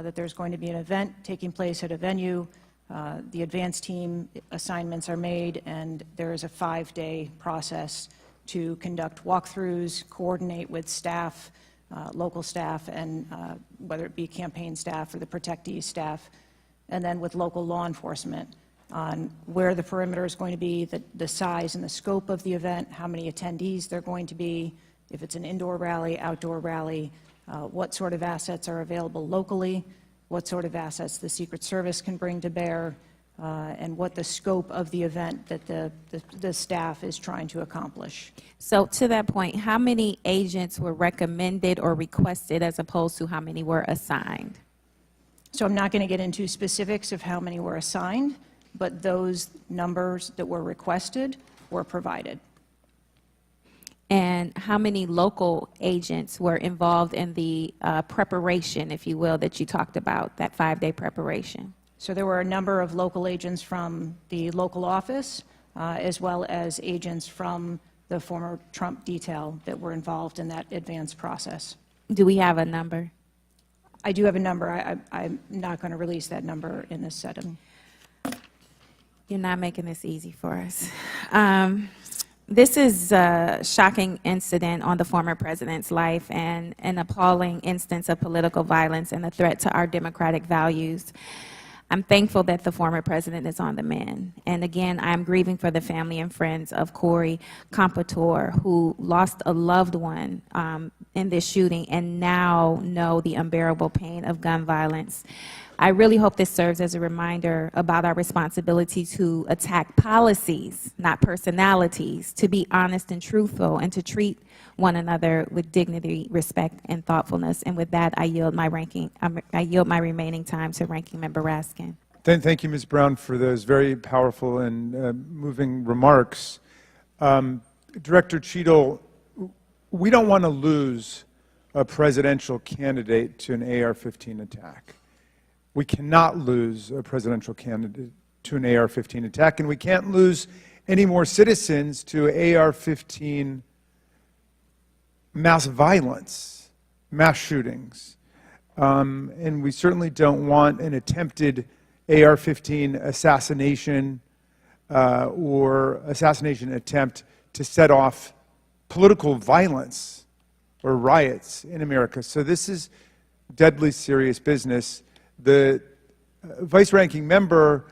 that there's going to be an event taking place at a venue. The advance team assignments are made, and there is a 5-day process to conduct walkthroughs, coordinate with staff, local staff, and whether it be campaign staff or the protectee staff, and then with local law enforcement on where the perimeter is going to be, the size and the scope of the event, how many attendees there are going to be, if it's an indoor rally, outdoor rally, what sort of assets are available locally, what sort of assets the Secret Service can bring to bear, and what the scope of the event that the staff is trying to accomplish. So to that point, how many agents were recommended or requested as opposed to how many were assigned? So I'm not going to get into specifics of how many were assigned, but those numbers that were requested were provided. And how many local agents were involved in the preparation, if you will, that you talked about, that 5-day preparation? So there were a number of local agents from the local office, as well as agents from the former Trump detail that were involved in that advance process. Do we have a number? I do have a number. I'm not going to release that number in this setting. You're not making this easy for us. This is a shocking incident on the former president's life and an appalling instance of political violence and a threat to our democratic values. I'm thankful that the former president is on the mend. And again, I'm grieving for the family and friends of Corey Compatore, who lost a loved one in this shooting and now know the unbearable pain of gun violence. I really hope this serves as a reminder about our responsibility to attack policies, not personalities, to be honest and truthful, and to treat one another with dignity, respect, and thoughtfulness. And with that, I yield my remaining time to Ranking Member Raskin. Thank you, Ms. Brown, for those very powerful and moving remarks. Director Cheadle, we don't want to lose a presidential candidate to an AR-15 attack. We cannot lose a presidential candidate to an AR-15 attack, and we can't lose any more citizens to AR-15 mass violence, mass shootings. And we certainly don't want an attempted AR-15 assassination or assassination attempt to set off political violence or riots in America. So this is deadly serious business. The vice-ranking member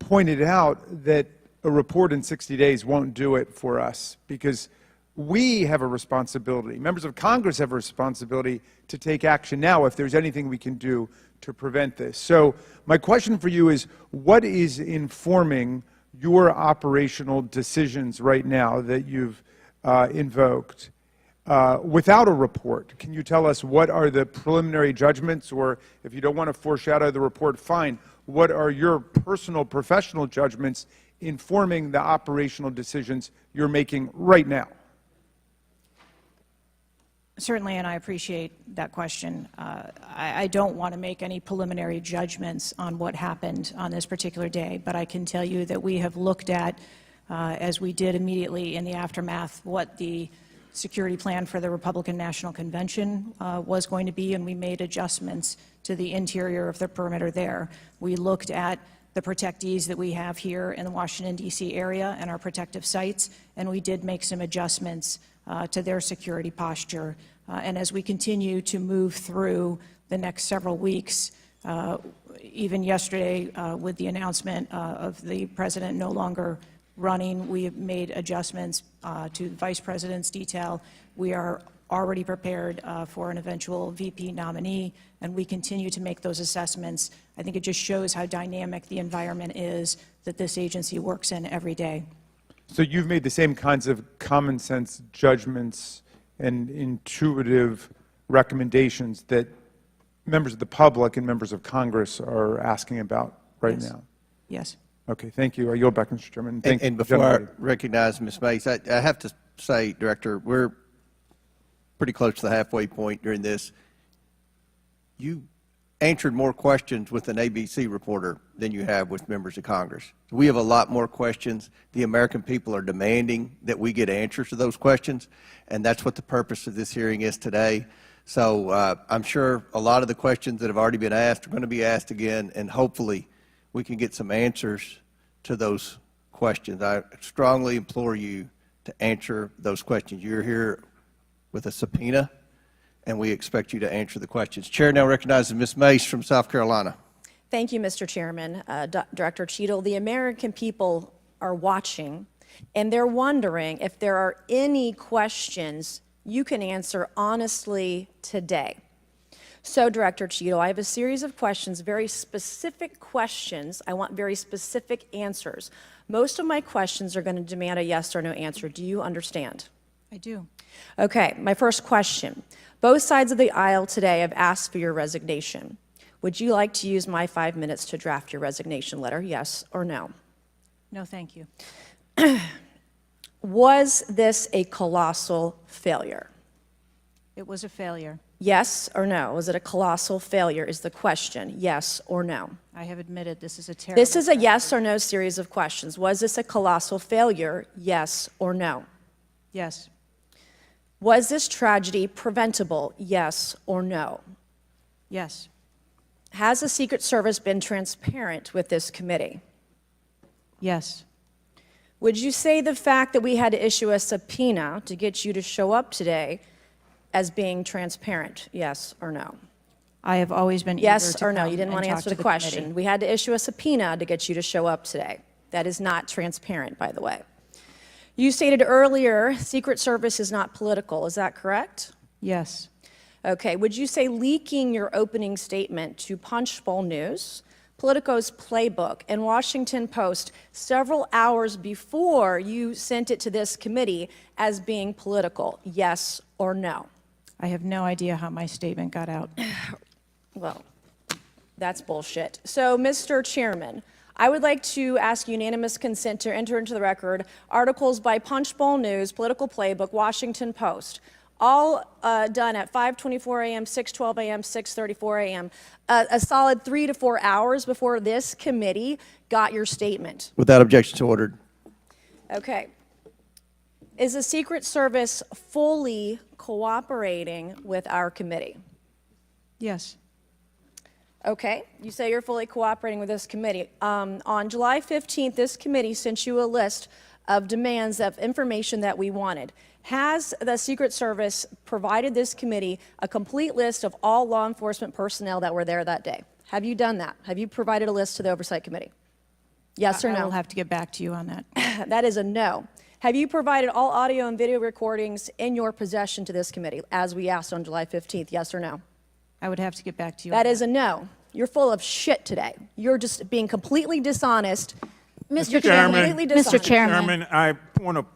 pointed out that a report in 60 days won't do it for us because we have a responsibility. Members of Congress have a responsibility to take action now if there's anything we can do to prevent this. So my question for you is, what is informing your operational decisions right now that you've invoked? Without a report, can you tell us what are the preliminary judgments, or if you don't want to foreshadow the report, fine, what are your personal professional judgments informing the operational decisions you're making right now? Certainly, and I appreciate that question. I don't want to make any preliminary judgments on what happened on this particular day, but I can tell you that we have looked at, as we did immediately in the aftermath, what the security plan for the Republican National Convention was going to be, and we made adjustments to the interior of the perimeter there. We looked at the protectees that we have here in the Washington, D.C. area and our protective sites, and we did make some adjustments to their security posture. And as we continue to move through the next several weeks, even yesterday with the announcement of the president no longer running, we have made adjustments to the Vice President's detail. We are already prepared for an eventual VP nominee, and we continue to make those assessments. I think it just shows how dynamic the environment is that this agency works in every day. So you've made the same kinds of common sense judgments and intuitive recommendations that members of the public and members of Congress are asking about right now? Yes. Okay, thank you. I yield back, Mr. Chairman. And before I recognize Ms. Mace, I have to say, Director, we're pretty close to the halfway point during this. You answered more questions with an ABC reporter than you have with members of Congress. We have a lot more questions. The American people are demanding that we get answers to those questions, and that's what the purpose of this hearing is today. So I'm sure a lot of the questions that have already been asked are going to be asked again, and hopefully we can get some answers to those questions. I strongly implore you to answer those questions. You're here with a subpoena, and we expect you to answer the questions. Chair now recognizes Ms. Mace from South Carolina. Thank you, Mr. Chairman. Director Cheadle, the American people are watching, and they're wondering if there are any questions you can answer honestly today. So, Director Cheadle, I have a series of questions, very specific questions. I want very specific answers. Most of my questions are going to demand a yes or no answer. Do you understand? I do. Okay, my first question. Both sides of the aisle today have asked for your resignation. Would you like to use my 5 minutes to draft your resignation letter, yes or no? No, thank you. Was this a colossal failure? It was a failure. Yes or no? Was it a colossal failure is the question, yes or no? I have admitted this is a terrible. This is a yes or no series of questions. Was this a colossal failure, yes or no? Yes. Was this tragedy preventable, yes or no? Yes. Has the Secret Service been transparent with this committee? Yes. Would you say the fact that we had to issue a subpoena to get you to show up today as being transparent, yes or no? I have always been eager Yes to or no? come You didn't and want to talk answer to the question. committee. We had to issue a subpoena to get you to show up today. That is not transparent, by the way. You stated earlier, Secret Service is not political. Is that correct? Yes. Okay. Would you say leaking your opening statement to Punchbowl News, Politico's Playbook, and Washington Post several hours before you sent it to this committee as being political, yes or no? I have no idea how my statement got out. Well, that's bullshit. So, Mr. Chairman, I would like to ask unanimous consent to enter into the record articles by Punchbowl News, Political Playbook, Washington Post, all done at 5:24 a.m., 6:12 a.m., 6:34 a.m., a solid 3 to 4 hours before this committee got your statement. Without objection, so ordered. Okay. Is the Secret Service fully cooperating with our committee? Yes. Okay, you say you're fully cooperating with this committee. On July 15th, this committee sent you a list of demands of information that we wanted. Has the Secret Service provided this committee a complete list of all law enforcement personnel that were there that day? Have you done that? Have you provided a list to the Oversight Committee? Yes or I no? will have to get back to you on that. That is a no. Have you provided all audio and video recordings in your possession to this committee, as we asked on July 15th? Yes or no? I would have to get back to you. That is a no. You're full of shit today. You're just being completely dishonest. Mr. Completely Chairman, dishonest. Chairman, I want to,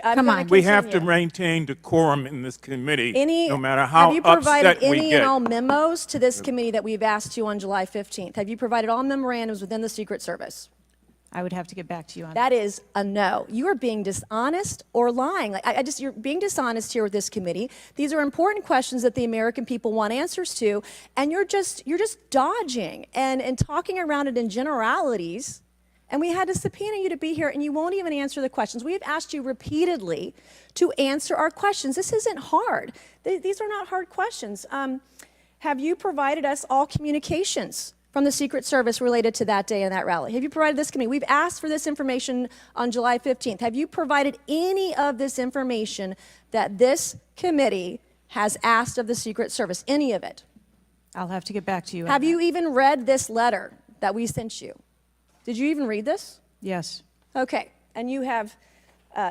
I'm Come gonna on. we have to continue. maintain decorum in this committee, Any, no matter how have you provided upset we any and all get. memos to this committee that we've asked you on July 15th? Have you provided all memorandums within the Secret Service? I would have to get back to you on that. That is a no. You are being dishonest or lying. Like you're being dishonest here with this committee. These are important questions that the American people want answers to, and you're just dodging and talking around it in generalities. And we had to subpoena you to be here, and you won't even answer the questions. We have asked you repeatedly to answer our questions. This isn't hard. These are not hard questions. Have you provided us all communications from the Secret Service related to that day and that rally? Have you provided this committee? We've asked for this information on July 15th. Have you provided any of this information that this committee has asked of the Secret Service? Any of it? I'll have to get back to you on Have that. you even read this letter that we sent you? Did you even read this? Yes. Okay, and you have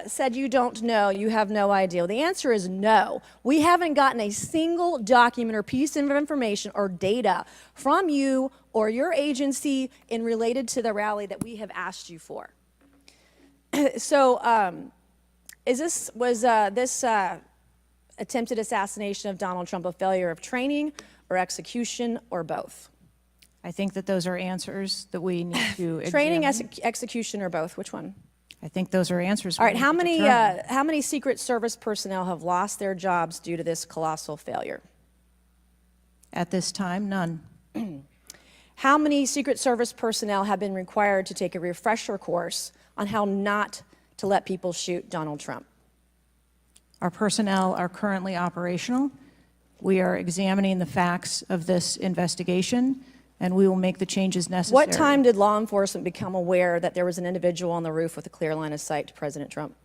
said you don't know, you have no idea. Well, the answer is no. We haven't gotten a single document or piece of information or data from you or your agency in related to the rally that we have asked you for. So, was this attempted assassination of Donald Trump a failure of training or execution or both? I think that those are answers that we need to Training, examine. execution, or both? Which one? I think those are answers. All we right. need How to many determine. how many Secret Service personnel have lost their jobs due to this colossal failure? At this time, none. How many Secret Service personnel have been required to take a refresher course on how not to let people shoot Donald Trump? Our personnel are currently operational, We are examining the facts of this investigation, and we will make the changes necessary. What time did law enforcement become aware that there was an individual on the roof with a clear line of sight to President Trump?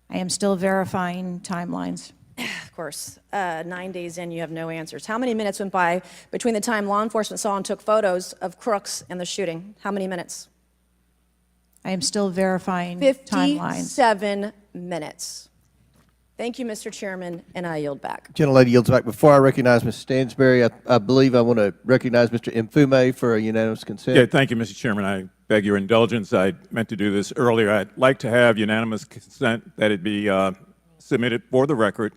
I am still verifying timelines. Of course, 9 days in, you have no answers. How many minutes went by between the time law enforcement saw and took photos of crooks and the shooting? How many minutes? I am still verifying timelines. 57 minutes. Thank you, Mr. Chairman, and I yield back. Gentlelady yields back. Before I recognize Ms. Stansberry, I believe I want to recognize Mr. Mfume for a unanimous consent. Yeah, thank you, Mr. Chairman. I beg your indulgence. I meant to do this earlier. I'd like to have unanimous consent that it be submitted for the record.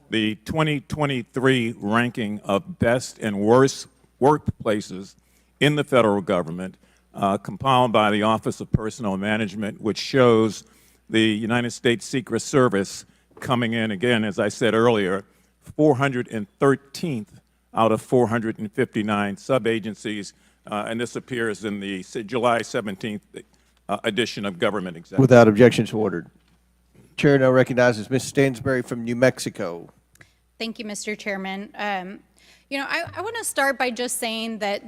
The 2023 ranking of best and worst workplaces in the federal government, compiled by the Office of Personnel Management, which shows the United States Secret Service coming in, again, as I said earlier, 413th out of 459 sub-agencies, and this appears in the July 17th edition of Government Examiner. Without objections ordered. Chair now recognizes Ms. Stansberry from New Mexico. Thank you, Mr. Chairman. You know, I want to start by just saying that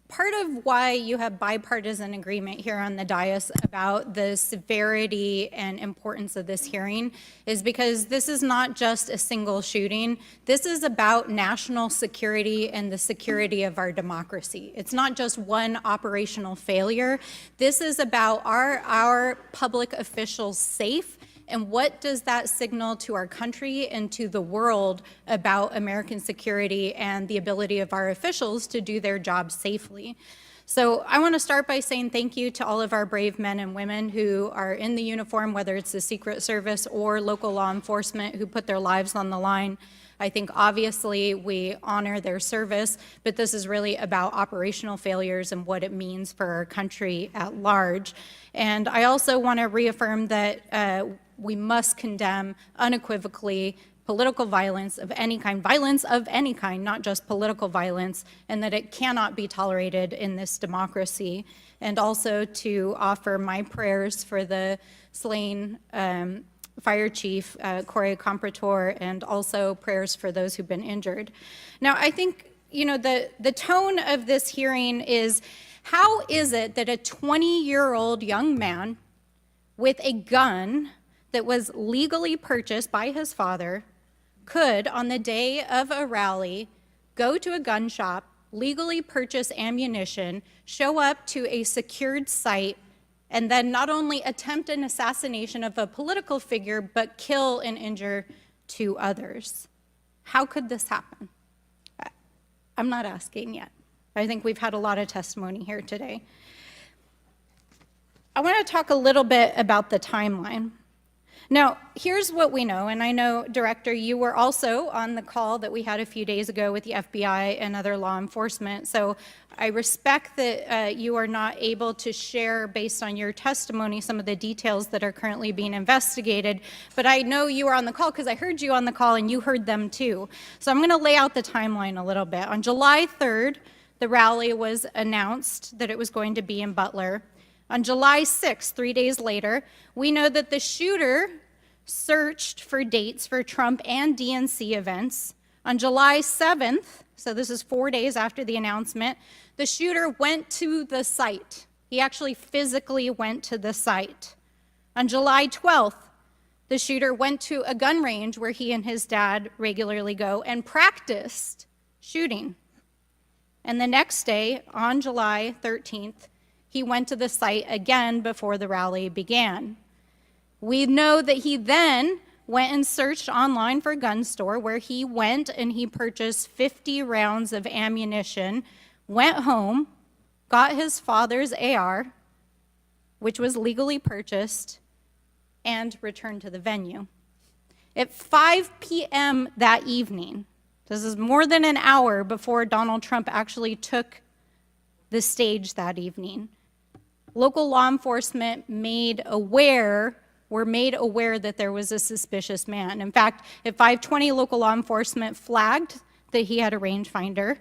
part of why you have bipartisan agreement here on the dais about the severity and importance of this hearing is because this is not just a single shooting. This is about national security and the security of our democracy. It's not just one operational failure. This is about our public officials safe. And what does that signal to our country and to the world about American security and the ability of our officials to do their job safely? So I want to start by saying thank you to all of our brave men and women who are in the uniform, whether it's the Secret Service or local law enforcement, who put their lives on the line. I think obviously we honor their service, but this is really about operational failures and what it means for our country at large. And I also want to reaffirm that we must condemn unequivocally political violence of any kind, not just political violence, and that it cannot be tolerated in this democracy. And also to offer my prayers for the slain Fire Chief Corey Comprator, and also prayers for those who've been injured. Now, I think, you know, the tone of this hearing is, how is it that a 20-year-old young man with a gun that was legally purchased by his father could, on the day of a rally, go to a gun shop, legally purchase ammunition, show up to a secured site, and then not only attempt an assassination of a political figure, but kill and injure 2 others? How could this happen? I'm not asking yet. I think we've had a lot of testimony here today. I want to talk a little bit about the timeline. Now, here's what we know, and I know, Director, you were also on the call that we had a few days ago with the FBI and other law enforcement, so I respect that you are not able to share, based on your testimony, some of the details that are currently being investigated, but I know you were on the call because I heard you on the call and you heard them too. So I'm going to lay out the timeline a little bit. On July 3rd, the rally was announced that it was going to be in Butler. On July 6th, 3 days later, we know that the shooter searched for dates for Trump and DNC events. On July 7th, so this is 4 days after the announcement, the shooter went to the site. He actually physically went to the site. On July 12th, the shooter went to a gun range where he and his dad regularly go and practiced shooting. And the next day, on July 13th, he went to the site again before the rally began. We know that he then went and searched online for a gun store, where he went and he purchased 50 rounds of ammunition, went home, got his father's AR, which was legally purchased, and returned to the venue. At 5 p.m. that evening, this is more than an hour before Donald Trump actually took the stage that evening, local law enforcement were made aware that there was a suspicious man. In fact, at 5:20, local law enforcement flagged that he had a rangefinder,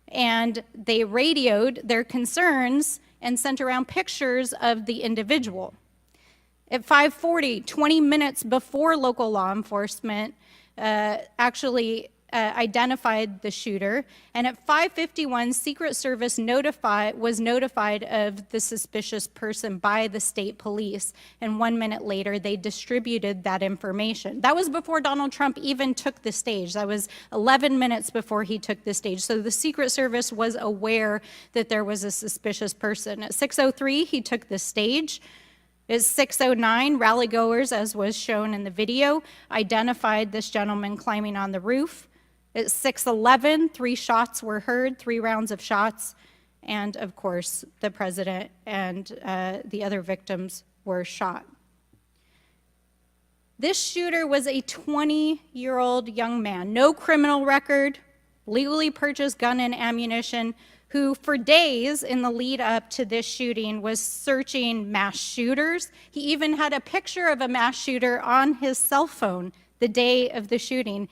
and they radioed their concerns and sent around pictures of the individual. At 5:40, 20 minutes before local law enforcement actually identified the shooter, and at 5:51, Secret Service was notified of the suspicious person by the state police, and 1 minute later, they distributed that information. That was before Donald Trump even took the stage. That was 11 minutes before he took the stage. So the Secret Service was aware that there was a suspicious person. At 6:03, he took the stage. At 6:09, rallygoers, as was shown in the video, identified this gentleman climbing on the roof. At 6:11, 3 shots were heard, 3 rounds of shots, and of course, the president and the other victims were shot. This shooter was a 20-year-old young man, no criminal record, legally purchased gun and ammunition, who for days in the lead up to this shooting was searching mass shooters. He even had a picture of a mass shooter on his cell phone the day of the shooting.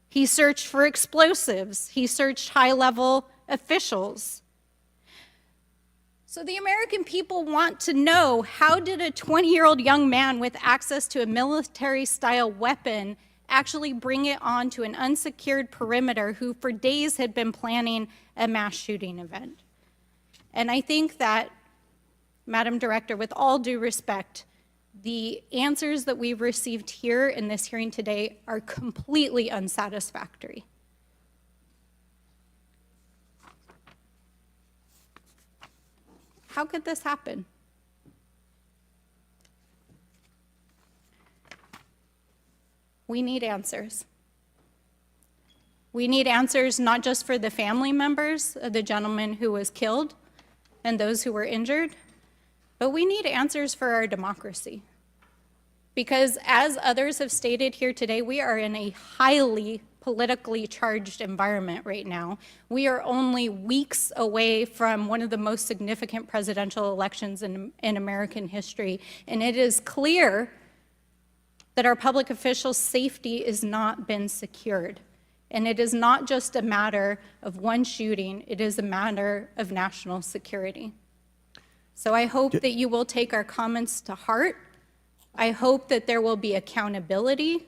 He searched for explosives. He searched high-level officials. So the American people want to know, how did a 20-year-old young man with access to a military-style weapon actually bring it onto an unsecured perimeter who for days had been planning a mass shooting event? And I think that, Madam Director, with all due respect, the answers that we've received here in this hearing today are completely unsatisfactory. How could this happen? We need answers. We need answers not just for the family members of the gentleman who was killed and those who were injured, but we need answers for our democracy. Because as others have stated here today, we are in a highly politically charged environment right now. We are only weeks away from one of the most significant presidential elections in American history, and it is clear that our public officials' safety has not been secured. And it is not just a matter of one shooting, it is a matter of national security. So I hope that you will take our comments to heart. I hope that there will be accountability,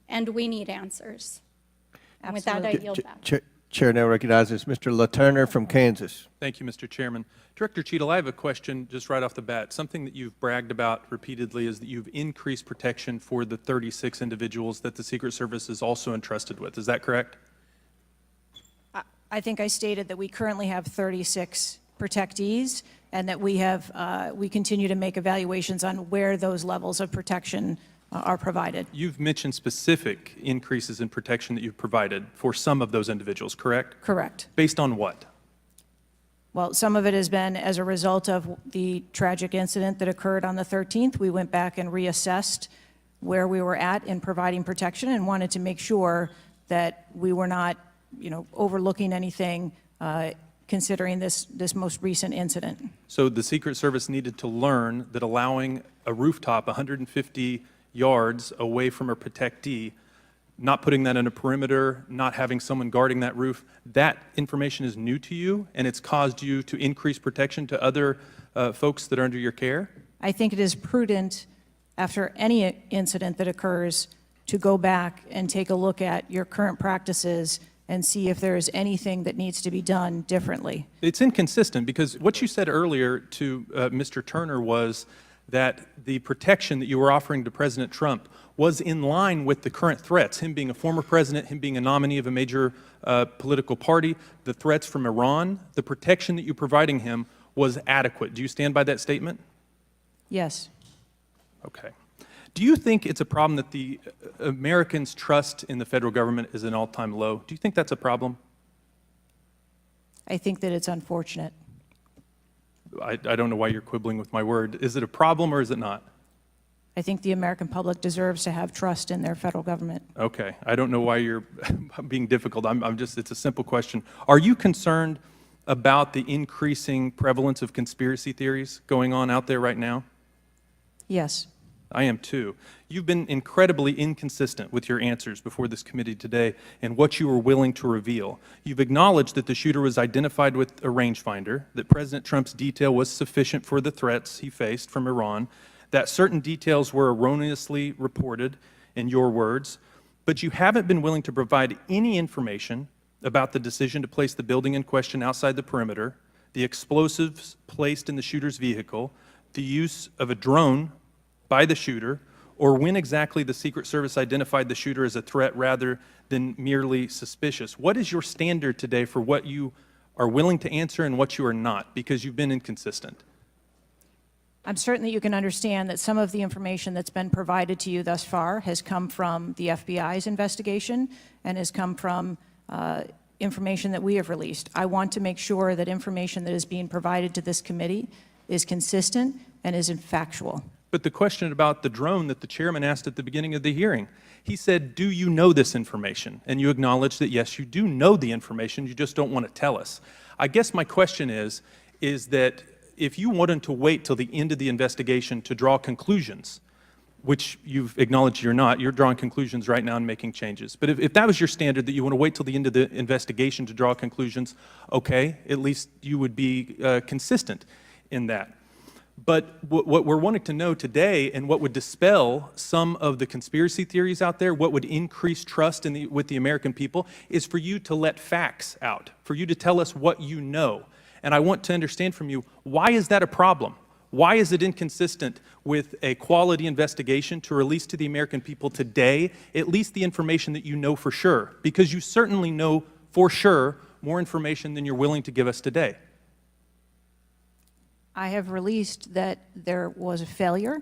and we need answers. And with that, I yield back. Chair now recognizes Mr. LaTurner from Kansas. Thank you, Mr. Chairman. Director Cheadle, I have a question just right off the bat. Something that you've bragged about repeatedly is that you've increased protection for the 36 individuals that the Secret Service is also entrusted with. Is that correct? I think I stated that we currently have 36 protectees, and that we continue to make evaluations on where those levels of protection are provided. You've mentioned specific increases in protection that you've provided for some of those individuals, correct? Correct. Based on what? Well, some of it has been as a result of the tragic incident that occurred on the 13th. We went back and reassessed where we were at in providing protection and wanted to make sure that we were not, overlooking anything considering this most recent incident. So the Secret Service needed to learn that allowing a rooftop 150 yards away from a protectee, not putting that in a perimeter, not having someone guarding that roof, that information is new to you, and it's caused you to increase protection to other folks that are under your care? I think it is prudent, after any incident that occurs, to go back and take a look at your current practices and see if there is anything that needs to be done differently. It's inconsistent, because what you said earlier to Mr. Turner was that the protection that you were offering to President Trump was in line with the current threats, him being a former president, him being a nominee of a major political party, the threats from Iran, the protection that you're providing him was adequate. Do you stand by that statement? Yes. Okay. Do you think it's a problem that the Americans' trust in the federal government is an all-time low? Do you think that's a problem? I think that it's unfortunate. I don't know why you're quibbling with my word. Is it a problem or is it not? I think the American public deserves to have trust in their federal government. Okay. I don't know why you're being difficult. It's a simple question. Are you concerned about the increasing prevalence of conspiracy theories going on out there right now? Yes. I am too. You've been incredibly inconsistent with your answers before this committee today and what you were willing to reveal. You've acknowledged that the shooter was identified with a rangefinder, that President Trump's detail was sufficient for the threats he faced from Iran, that certain details were erroneously reported, in your words, but you haven't been willing to provide any information about the decision to place the building in question outside the perimeter, the explosives placed in the shooter's vehicle, the use of a drone by the shooter, or when exactly the Secret Service identified the shooter as a threat rather than merely suspicious. What is your standard today for what you are willing to answer and what you are not, because you've been inconsistent? I'm certain that you can understand that some of the information that's been provided to you thus far has come from the FBI's investigation and has come from information that we have released. I want to make sure that information that is being provided to this committee is consistent and is factual. But the question about the drone that the chairman asked at the beginning of the hearing, he said, do you know this information? And you acknowledged that, yes, you do know the information, you just don't want to tell us. I guess my question is that if you wanted to wait till the end of the investigation to draw conclusions, which you've acknowledged you're not, you're drawing conclusions right now and making changes. But if that was your standard, that you want to wait till the end of the investigation to draw conclusions, okay, at least you would be consistent in that. But what we're wanting to know today, and what would dispel some of the conspiracy theories out there, what would increase trust with the American people, is for you to let facts out, for you to tell us what you know. And I want to understand from you, why is that a problem? Why is it inconsistent with a quality investigation to release to the American people today at least the information that you know for sure? Because you certainly know for sure more information than you're willing to give us today. I have released that there was a failure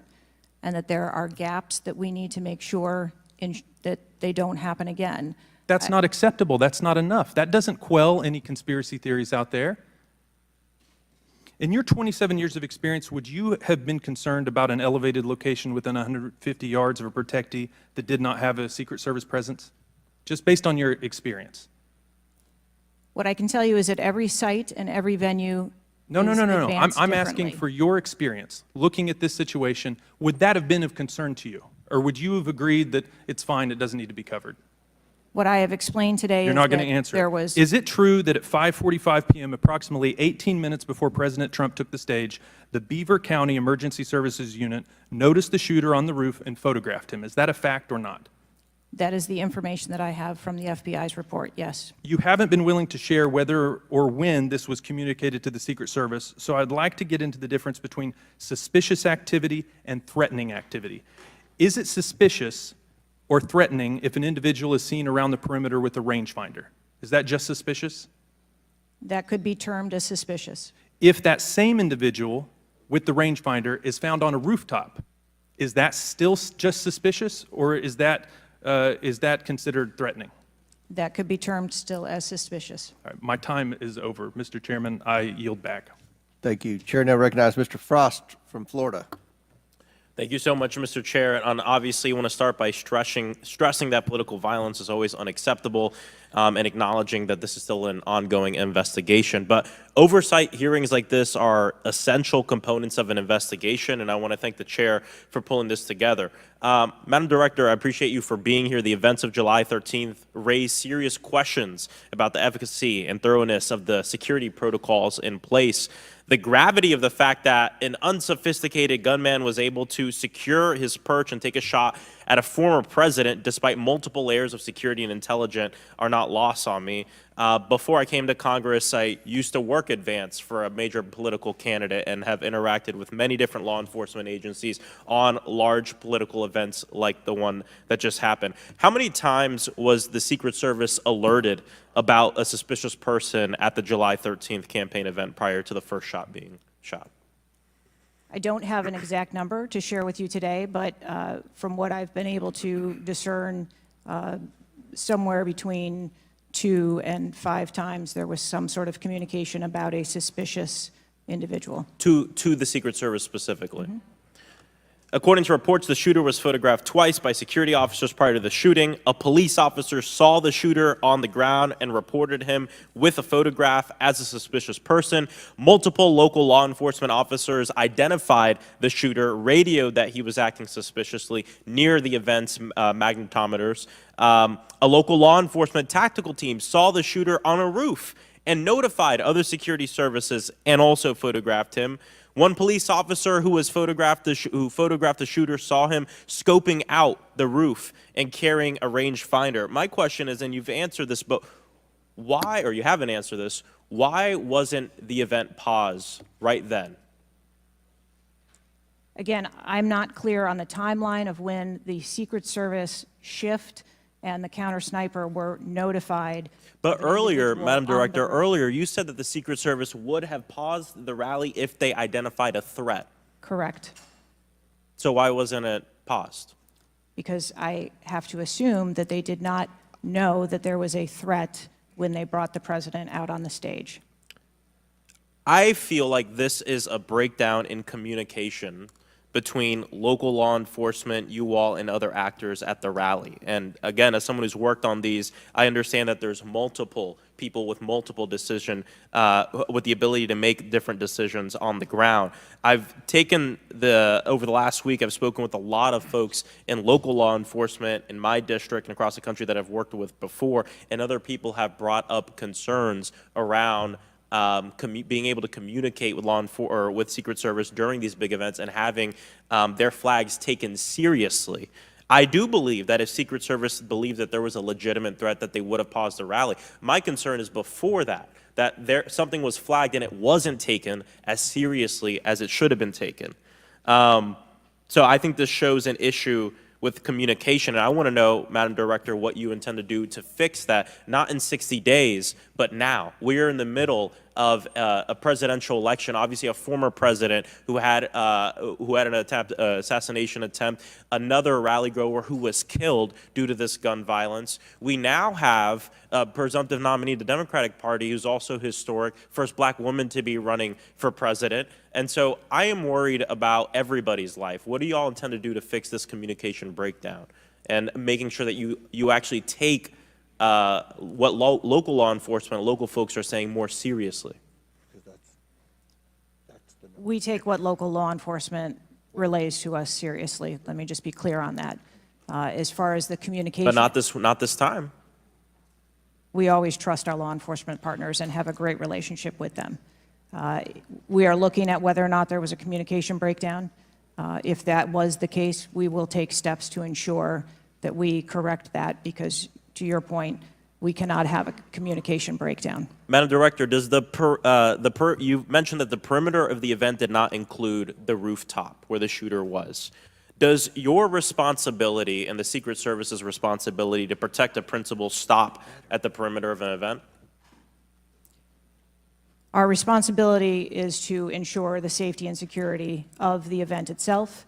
and that there are gaps that we need to make sure that they don't happen again. That's not acceptable. That's not enough. That doesn't quell any conspiracy theories out there. In your 27 years of experience, would you have been concerned about an elevated location within 150 yards of a protectee that did not have a Secret Service presence? Just based on your experience. What I can tell you is that every site and every venue No. is I'm advanced asking differently. for your experience. Looking at this situation, would that have been of concern to you? Or would you have agreed that it's fine, it doesn't need to be covered? What I have explained today You're is not going that to answer. there was... Is it true that at 5:45 p.m., approximately 18 minutes before President Trump took the stage, the Beaver County Emergency Services Unit noticed the shooter on the roof and photographed him? Is that a fact or not? That is the information that I have from the FBI's report, yes. You haven't been willing to share whether or when this was communicated to the Secret Service, so I'd like to get into the difference between suspicious activity and threatening activity. Is it suspicious or threatening if an individual is seen around the perimeter with a rangefinder? Is that just suspicious? That could be termed as suspicious. If that same individual with the rangefinder is found on a rooftop, is that still just suspicious, or is that considered threatening? That could be termed still as suspicious. All right, my time is over. Mr. Chairman, I yield back. Thank you. Chair now recognizes Mr. Frost from Florida. Thank you so much, Mr. Chair. And obviously, I want to start by stressing that political violence is always unacceptable, and acknowledging that this is still an ongoing investigation. But oversight hearings like this are essential components of an investigation, and I want to thank the chair for pulling this together. Madam Director, I appreciate you for being here. The events of July 13th raised serious questions about the efficacy and thoroughness of the security protocols in place. The gravity of the fact that an unsophisticated gunman was able to secure his perch and take a shot at a former president despite multiple layers of security and intelligence are not lost on me. Before I came to Congress, I used to work advance for a major political candidate and have interacted with many different law enforcement agencies on large political events like the one that just happened. How many times was the Secret Service alerted about a suspicious person at the July 13th campaign event prior to the first shot being shot? I don't have an exact number to share with you today, but from what I've been able to discern, somewhere between 2 and 5 times there was some sort of communication about a suspicious individual. To the Secret Service specifically? Mm-hmm. According to reports, the shooter was photographed twice by security officers prior to the shooting. A police officer saw the shooter on the ground and reported him with a photograph as a suspicious person. Multiple local law enforcement officers identified the shooter, radioed that he was acting suspiciously near the event's magnetometers. A local law enforcement tactical team saw the shooter on a roof and notified other security services and also photographed him. One police officer who photographed the shooter saw him scoping out the roof and carrying a rangefinder. My question is, and you've answered this, but why, or you haven't answered this, why wasn't the event paused right then? Again, I'm not clear on the timeline of when the Secret Service shift and the counter sniper were notified. But of an earlier, individual Madam on the Director, roof. earlier you said that the Secret Service would have paused the rally if they identified a threat. Correct. So why wasn't it paused? Because I have to assume that they did not know that there was a threat when they brought the president out on the stage. I feel like this is a breakdown in communication between local law enforcement, you all, and other actors at the rally. And again, as someone who's worked on these, I understand that there's multiple people with multiple decision, with the ability to make different decisions on the ground. I've taken over the last week, I've spoken with a lot of folks in local law enforcement in my district and across the country that I've worked with before, and other people have brought up concerns around being able to communicate with or with Secret Service during these big events and having their flags taken seriously. I do believe that if Secret Service believed that there was a legitimate threat, that they would have paused the rally. My concern is before that something was flagged and it wasn't taken as seriously as it should have been taken. So I think this shows an issue with communication, and I want to know, Madam Director, what you intend to do to fix that, not in 60 days, but now. We're in the middle of a presidential election, obviously a former president who had an assassination attempt, another rally goer who was killed due to this gun violence. We now have a presumptive nominee of the Democratic Party who's also historic, first black woman to be running for president. And so I am worried about everybody's life. What do you all intend to do to fix this communication breakdown and making sure that you actually take what local law enforcement, local folks are saying more seriously? We take what local law enforcement relays to us seriously. Let me just be clear on that. As far as the communication. But not this time. We always trust our law enforcement partners and have a great relationship with them. We are looking at whether or not there was a communication breakdown. If that was the case, we will take steps to ensure that we correct that because, to your point, we cannot have a communication breakdown. Madam Director, does you mentioned that the perimeter of the event did not include the rooftop where the shooter was. Does your responsibility and the Secret Service's responsibility to protect a principal stop at the perimeter of an event? Our responsibility is to ensure the safety and security of the event itself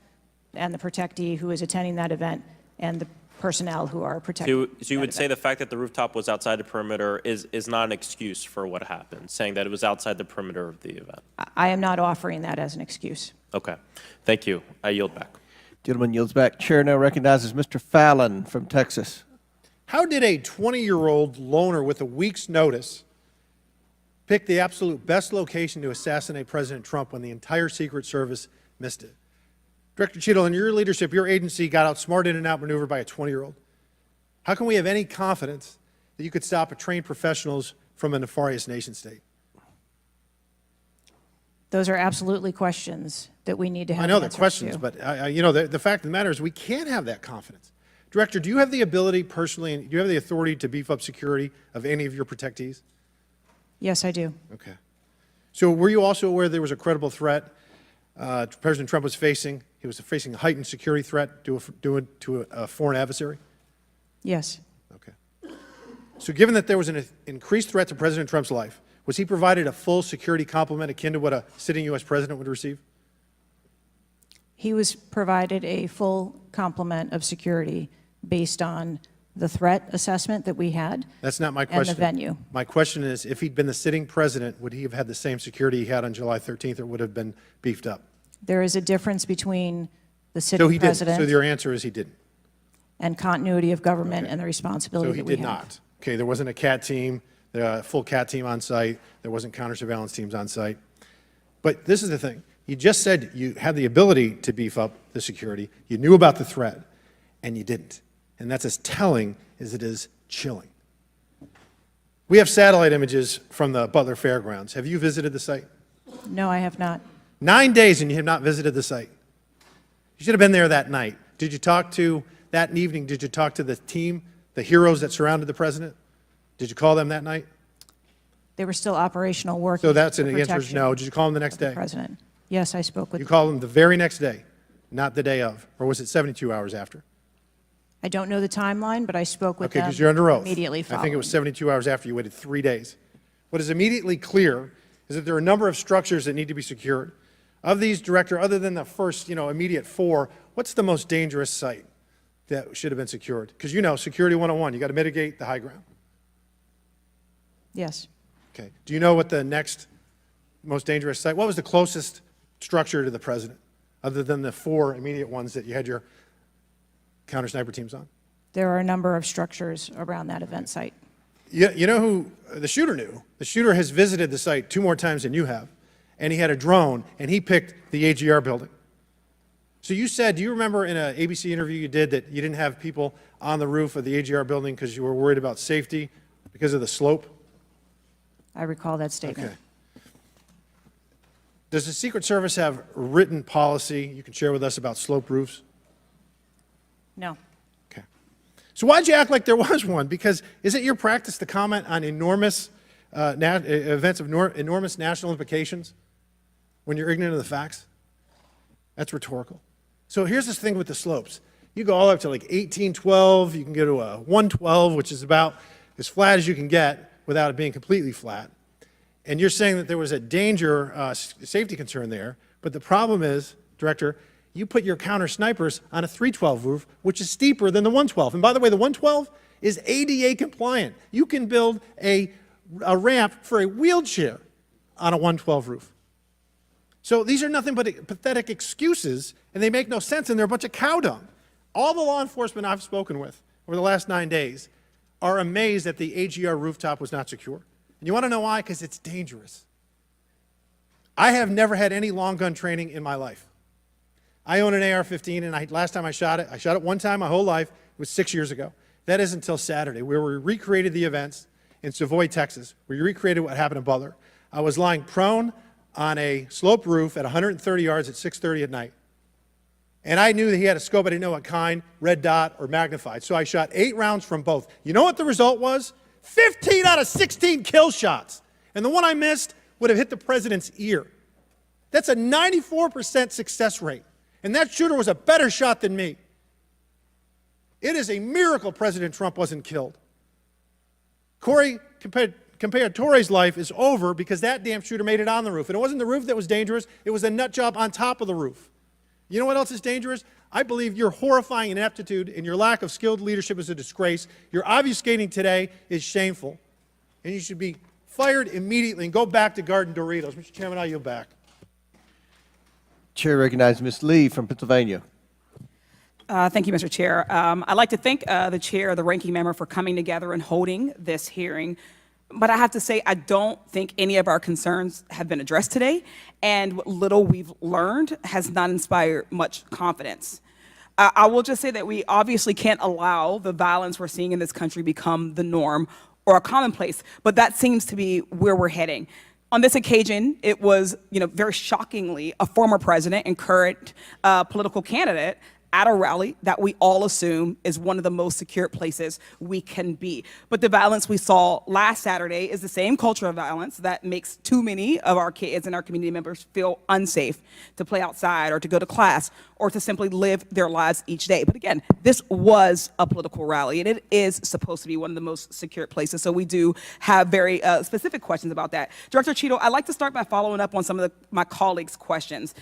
and the protectee who is attending that event and the personnel who are protecting. So you would say the fact that the rooftop was outside the perimeter is not an excuse for what happened, saying that it was outside the perimeter of the event? I am not offering that as an excuse. Okay. Thank you. I yield back. Gentleman yields back. Chair now recognizes Mr. Fallon from Texas. How did a 20-year-old loner with a week's notice pick the absolute best location to assassinate President Trump when the entire Secret Service missed it? Director Cheadle, in your leadership, your agency got outsmarted and outmaneuvered by a 20-year-old. How can we have any confidence that you could stop trained professionals from a nefarious nation state? Those are absolutely questions that we need to have I know they're answers questions, to. but you know, the fact of the matter is we can't have that confidence. Director, do you have the ability personally, and do you have the authority to beef up security of any of your protectees? Yes, I do. Okay. So were you also aware there was a credible threat President Trump was facing? He was facing a heightened security threat to a foreign adversary? Yes. Okay. So given that there was an increased threat to President Trump's life, was he provided a full security complement akin to what a sitting U.S. president would receive? He was provided a full complement of security based on the threat assessment that we had. That's not my question. And the venue. My question is, if he'd been the sitting president, would he have had the same security he had on July 13th, or would have been beefed up? There is a difference between the So sitting he didn't. president So your answer is he didn't. and continuity of government Okay. and the So responsibility he that we did have. not. Okay, there wasn't a CAT team, a full CAT team on site. There wasn't counter-surveillance teams on site. But this is the thing. You just said you had the ability to beef up the security. You knew about the threat, and you didn't. And that's as telling as it is chilling. We have satellite images from the Butler Fairgrounds. Have you visited the site? No, I have not. 9 days and you have not visited the site. You should have been there that night. Did you talk to, that evening, did you talk to the team, the heroes that surrounded the president? Did you call them that night? They were still operational working. So that's an for answer is protection no. Did you call them the next of the day? president. Yes, I spoke with You them. called them the very next day, not the day of, or was it 72 hours after? I don't know the timeline, but I spoke with Okay, them because you're under oath. immediately I following. think it was 72 hours after. You waited 3 days. What is immediately clear is that there are a number of structures that need to be secured. Of these, Director, other than the first, immediate 4, what's the most dangerous site that should have been secured? Because Security 101, you got to mitigate the high ground. Yes. Okay. Do you know what the next most dangerous site, what was the closest structure to the president, other than the 4 immediate ones that you had your counter sniper teams on? There are a number of structures around that event site. You know who the shooter knew? The shooter has visited the site 2 more times than you have, and he had a drone, and he picked the AGR building. So you said, do you remember in an ABC interview you did that you didn't have people on the roof of the AGR building because you were worried about safety because of the slope? I recall that statement. Okay. Does the Secret Service have written policy you can share with us about slope roofs? No. Okay. So why'd you act like there was one? Because is it your practice to comment on enormous events of enormous national implications when you're ignorant of the facts? That's rhetorical. So here's this thing with the slopes. You go all up to like 1812, you can go to a 112, which is about as flat as you can get without it being completely flat. And you're saying that there was a danger, safety concern there, but the problem is, Director, you put your counter snipers on a 312 roof, which is steeper than the 112. And by the way, the 112 is ADA compliant. You can build a ramp for a wheelchair on a 112 roof. So these are nothing but pathetic excuses, and they make no sense, and they're a bunch of cow dung. All the law enforcement I've spoken with over the last 9 days are amazed that the AGR rooftop was not secure. And you want to know why? Because it's dangerous. I have never had any long gun training in my life. I own an AR-15, and last time I shot it one time my whole life. It was 6 years ago. That is until Saturday, where we recreated the events in Savoy, Texas. We recreated what happened in Butler. I was lying prone on a sloped roof at 130 yards at 6:30 at night. And I knew that he had a scope. I didn't know what kind, red dot or magnified. So I shot 8 rounds from both. You know what the result was? 15 out of 16 kill shots. And the one I missed would have hit the president's ear. That's a 94% success rate. And that shooter was a better shot than me. It is a miracle President Trump wasn't killed. Corey Comparatore's life is over because that damn shooter made it on the roof. And it wasn't the roof that was dangerous. It was the nut job on top of the roof. You know what else is dangerous? I believe your horrifying ineptitude and your lack of skilled leadership is a disgrace. Your obfuscating today is shameful. And you should be fired immediately and go back to Garden Doritos. Mr. Chairman, I yield back. Chair recognizes Ms. Lee from Pennsylvania. Thank you, Mr. Chair. I'd like to thank the chair, the ranking member, for coming together and holding this hearing. But I have to say, I don't think any of our concerns have been addressed today, and what little we've learned has not inspired much confidence. I will just say that we obviously can't allow the violence we're seeing in this country become the norm or a commonplace, but that seems to be where we're heading. On this occasion, it was, very shockingly, a former president and current political candidate at a rally that we all assume is one of the most secure places we can be. But the violence we saw last Saturday is the same culture of violence that makes too many of our kids and our community members feel unsafe to play outside or to go to class or to simply live their lives each day. But again, this was a political rally, and it is supposed to be one of the most secure places. So we do have very specific questions about that. Director Cheadle, I'd like to start by following up on some of my colleagues' questions.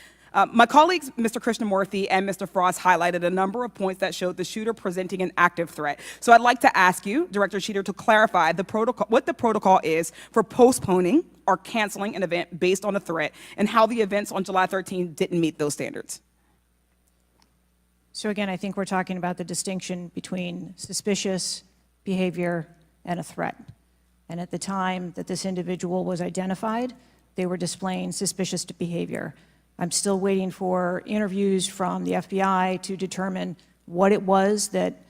My colleagues, Mr. Krishnamurthy and Mr. Frost, highlighted a number of points that showed the shooter presenting an active threat. So I'd like to ask you, Director Cheater, to clarify what the protocol is for postponing or canceling an event based on a threat, and how the events on July 13 didn't meet those standards. So again, I think we're talking about the distinction between suspicious behavior and a threat. And at the time that this individual was identified, they were displaying suspicious behavior. I'm still waiting for interviews from the FBI to determine what it was that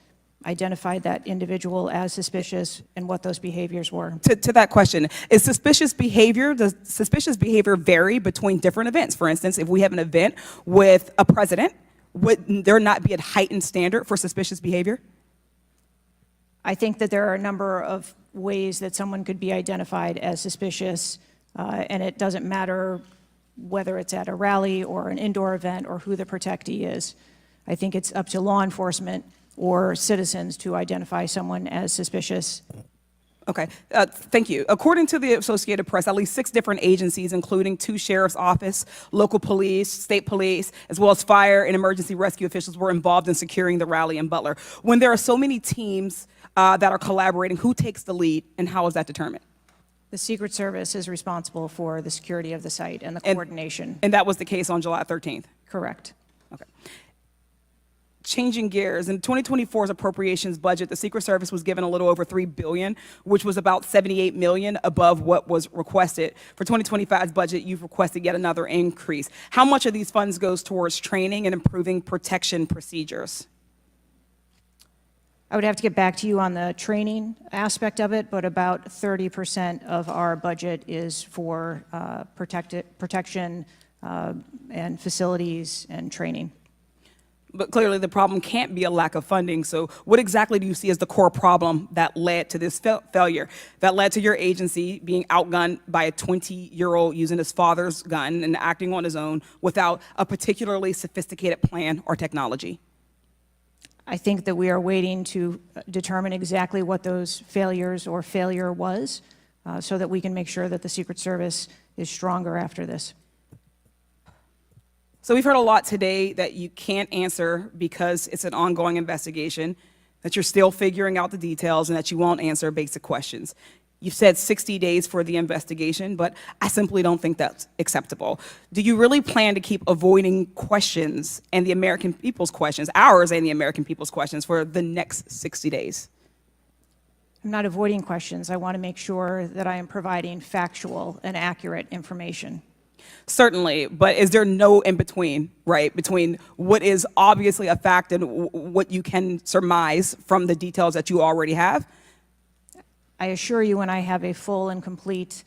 identified that individual as suspicious and what those behaviors were. To that question, does suspicious behavior vary between different events? For instance, if we have an event with a president, would there not be a heightened standard for suspicious behavior? I think that there are a number of ways that someone could be identified as suspicious, and it doesn't matter whether it's at a rally or an indoor event or who the protectee is. I think it's up to law enforcement or citizens to identify someone as suspicious. Okay, thank you. According to the Associated Press, at least 6 different agencies, including 2 sheriff's office, local police, state police, as well as fire and emergency rescue officials were involved in securing the rally in Butler. When there are so many teams that are collaborating, who takes the lead and how is that determined? The Secret Service is responsible for the security of the site and the coordination. And that was the case on July 13th? Correct. Okay. Changing gears, in 2024's appropriations budget, the Secret Service was given a little over $3 billion, which was about $78 million above what was requested. For 2025's budget, you've requested yet another increase. How much of these funds goes towards training and improving protection procedures? I would have to get back to you on the training aspect of it, but about 30% of our budget is for protection and facilities and training. But clearly the problem can't be a lack of funding. So what exactly do you see as the core problem that led to this failure, that led to your agency being outgunned by a 20-year-old using his father's gun and acting on his own without a particularly sophisticated plan or technology? I think that we are waiting to determine exactly what those failures or failure was so that we can make sure that the Secret Service is stronger after this. So we've heard a lot today that you can't answer because it's an ongoing investigation, that you're still figuring out the details, and that you won't answer basic questions. You've said 60 days for the investigation, but I simply don't think that's acceptable. Do you really plan to keep avoiding questions and the American people's questions, ours and the American people's questions, for the next 60 days? I'm not avoiding questions. I want to make sure that I am providing factual and accurate information. Certainly, but is there no in-between, right, between what is obviously a fact and what you can surmise from the details that you already have? I assure you, when I have a full and complete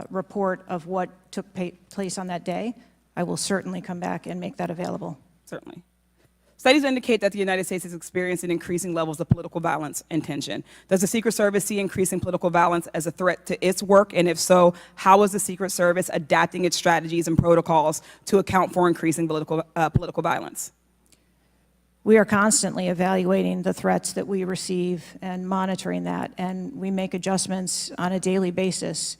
report of what took place on that day, I will certainly come back and make that available. Certainly. Studies indicate that the United States is experiencing increasing levels of political violence and tension. Does the Secret Service see increasing political violence as a threat to its work? And if so, how is the Secret Service adapting its strategies and protocols to account for increasing political violence? We are constantly evaluating the threats that we receive and monitoring that, and we make adjustments on a daily basis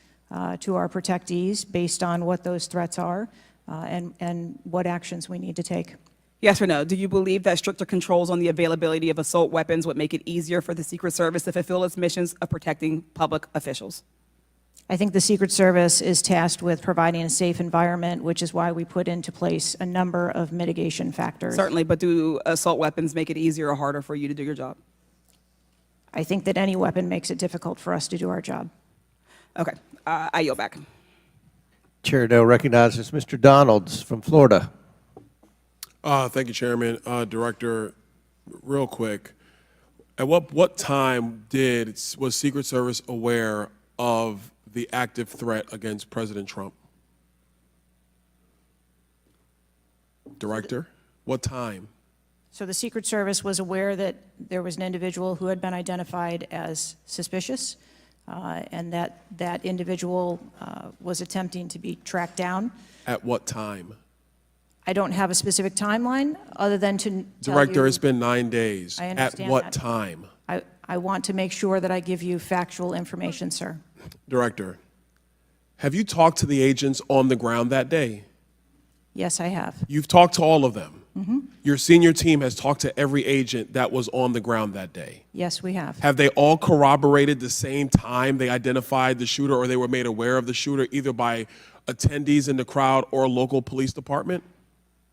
to our protectees based on what those threats are and what actions we need to take. Yes or no? Do you believe that stricter controls on the availability of assault weapons would make it easier for the Secret Service to fulfill its missions of protecting public officials? I think the Secret Service is tasked with providing a safe environment, which is why we put into place a number of mitigation factors. Certainly, but do assault weapons make it easier or harder for you to do your job? I think that any weapon makes it difficult for us to do our job. Okay, I yield back. Chair now recognizes Mr. Donalds from Florida. Thank you, Chairman. Director, real quick, at what time was Secret Service aware of the active threat against President Trump? Director, what time? So the Secret Service was aware that there was an individual who had been identified as suspicious, and that individual was attempting to be tracked down. At what time? I don't have a specific timeline other than to tell Director, you, it's been 9 days. I understand At what that. time? I want to make sure that I give you factual information, sir. Director, have you talked to the agents on the ground that day? Yes, I have. You've talked to all of them. Your senior team has talked to every agent that was on the ground that day. Yes, we have. Have they all corroborated the same time they identified the shooter or they were made aware of the shooter, either by attendees in the crowd or local police department?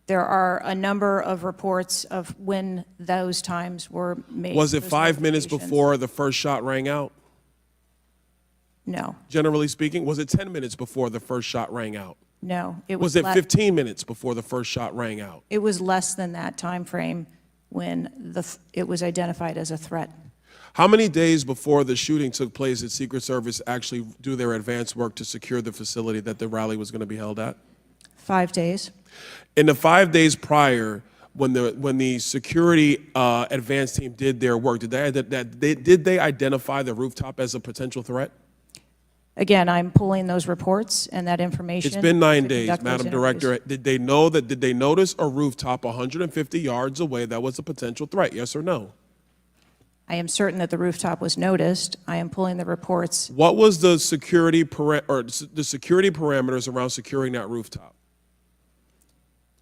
There are a number of reports of when those times were made. Was it those 5 minutes notifications. before the first shot rang out? No, Generally speaking, was it 10 minutes before the first shot rang out? no. Was it 15 minutes before the first shot rang out? It was less than that time frame. when it was identified as a threat. How many days before the shooting took place did Secret Service actually do their advance work to secure the facility that the rally was going to be held at? 5 days. In the 5 days prior, when the security advance team did their work, did they identify the rooftop as a potential threat? Again, I'm pulling those reports and that information. It's been 9 to days, conduct those Madam interviews. Director. Did they notice a rooftop 150 yards away that was a potential threat? Yes or no? I am certain that the rooftop was noticed. I am pulling the reports. What was the security parameters around securing that rooftop?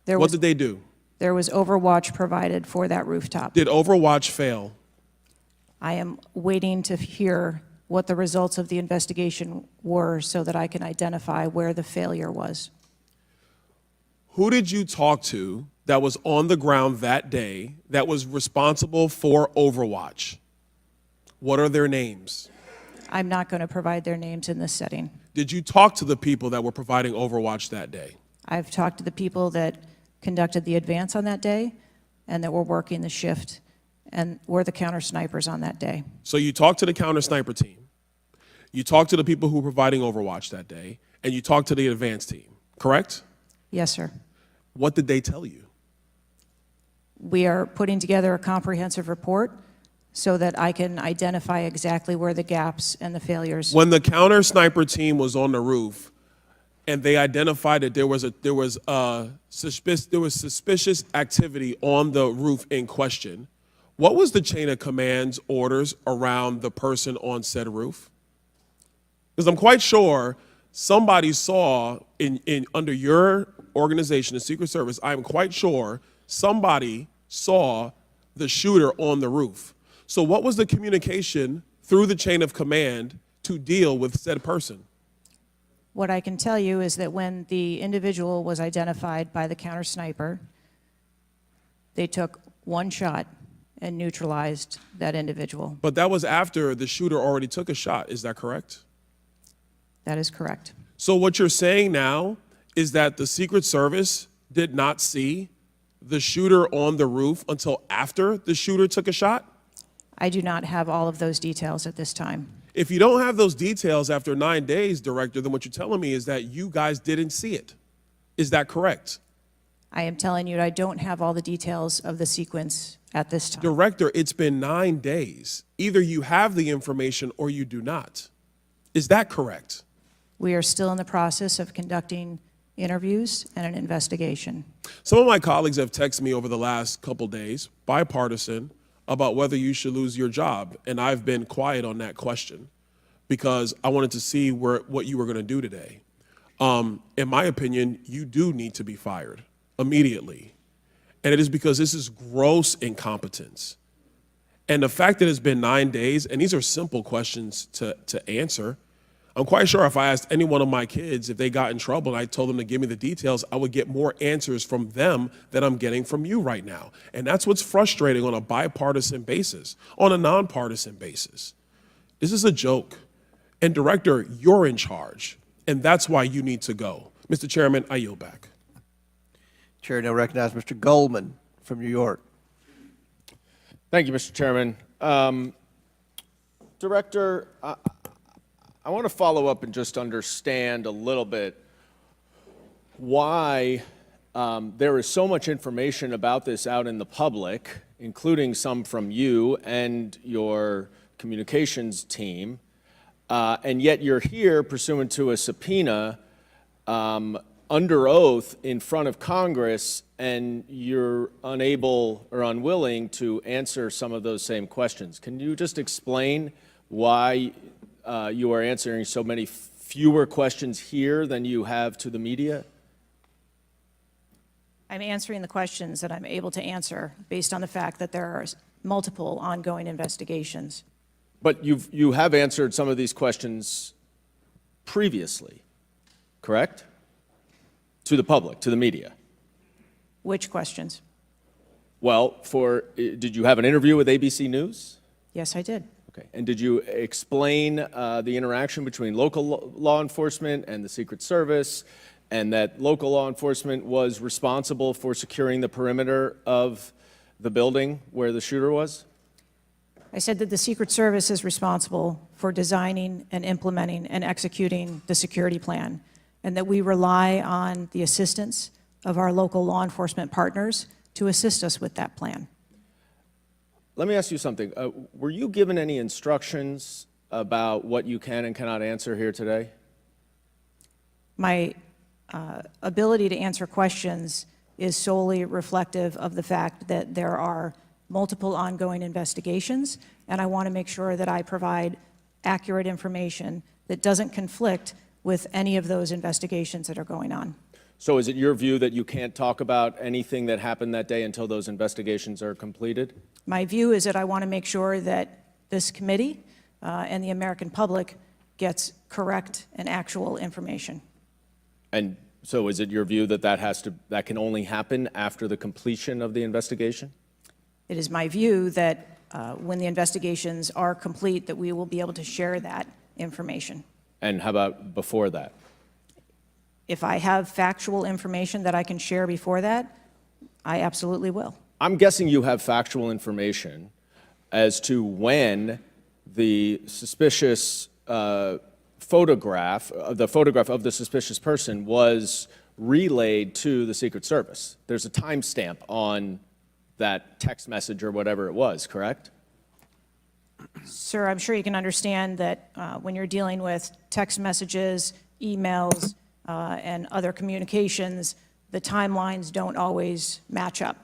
What did they do? There was overwatch provided for that rooftop. Did Overwatch fail? I am waiting to hear what the results of the investigation were so that I can identify where the failure was. Who did you talk to that was on the ground that day that was responsible for Overwatch? What are their names? I'm not going to provide their names in this setting. Did you talk to the people that were providing Overwatch that day? I've talked to the people that conducted the advance on that day and that were working the shift and were the counter snipers on that day. So you talked to the counter sniper team, you talked to the people who were providing Overwatch that day, and you talked to the advance team, correct? Yes, sir. What did they tell you? We are putting together a comprehensive report so that I can identify exactly where the gaps and the failures. When the counter sniper team was on the roof and they identified that there was suspicious activity on the roof in question, what was the chain of command's orders around the person on said roof? Because I'm quite sure somebody saw under your organization, the Secret Service, I'm quite sure somebody saw the shooter on the roof. So what was the communication through the chain of command to deal with said person? What I can tell you is that when the individual was identified by the counter sniper, they took one shot and neutralized that individual. But that was after the shooter already took a shot, is that correct? That is correct. So what you're saying now is that the Secret Service did not see the shooter on the roof until after the shooter took a shot? I do not have all of those details at this time. If you don't have those details after 9 days, Director, then what you're telling me is that you guys didn't see it. Is that correct? I am telling you I don't have all the details of the sequence at this time. Director, it's been 9 days. Either you have the information or you do not. Is that correct? We are still in the process of conducting interviews and an investigation. Some of my colleagues have texted me over the last couple days, bipartisan, about whether you should lose your job, and I've been quiet on that question because I wanted to see what you were going to do today. In my opinion, you do need to be fired immediately, and it is because this is gross incompetence. And the fact that it's been 9 days, and these are simple questions to answer, I'm quite sure if I asked any one of my kids if they got in trouble and I told them to give me the details, I would get more answers from them than I'm getting from you right now. And that's what's frustrating on a bipartisan basis, on a nonpartisan basis. This is a joke. And Director, you're in charge, and that's why you need to go. Mr. Chairman, I yield back. Chair now recognizes Mr. Goldman from New York. Thank you, Mr. Chairman. Director, I want to follow up and just understand a little bit why there is so much information about this out in the public, including some from you and your communications team, and yet you're here pursuant to a subpoena under oath in front of Congress, and you're unable or unwilling to answer some of those same questions. Can you just explain why you are answering so many fewer questions here than you have to the media? I'm answering the questions that I'm able to answer based on the fact that there are multiple ongoing investigations. But you have answered some of these questions previously, correct? To the public, to the media. Which questions? Well, did you have an interview with ABC News? Yes, I did. Okay. And did you explain the interaction between local law enforcement and the Secret Service, and that local law enforcement was responsible for securing the perimeter of the building where the shooter was? I said that the Secret Service is responsible for designing and implementing and executing the security plan, and that we rely on the assistance of our local law enforcement partners to assist us with that plan. Let me ask you something. Were you given any instructions about what you can and cannot answer here today? My ability to answer questions is solely reflective of the fact that there are multiple ongoing investigations, and I want to make sure that I provide accurate information that doesn't conflict with any of those investigations that are going on. So is it your view that you can't talk about anything that happened that day until those investigations are completed? My view is that I want to make sure that this committee and the American public gets correct and actual information. And so is it your view that that can only happen after the completion of the investigation? It is my view that when the investigations are complete, that we will be able to share that information. And how about before that? If I have factual information that I can share before that, I absolutely will. I'm guessing you have factual information as to when the suspicious photograph of the suspicious person was relayed to the Secret Service. There's a timestamp on that text message or whatever it was, correct? Sir, I'm sure you can understand that when you're dealing with text messages, emails, and other communications, the timelines don't always match up.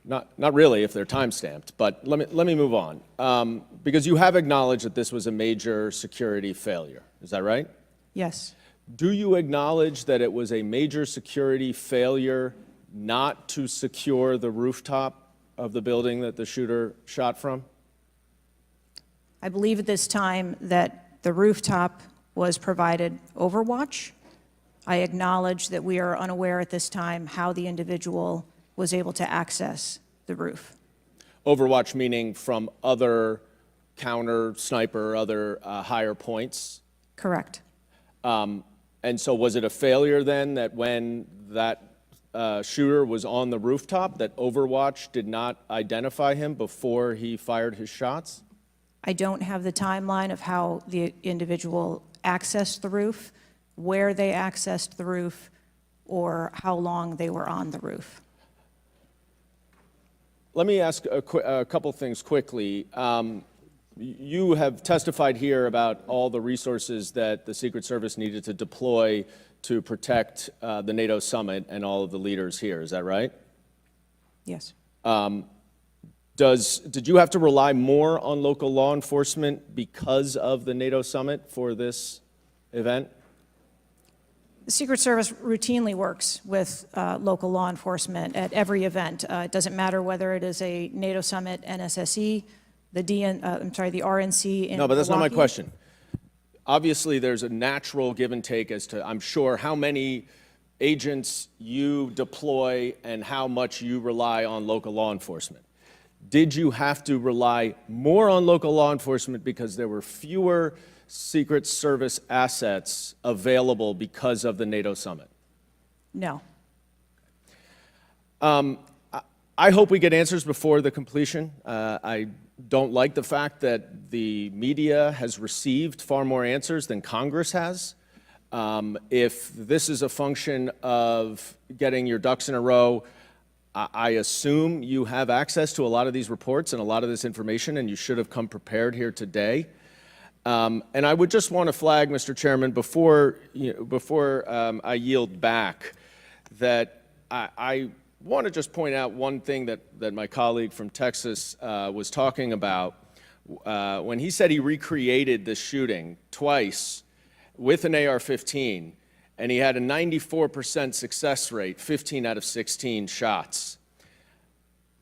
Not really if they're time-stamped, but let me move on. Because you have acknowledged that this was a major security failure. Is that right? Yes. Do you acknowledge that it was a major security failure not to secure the rooftop of the building that the shooter shot from? I believe at this time that the rooftop was provided Overwatch. I acknowledge that we are unaware at this time how the individual was able to access the roof. Overwatch meaning from other counter, sniper, other higher points? Correct. And so was it a failure then that when that shooter was on the rooftop that Overwatch did not identify him before he fired his shots? I don't have the timeline of how the individual accessed the roof, where they accessed the roof, or how long they were on the roof. Let me ask a couple things quickly. You have testified here about all the resources that the Secret Service needed to deploy to protect the NATO summit and all of the leaders here. Is that right? Yes. Did you have to rely more on local law enforcement because of the NATO summit for this event? The Secret Service routinely works with local law enforcement at every event. It doesn't matter whether it is a NATO summit, NSSE, the RNC in No, but that's not my Milwaukee. question. Obviously, there's a natural give and take as to, I'm sure, how many agents you deploy and how much you rely on local law enforcement. Did you have to rely more on local law enforcement because there were fewer Secret Service assets available because of the NATO summit? No. I hope we get answers before the completion. I don't like the fact that the media has received far more answers than Congress has. If this is a function of getting your ducks in a row, I assume you have access to a lot of these reports and a lot of this information, and you should have come prepared here today. And I would just want to flag, Mr. Chairman, before I yield back, that I want to just point out one thing that my colleague from Texas was talking about. When he said he recreated this shooting twice with an AR-15, and he had a 94% success rate, 15 out of 16 shots.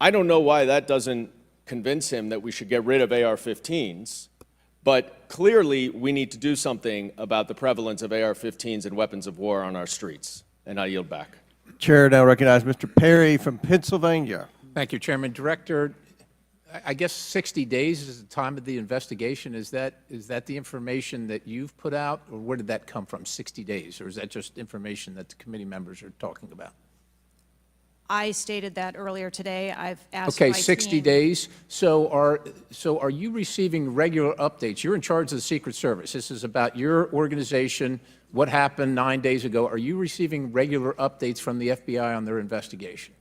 I don't know why that doesn't convince him that we should get rid of AR-15s, but clearly we need to do something about the prevalence of AR-15s and weapons of war on our streets. And I yield back. Chair now recognize Mr. Perry from Pennsylvania. Thank you, Chairman. Director, I guess 60 days is the time of the investigation. Is that the information that you've put out, or where did that come from, 60 days? Or is that just information that the committee members are talking about? I stated that earlier today. I've asked Okay, my 60 team- days. So are you receiving regular updates? You're in charge of the Secret Service. This is about your organization, what happened 9 days ago. Are you receiving regular updates from the FBI on their investigation?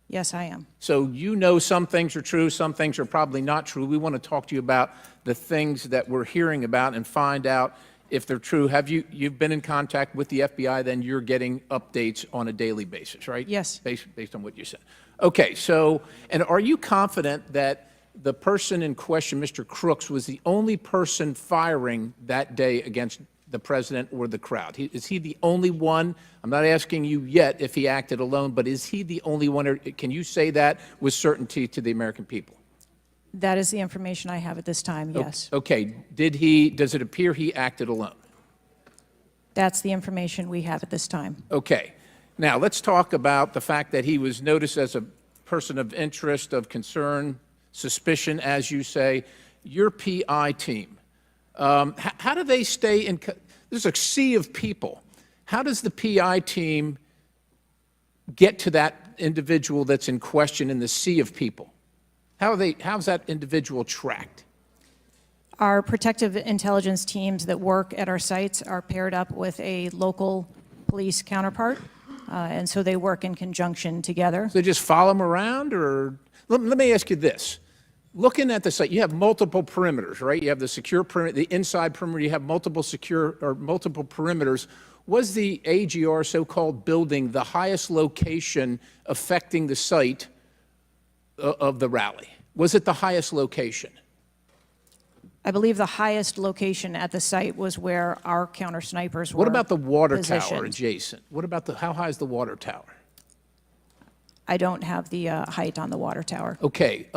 Yes, I am. So you know some things are true, some things are probably not true. We want to talk to you about the things that we're hearing about and find out if they're true. You've been in contact with the FBI, then you're getting updates on a daily basis, right? Yes. Based on what you said. Okay, so, and are you confident that the person in question, Mr. Crooks, was the only person firing that day against the president or the crowd? Is he the only one? I'm not asking you yet if he acted alone, but is he the only one, or can you say that with certainty to the American people? That is the information I have at this time, yes. Okay, does it appear he acted alone? That's the information we have at this time. Okay. Now, let's talk about the fact that he was noticed as a person of interest, of concern, suspicion, as you say. Your PI team, how do they stay in, there's a sea of people. How does the PI team get to that individual that's in question in the sea of people? How's that individual tracked? Our protective intelligence teams that work at our sites are paired up with a local police counterpart, and so they work in conjunction together. So they just follow them around, or let me ask you this. Looking at the site, you have multiple perimeters, right? You have the secure perimeter, the inside perimeter, you have multiple perimeters. Was the AGR so-called building the highest location affecting the site of the rally? Was it the highest location? I believe the highest location at the site was where our counter snipers were What about the water tower positioned. adjacent? What about how high is the water tower? I don't have the height on the water tower. Okay,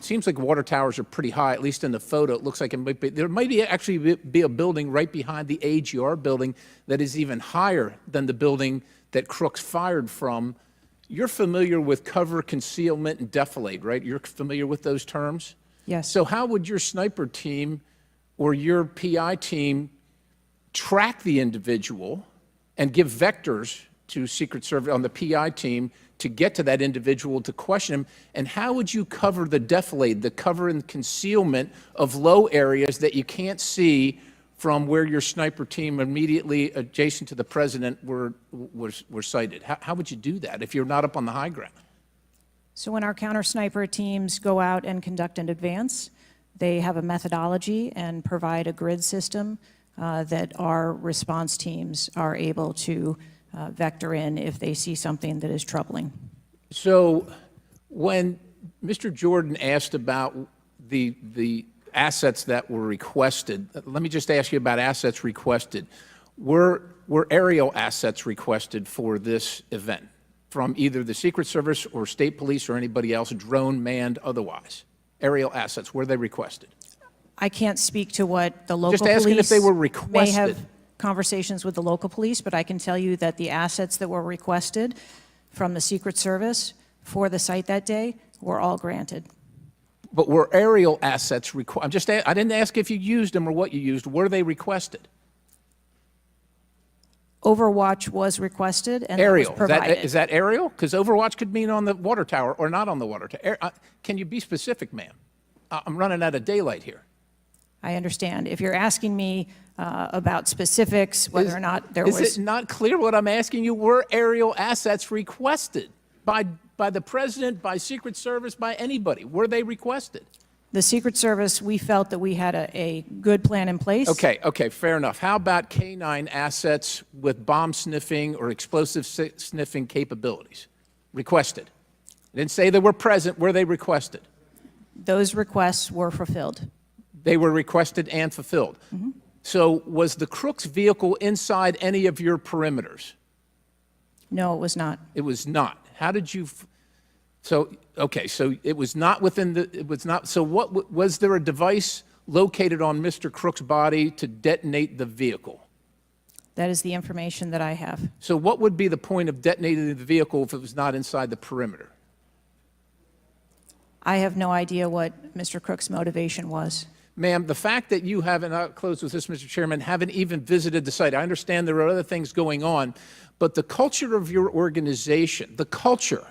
seems like water towers are pretty high, at least in the photo. It looks like there might actually be a building right behind the AGR building that is even higher than the building that Crooks fired from. You're familiar with cover, concealment, and defilade, right? You're familiar with those terms? Yes. So how would your sniper team or your PI team track the individual and give vectors to Secret Service on the PI team to get to that individual to question him? And how would you cover the defilade, the cover and concealment of low areas that you can't see from where your sniper team immediately adjacent to the president were sighted? How would you do that if you're not up on the high ground? So when our counter sniper teams go out and conduct an advance, they have a methodology and provide a grid system that our response teams are able to vector in if they see something that is troubling. So when Mr. Jordan asked about the assets that were requested, let me just ask you about assets requested. Were aerial assets requested for this event from either the Secret Service or state police or anybody else, drone, manned, otherwise? Aerial assets, were they requested? I can't speak to what the local Just asking police if they were may have requested. conversations with the local police, but I can tell you that the assets that were requested from the Secret Service for the site that day were all granted. But were aerial assets requested? I didn't ask if you used them or what you used. Were they requested? Overwatch was requested and that was Aerial. provided. Is that aerial? Because Overwatch could mean on the water tower or not on the water tower. Can you be specific, ma'am? I'm running out of daylight here. I understand. If you're asking me about specifics, whether or not there was... Is it not clear what I'm asking you? Were aerial assets requested by the president, by Secret Service, by anybody? Were they requested? The Secret Service, we felt that we had a good plan in place. Okay, fair enough. How about K-9 assets with bomb sniffing or explosive sniffing capabilities? Requested. I didn't say they were present. Were they requested? Those requests were fulfilled. They were requested and fulfilled. So was the Crooks vehicle inside any of your perimeters? No, it was not. It was not. How did you, so it was not within so what, was there a device located on Mr. Crook's body to detonate the vehicle? That is the information that I have. So what would be the point of detonating the vehicle if it was not inside the perimeter? I have no idea what Mr. Crook's motivation was. Ma'am, the fact that you haven't, I'll close with this, Mr. Chairman, haven't even visited the site, I understand there are other things going on, but the culture of your organization, the culture,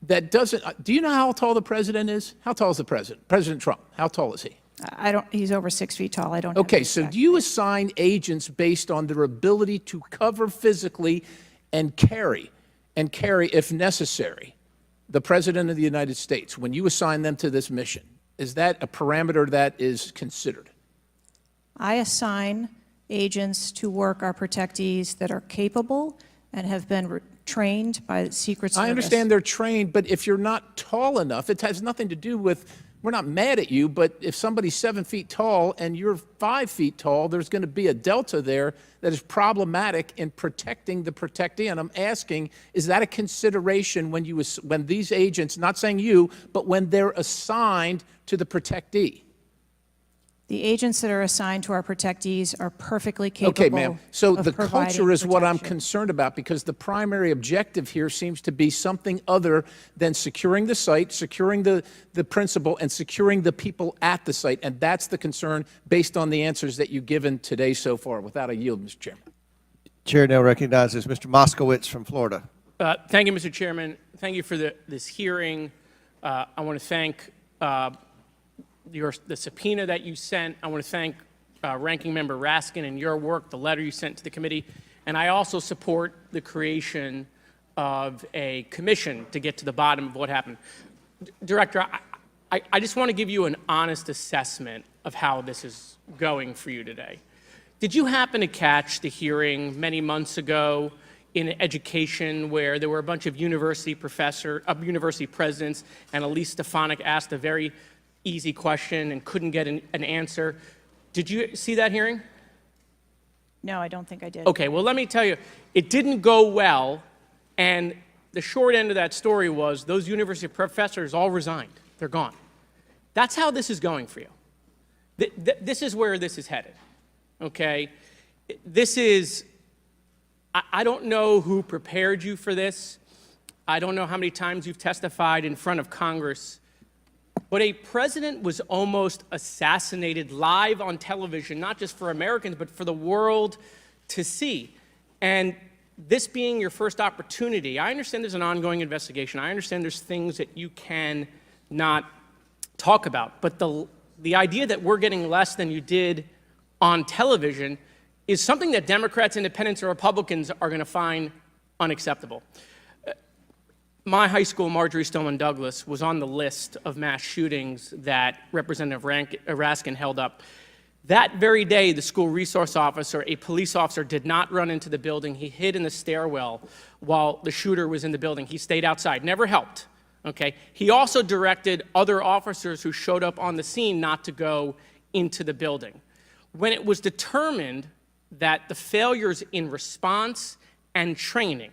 that doesn't, do you know how tall the president is? How tall is the president? President Trump, how tall is he? I don't, he's over 6 feet tall. I don't have the Okay, so exact- do you assign agents based on their ability to cover physically and carry, if necessary, the President of the United States? When you assign them to this mission, is that a parameter that is considered? I assign agents to work our protectees that are capable and have been trained by the Secret Service. I understand they're trained, but if you're not tall enough, it has nothing to do with, we're not mad at you, but if somebody's 7 feet tall and you're 5 feet tall, there's going to be a delta there that is problematic in protecting the protectee. And I'm asking, is that a consideration when these agents, not saying you, but when they're assigned to the protectee? The agents that are assigned to our protectees are perfectly capable. Okay, ma'am. So of the providing culture is what I'm protection. concerned about, because the primary objective here seems to be something other than securing the site, securing the principal, and securing the people at the site. And that's the concern based on the answers that you've given today so far. Without a yield, Mr. Chairman. Chair now recognizes Mr. Moskowitz from Florida. Thank you, Mr. Chairman. Thank you for this hearing. I want to thank the subpoena that you sent. I want to thank Ranking Member Raskin and your work, the letter you sent to the committee. And I also support the creation of a commission to get to the bottom of what happened. Director, I just want to give you an honest assessment of how this is going for you today. Did you happen to catch the hearing many months ago in education where there were a bunch of university presidents and Elise Stefanik asked a very easy question and couldn't get an answer? Did you see that hearing? No, I don't think I did. Okay, well, let me tell you, it didn't go well, and the short end of that story was those university professors all resigned. They're gone. That's how this is going for you. This is where this is headed, okay? This is, I don't know who prepared you for this. I don't know how many times you've testified in front of Congress, but a president was almost assassinated live on television, not just for Americans, but for the world to see. And this being your first opportunity, I understand there's an ongoing investigation. I understand there's things that you can not talk about. But the idea that we're getting less than you did on television is something that Democrats, Independents, or Republicans are going to find unacceptable. My high school, Marjorie Stoneman Douglas, was on the list of mass shootings that Representative Raskin held up. That very day, the school resource officer, a police officer, did not run into the building. He hid in the stairwell while the shooter was in the building. He stayed outside, never helped, okay? He also directed other officers who showed up on the scene not to go into the building. When it was determined that the failures in response and training,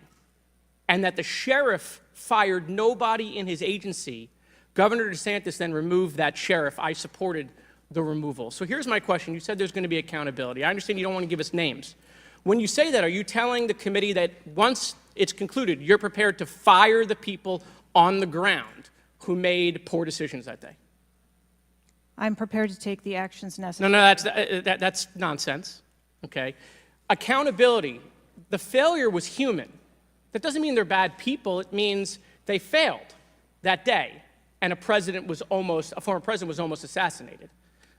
and that the sheriff fired nobody in his agency, Governor DeSantis then removed that sheriff. I supported the removal. So here's my question. You said there's going to be accountability. I understand you don't want to give us names. When you say that, are you telling the committee that once it's concluded, you're prepared to fire the people on the ground who made poor decisions that day? I'm prepared to take the actions necessary. No, that's nonsense, okay? Accountability, the failure was human. That doesn't mean they're bad people. It means they failed that day, and a former president was almost assassinated,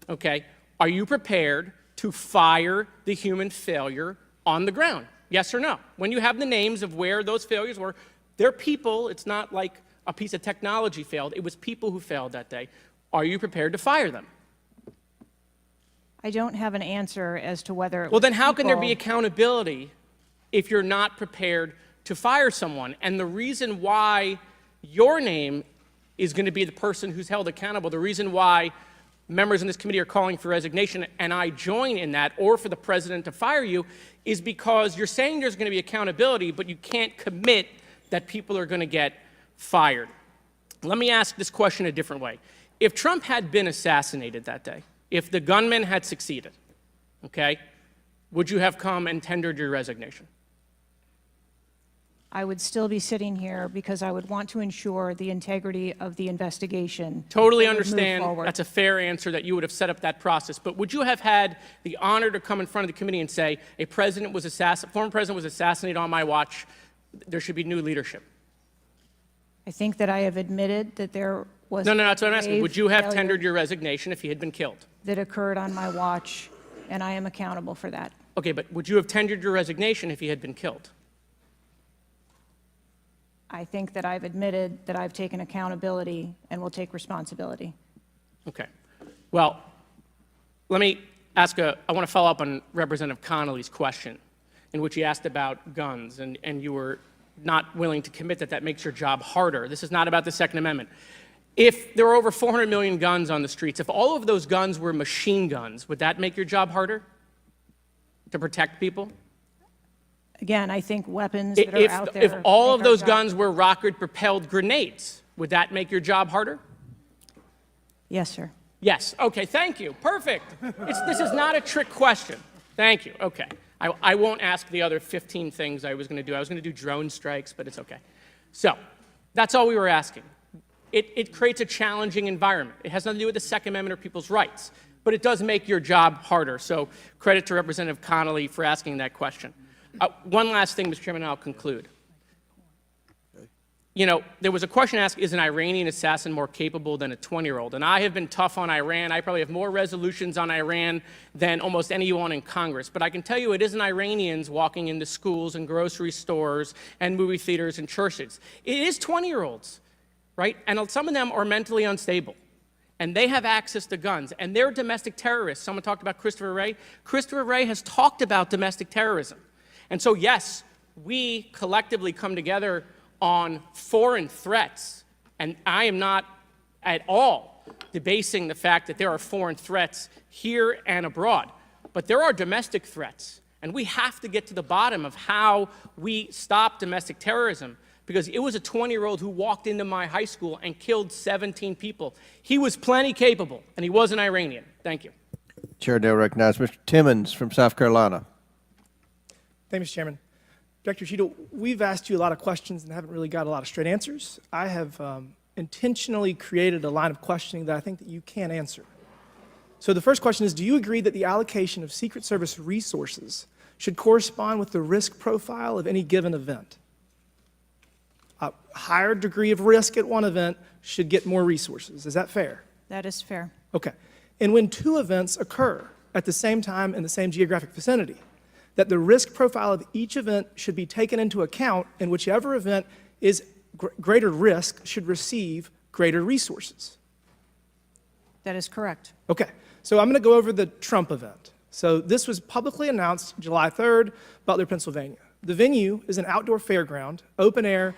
okay? Are you prepared to fire the human failure on the ground? Yes or no? When you have the names of where those failures were, they're people. It's not like a piece of technology failed. It was people who failed that day. Are you prepared to fire them? I don't have an answer as to whether it Well, was then how can there be people- accountability if you're not prepared to fire someone? And the reason why your name is going to be the person who's held accountable, the reason why members in this committee are calling for resignation, and I join in that, or for the president to fire you, is because you're saying there's going to be accountability, but you can't commit that people are going to get fired. Let me ask this question a different way. If Trump had been assassinated that day, if the gunman had succeeded, okay, would you have come and tendered your resignation? I would still be sitting here because I would want to ensure the integrity of the investigation. Totally and would move understand. forward. That's a fair answer, that you would have set up that process. But would you have had the honor to come in front of the committee and say, a president was former president was assassinated on my watch, there should be new leadership? I think that I have admitted that there was No, that's what I'm asking. grave Would you have failure tendered your resignation if he had been killed? that occurred on my watch, and I am accountable for that. Okay, but would you have tendered your resignation if he had been killed? I think that I've admitted that I've taken accountability and will take responsibility. Okay. Well, let me ask I want to follow up on Representative Connolly's question, in which he asked about guns, and you were not willing to commit that makes your job harder. This is not about the Second Amendment. If there were over 400 million guns on the streets, if all of those guns were machine guns, would that make your job harder to protect people? Again, I think weapons that are out there. If all make of our those job- guns were rocket-propelled grenades, would that make your job harder? Yes, sir. Yes. Okay, thank you. Perfect. This is not a trick question. Thank you. Okay. I won't ask the other 15 things I was going to do. I was going to do drone strikes, but it's okay. So that's all we were asking. It creates a challenging environment. It has nothing to do with the Second Amendment or people's rights, but it does make your job harder. So credit to Representative Connolly for asking that question. One last thing, Mr. Chairman, and I'll conclude. You know, there was a question asked, is an Iranian assassin more capable than a 20-year-old? And I have been tough on Iran. I probably have more resolutions on Iran than almost anyone in Congress. But I can tell you it isn't Iranians walking into schools and grocery stores and movie theaters and churches. It is 20-year-olds, right? And some of them are mentally unstable. And they have access to guns. And they're domestic terrorists. Someone talked about Christopher Wray. Christopher Wray has talked about domestic terrorism. And so, yes, we collectively come together on foreign threats, and I am not at all debasing the fact that there are foreign threats here and abroad, but there are domestic threats, and we have to get to the bottom of how we stop domestic terrorism, because it was a 20-year-old who walked into my high school and killed 17 people. He was plenty capable, and he was an Iranian. Thank you. Chair now recognizes Mr. Timmons from South Carolina. Thank you, Mr. Chairman. Director Cheadle, we've asked you a lot of questions and haven't really got a lot of straight answers. I have intentionally created a line of questioning that I think that you can answer. So the first question is, do you agree that the allocation of Secret Service resources should correspond with the risk profile of any given event? A higher degree of risk at one event should get more resources. Is that fair? That is fair. Okay. And when two events occur at the same time in the same geographic vicinity, that the risk profile of each event should be taken into account, and whichever event is greater risk should receive greater resources. That is correct. Okay, so I'm going to go over the Trump event. So this was publicly announced July 3rd, Butler, Pennsylvania. The venue is an outdoor fairground, open air,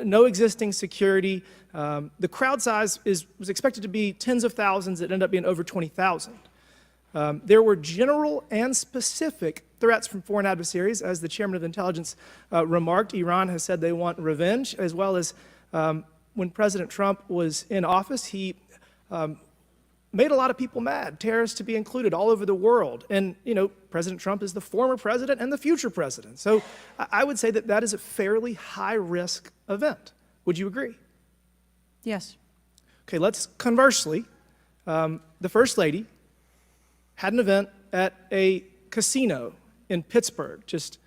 no existing security. The crowd size was expected to be tens of thousands. It ended up being over 20,000. There were general and specific threats from foreign adversaries. As the chairman of intelligence remarked, Iran has said they want revenge, as well as when President Trump was in office, he made a lot of people mad, terrorists to be included all over the world. And, you know, President Trump is the former president and the future president. So I would say that that is a fairly high-risk event. Would you agree? Yes. Okay, let's conversely, the First Lady had an event at a casino in Pittsburgh, just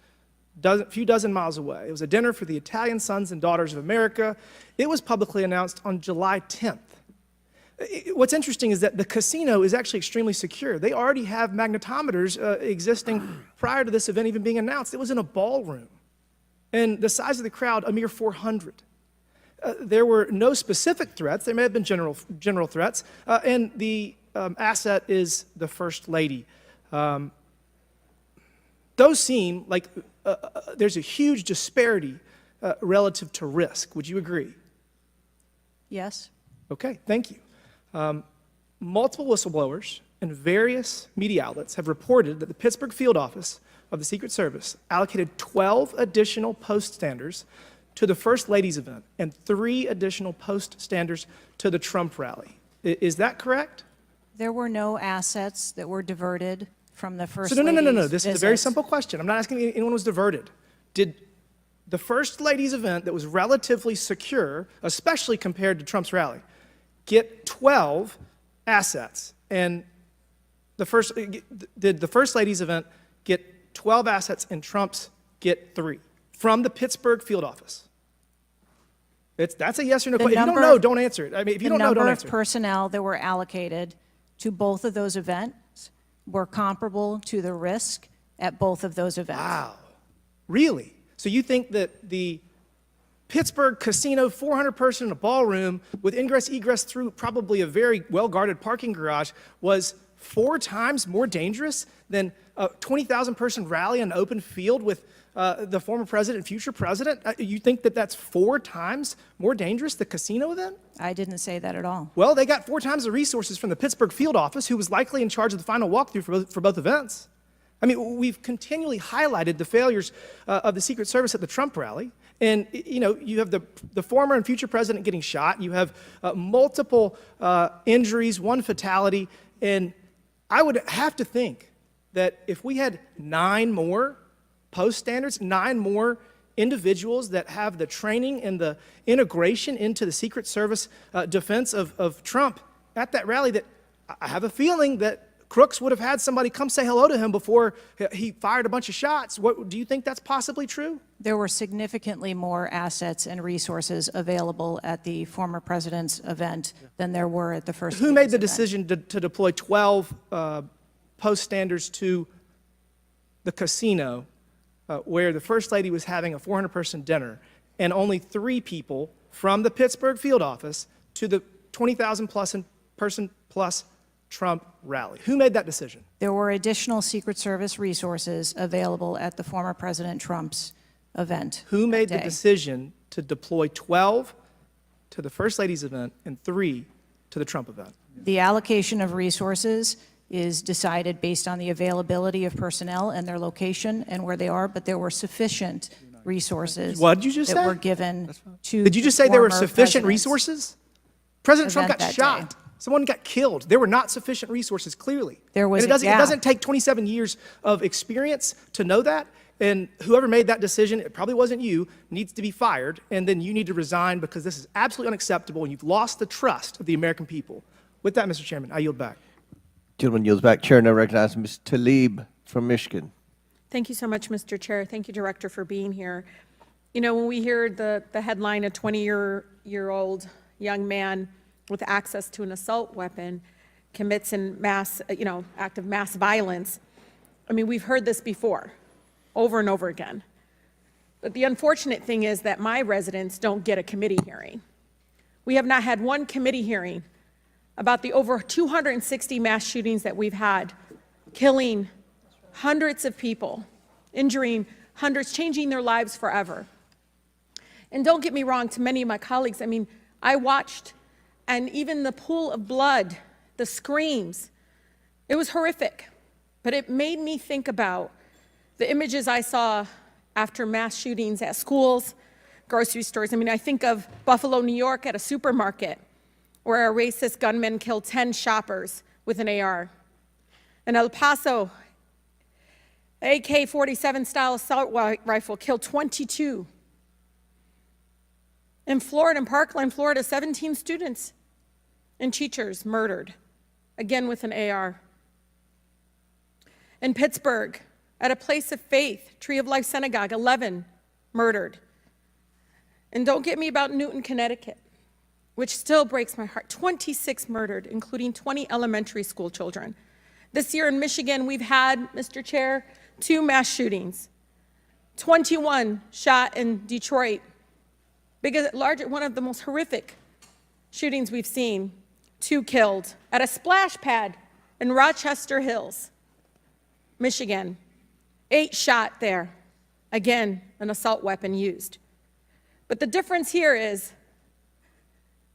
a few dozen miles away. It was a dinner for the Italian Sons and Daughters of America. It was publicly announced on July 10th. What's interesting is that the casino is actually extremely secure. They already have magnetometers existing prior to this event even being announced. It was in a ballroom. And the size of the crowd, a mere 400. There were no specific threats. There may have been general threats. And the asset is the First Lady. Those seem like there's a huge disparity relative to risk. Would you agree? Yes. Okay, thank you. Multiple whistleblowers and various media outlets have reported that the Pittsburgh field office of the Secret Service allocated 12 additional post standers to the First Lady's event and 3 additional post standers to the Trump rally. Is that correct? There were no assets that were diverted from the First So Lady's no. This is a very visits. simple question. I'm not asking if anyone was diverted. Did the First Lady's event that was relatively secure, especially compared to Trump's rally, get 12 assets? And did the First Lady's event get 12 assets and Trump's get 3 from the Pittsburgh field office? That's a yes or no The question. If you don't number- know, don't answer it. I mean, if you The don't know, don't number answer of it. personnel that were allocated to both of those events were comparable to the risk at both of those events. Wow. Really? So you think that the Pittsburgh casino, 400 person in a ballroom with ingress egress through probably a very well-guarded parking garage was 4 times more dangerous than a 20,000 person rally on an open field with the former president and future president? You think that that's 4 times more dangerous, the casino event? I didn't say that at all. Well, they got 4 times the resources from the Pittsburgh field office, who was likely in charge of the final walkthrough for both events. I mean, we've continually highlighted the failures of the Secret Service at the Trump rally. And, you know, you have the former and future president getting shot. You have multiple injuries, 1 fatality. And I would have to think that if we had 9 more post standards, 9 more individuals that have the training and the integration into the Secret Service defense of Trump at that rally, that I have a feeling that Crooks would have had somebody come say hello to him before he fired a bunch of shots. Do you think that's possibly true? There were significantly more assets and resources available at the former president's event than there were at the first. Who made the event. decision to deploy 12 post standards to the casino where the First Lady was having a 400-person dinner, and only 3 people from the Pittsburgh field office to the 20,000-person plus Trump rally? Who made that decision? There were additional Secret Service resources available at the former President Trump's event. Who made that the day. decision to deploy 12 to the First Lady's event and 3 to the Trump event? The allocation of resources is decided based on the availability of personnel and their location and where they are, but there were sufficient resources What did you just that say? were given to Did you just the say there were former sufficient president's resources? President Trump event got that shot. day. Someone got killed. There were not sufficient resources, clearly. There was and it a doesn't, gap. It doesn't take 27 years of experience to know that. And whoever made that decision, it probably wasn't you, needs to be fired. And then you need to resign because this is absolutely unacceptable and you've lost the trust of the American people. With that, Mr. Chairman, I yield back. Gentleman yields back. Chair now recognizes Ms. Tlaib from Michigan. Thank you so much, Mr. Chair. Thank you, Director, for being here. You know, when we hear the headline, a 20-year-old young man with access to an assault weapon commits an act of mass violence, I mean, we've heard this before, over and over again. But the unfortunate thing is that my residents don't get a committee hearing. We have not had one committee hearing about the over 260 mass shootings that we've had, killing hundreds of people, injuring hundreds, changing their lives forever. And don't get me wrong, to many of my colleagues, I mean, I watched, and even the pool of blood, the screams, it was horrific. But it made me think about the images I saw after mass shootings at schools, grocery stores. I mean, I think of Buffalo, New York at a supermarket where a racist gunman killed 10 shoppers with an AR. In El Paso, AK-47 style assault rifle killed 22. In Florida, in Parkland, Florida, 17 students and teachers murdered, again with an AR. In Pittsburgh, at a place of faith, Tree of Life Synagogue, 11 murdered. And don't get me about Newton, Connecticut, which still breaks my heart. 26 murdered, including 20 elementary school children. This year in Michigan, we've had, Mr. Chair, 2 mass shootings. 21 shot in Detroit. One of the most horrific shootings we've seen. 2 killed at a splash pad in Rochester Hills, Michigan. 8 shot there. Again, an assault weapon used. But the difference here is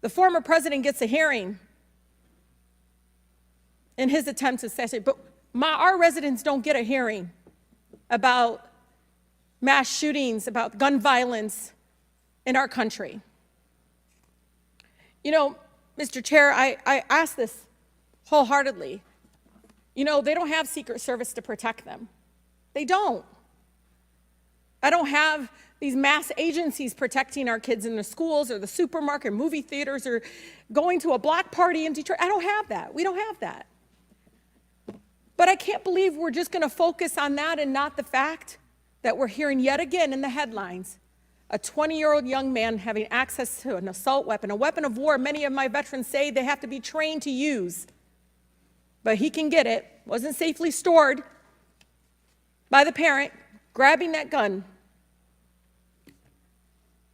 the former president gets a hearing in his attempt to assassinate, but our residents don't get a hearing about mass shootings, about gun violence in our country. You know, Mr. Chair, I ask this wholeheartedly. You know, they don't have Secret Service to protect them. They don't. I don't have these mass agencies protecting our kids in the schools or the supermarket, or movie theaters, or going to a block party in Detroit. I don't have that. We don't have that. But I can't believe we're just going to focus on that and not the fact that we're hearing yet again in the headlines a 20-year-old young man having access to an assault weapon, a weapon of war many of my veterans say they have to be trained to use. But he can get it, wasn't safely stored by the parent, grabbing that gun,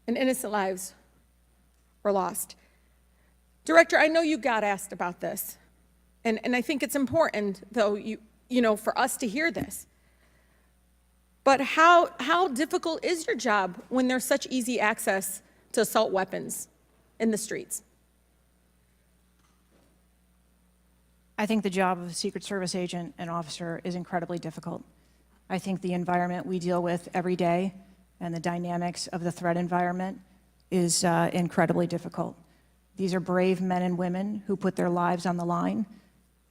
and innocent lives were lost. Director, I know you got asked about this, and I think it's important, though, you know, for us to hear this. But how difficult is your job when there's such easy access to assault weapons in the streets? I think the job of a Secret Service agent and officer is incredibly difficult. I think the environment we deal with every day and the dynamics of the threat environment is incredibly difficult. These are brave men and women who put their lives on the line,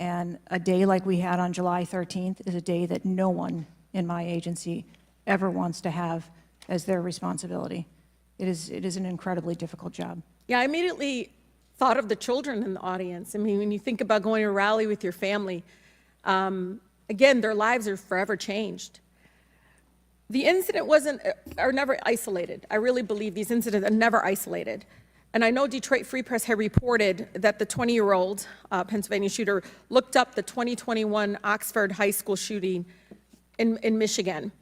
and a day like we had on July 13th is a day that no one in my agency ever wants to have as their responsibility. It is an incredibly difficult job. Yeah, I immediately thought of the children in the audience. I mean, when you think about going to a rally with your family, again, their lives are forever changed. The incident are never isolated. I really believe these incidents are never isolated. And I know Detroit Free Press had reported that the 20-year-old Pennsylvania shooter looked up the 2021 Oxford High School shooting in Michigan.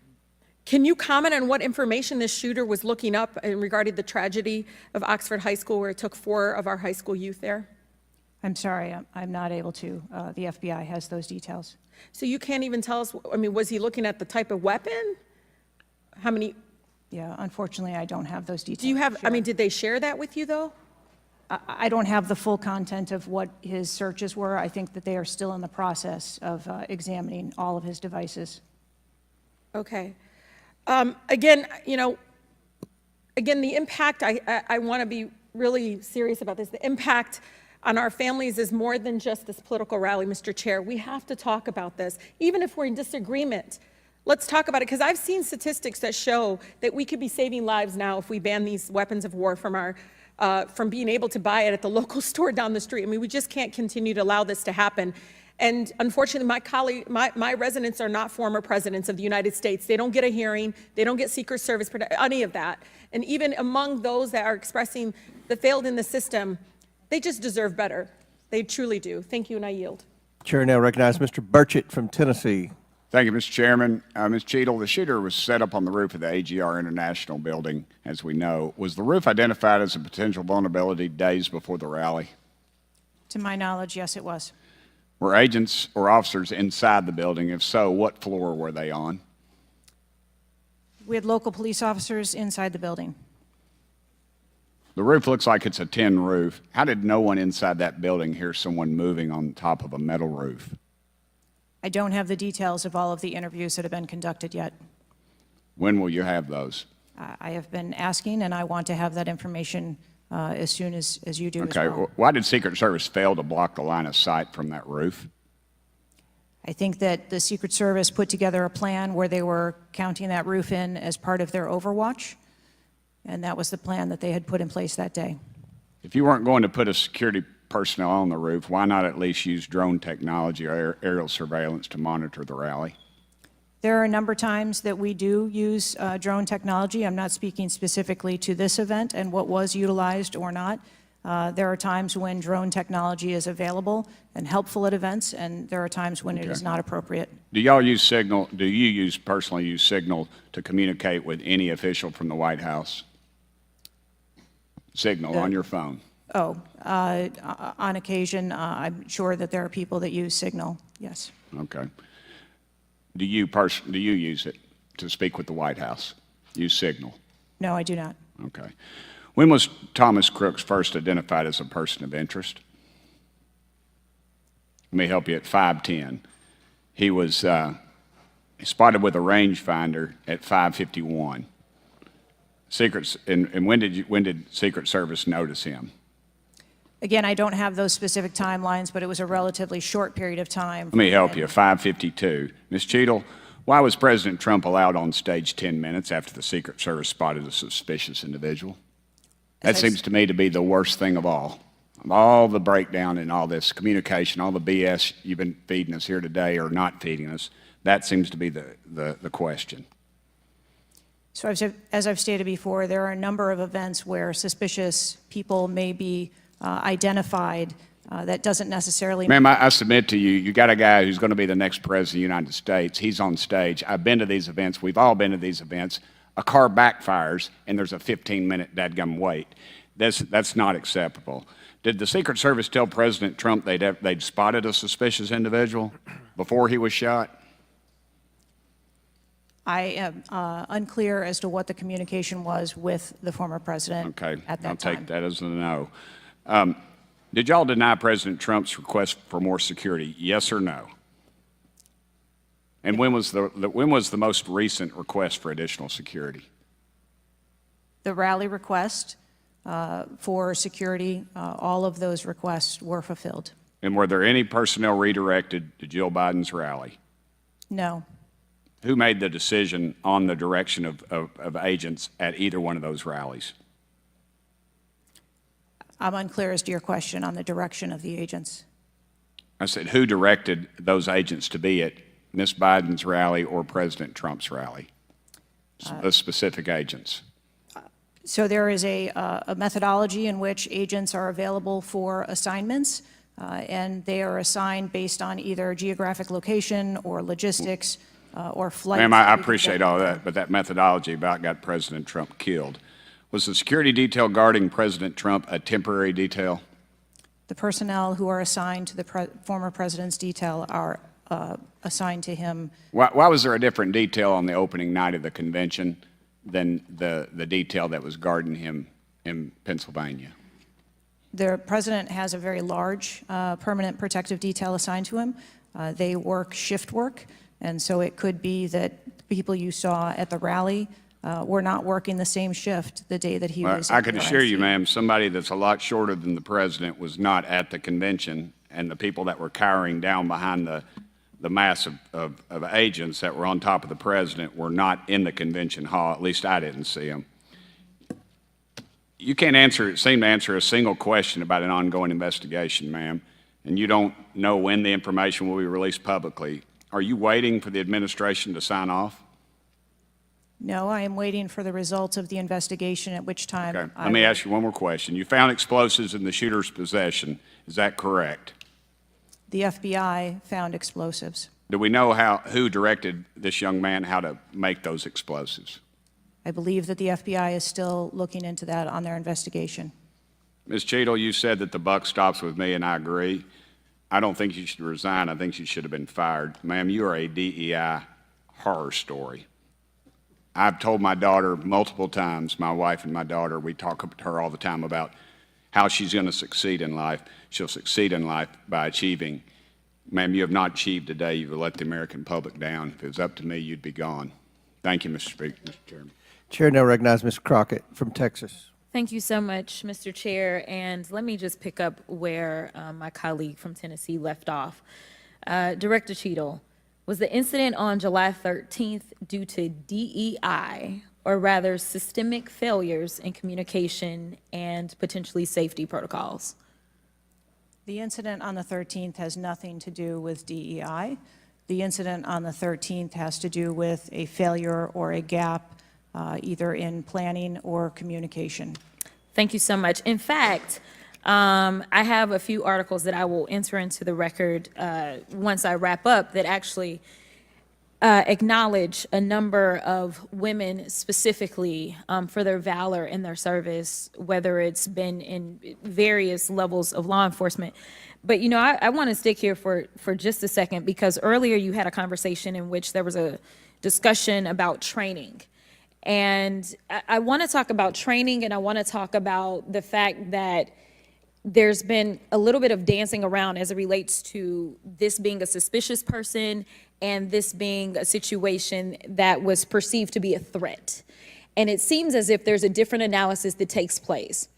Can you comment on what information this shooter was looking up in regarding the tragedy of Oxford High School, where it took 4 of our high school youth there? I'm sorry, I'm not able to. The FBI has those details. So you can't even tell us, I mean, was he looking at the type of weapon? How many? Yeah, unfortunately, I don't have those details. Do you have, I mean, did they share that with you, though? I don't have the full content of what his searches were. I think that they are still in the process of examining all of his devices. Okay. Again, you know, again, the impact, I want to be really serious about this. The impact on our families is more than just this political rally, Mr. Chair. We have to talk about this, even if we're in disagreement. Let's talk about it, because I've seen statistics that show that we could be saving lives now if we ban these weapons of war from being able to buy it at the local store down the street. I mean, we just can't continue to allow this to happen. And unfortunately, my residents are not former presidents of the United States. They don't get a hearing. They don't get Secret Service, any of that. And even among those that are expressing the failed in the system, they just deserve better. They truly do. Thank you, and I yield. Chair now recognizes Mr. Burchett from Tennessee. Thank you, Mr. Chairman. Ms. Cheadle, the shooter was set up on the roof of the AGR International building, as we know. Was the roof identified as a potential vulnerability days before the rally? To my knowledge, yes, it was. Were agents or officers inside the building? If so, what floor were they on? We had local police officers inside the building. The roof looks like it's a tin roof. How did no one inside that building hear someone moving on top of a metal roof? I don't have the details of all of the interviews that have been conducted yet. When will you have those? I have been asking, and I want to have that information as soon as you do as Okay. well. Why did Secret Service fail to block the line of sight from that roof? I think that the Secret Service put together a plan where they were counting that roof in as part of their overwatch, and that was the plan that they had put in place that day. If you weren't going to put a security personnel on the roof, why not at least use drone technology or aerial surveillance to monitor the rally? There are a number of times that we do use drone technology. I'm not speaking specifically to this event and what was utilized or not. There are times when drone technology is available and helpful at events, and there are times when it is not appropriate. Do y'all use Signal? Do you personally use Signal to communicate with any official from the White House? Signal on your phone? Oh, on occasion, I'm sure that there are people that use Signal, yes. Okay. Do you use it to speak with the White House? Use Signal? No, I do not. Okay. When was Thomas Crooks first identified as a person of interest? Let me help you. At 5:10, he was spotted with a rangefinder at 5:51. And when did Secret Service notice him? Again, I don't have those specific timelines, but it was a relatively short period of time. Let me help you. 5:52. Ms. Cheadle, why was President Trump allowed on stage 10 minutes after the Secret Service spotted a suspicious individual? That seems to me to be the worst thing of all. Of all the breakdown in all this communication, all the BS you've been feeding us here today or not feeding us, that seems to be the question. So as I've stated before, there are a number of events where suspicious people may be identified. That doesn't necessarily. Ma'am, I submit to you, you got a guy who's going to be the next president of the United States. He's on stage. I've been to these events. We've all been to these events. A car backfires, and there's a 15-minute dadgum wait. That's not acceptable. Did the Secret Service tell President Trump they'd spotted a suspicious individual before he was shot? I am unclear as to what the communication was with the former president Okay, at that I'll time. take that as a no. Did y'all deny President Trump's request for more security, yes or no? And when was the most recent request for additional security? The rally request for security, all of those requests were fulfilled. And were there any personnel redirected to Jill Biden's rally? No. Who made the decision on the direction of agents at either one of those rallies? I'm unclear as to your question on the direction of the agents. I said, who directed those agents to be at Ms. Biden's rally or President Trump's rally? The specific agents. So there is a methodology in which agents are available for assignments, and they are assigned based on either geographic location or logistics or flight. Ma'am, I appreciate all that, but that methodology about got President Trump killed. Was the security detail guarding President Trump a temporary detail? The personnel who are assigned to the former president's detail are assigned to him. Why was there a different detail on the opening night of the convention than the detail that was guarding him in Pennsylvania? The president has a very large permanent protective detail assigned to him. They work shift work, and so it could be that people you saw at the rally were not working the same shift the day that he was. I can assure you, ma'am, somebody that's a lot shorter than the president was not at the convention, and the people that were cowering down behind the mass of agents that were on top of the president were not in the convention hall. At least I didn't see them. You can't seem to answer a single question about an ongoing investigation, ma'am, and you don't know when the information will be released publicly. Are you waiting for the administration to sign off? No, I am waiting for the results of the investigation, at which time. Okay. Let me ask you one more question. You found explosives in the shooter's possession. Is that correct? The FBI found explosives. Do we know who directed this young man how to make those explosives? I believe that the FBI is still looking into that on their investigation. Ms. Cheadle, you said that the buck stops with me, and I agree. I don't think you should resign. I think you should have been fired. Ma'am, you are a DEI horror story. I've told my daughter multiple times, my wife and my daughter, we talk to her all the time about how she's going to succeed in life. She'll succeed in life by achieving. Ma'am, you have not achieved today. You've let the American public down. If it was up to me, you'd be gone. Thank you, Mr. Speaker, Mr. Chairman. Chair now recognizes Mr. Crockett from Texas. Thank you so much, Mr. Chair. And let me just pick up where my colleague from Tennessee left off. Director Cheadle, was the incident on July 13th due to DEI, or rather systemic failures in communication and potentially safety protocols? The incident on the 13th has nothing to do with DEI. The incident on the 13th has to do with a failure or a gap either in planning or communication. Thank you so much. In fact, I have a few articles that I will enter into the record once I wrap up that actually acknowledge a number of women specifically for their valor in their service, whether it's been in various levels of law enforcement. But, you know, I want to stick here for just a second, because earlier you had a conversation in which there was a discussion about training. And I want to talk about training, and I want to talk about the fact that there's been a little bit of dancing around as it relates to this being a suspicious person and this being a situation that was perceived to be a threat. And it seems as if there's a different analysis that takes place.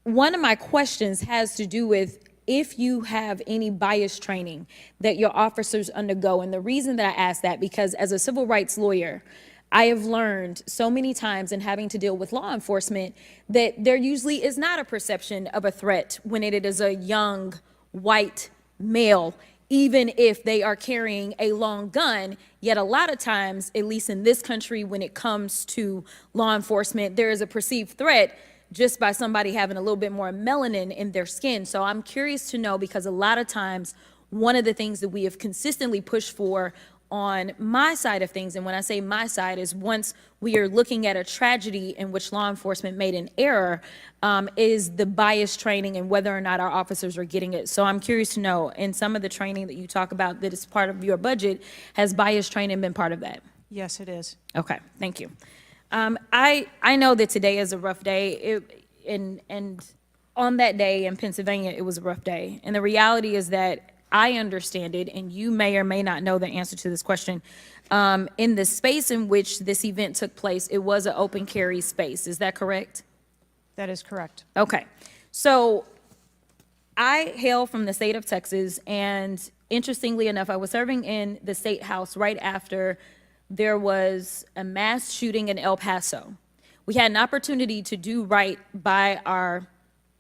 One of my questions has to do with if you have any bias training that your officers undergo. And the reason that I ask that, because as a civil rights lawyer, I have learned so many times in having to deal with law enforcement that there usually is not a perception of a threat when it is a young white male even if they are carrying a long gun. Yet a lot of times, at least in this country, when it comes to law enforcement, there is a perceived threat just by somebody having a little bit more melanin in their skin. So I'm curious to know, because a lot of times, one of the things that we have consistently pushed for on my side of things, and when I say my side, is once we are looking at a tragedy in which law enforcement made an error, is the bias training and whether or not our officers are getting it. So I'm curious to know, in some of the training that you talk about that is part of your budget, has bias training been part of that? Yes, it is. Okay, thank you. I know that today is a rough day, and on that day in Pennsylvania, it was a rough day. And the reality is that I understand it, and you may or may not know the answer to this question. In the space in which this event took place, it was an open carry space. Is that correct? That is correct. Okay. So I hail from the state of Texas, and interestingly enough, I was serving in the state house right after there was a mass shooting in El Paso. We had an opportunity to do right by our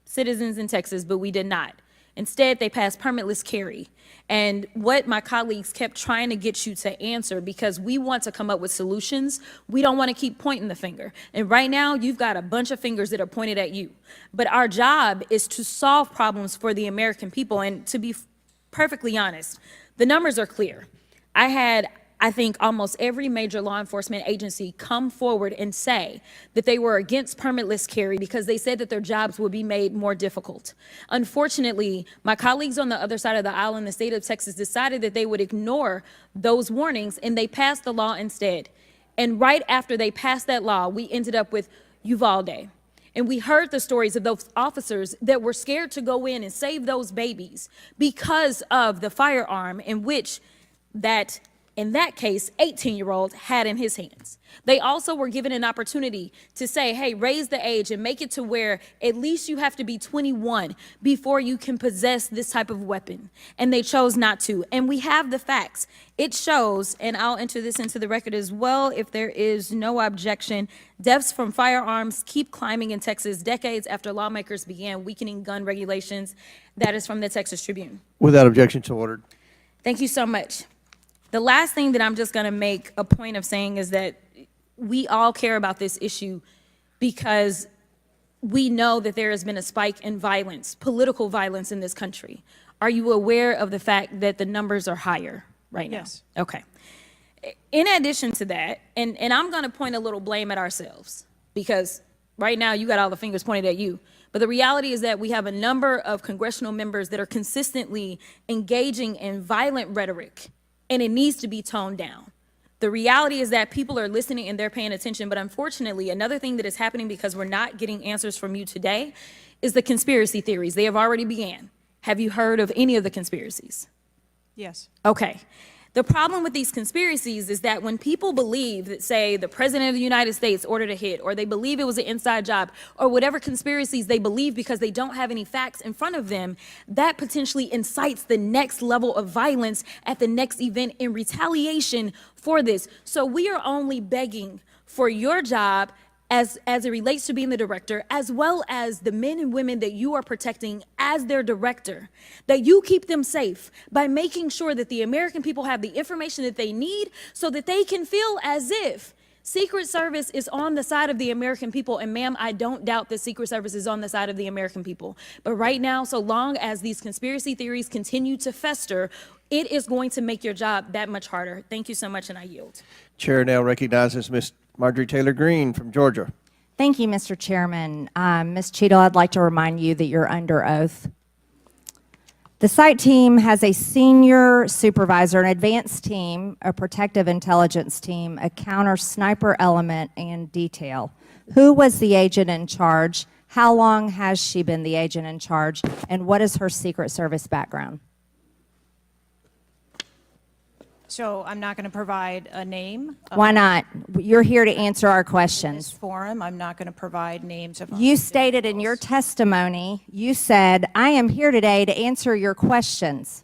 citizens in Texas, but we did not. Instead, they passed permitless carry. And what my colleagues kept trying to get you to answer, because we want to come up with solutions, we don't want to keep pointing the finger. And right now, you've got a bunch of fingers that are pointed at you. But our job is to solve problems for the American people. And to be perfectly honest, the numbers are clear. I think almost every major law enforcement agency come forward and say that they were against permitless carry because they said that their jobs would be made more difficult. Unfortunately, my colleagues on the other side of the aisle in the state of Texas decided that they would ignore those warnings, and they passed the law instead. And right after they passed that law, we ended up with Uvalde. And we heard the stories of those officers that were scared to go in and save those babies because of the firearm in which in that case, 18-year-old had in his hands. They also were given an opportunity to say, hey, raise the age and make it to where at least you have to be 21 before you can possess this type of weapon. And they chose not to. And we have the facts. It shows, and I'll enter this into the record as well if there is no objection, deaths from firearms keep climbing in Texas decades after lawmakers began weakening gun regulations. That is from the Texas Tribune. Without objection, so ordered. Thank you so much. The last thing that I'm just going to make a point of saying is that we all care about this issue because we know that there has been a spike in violence, political violence in this country. Are you aware of the fact that the numbers are higher right now? Yes. Okay. In addition to that, and I'm going to point a little blame at ourselves because right now you got all the fingers pointed at you. But the reality is that we have a number of congressional members that are consistently engaging in violent rhetoric, and it needs to be toned down. The reality is that people are listening and they're paying attention, but unfortunately, another thing that is happening because we're not getting answers from you today is the conspiracy theories. They have already began. Have you heard of any of the conspiracies? Yes. Okay. The problem with these conspiracies is that when people believe that, say, the President of the United States ordered a hit, or they believe it was an inside job, or whatever conspiracies they believe because they don't have any facts in front of them, that potentially incites the next level of violence at the next event in retaliation for this. So we are only begging for your job as it relates to being the director, as well as the men and women that you are protecting as their director, that you keep them safe by making sure that the American people have the information that they need so that they can feel as if Secret Service is on the side of the American people. And ma'am, I don't doubt that Secret Service is on the side of the American people. But right now, so long as these conspiracy theories continue to fester, it is going to make your job that much harder. Thank you so much, and I yield. Chair now recognizes Ms. Marjorie Taylor Greene from Georgia. Thank you, Mr. Chairman. Ms. Cheadle, I'd like to remind you that you're under oath. The site team has a senior supervisor, an advanced team, a protective intelligence team, a counter sniper element, and detail. Who was the agent in charge? How long has she been the agent in charge? And what is her Secret Service background? So I'm not going to provide a name. Why not? You're here to answer our In this questions. forum, I'm not going to provide names of. You stated in your testimony, you said, I am here today to answer your questions.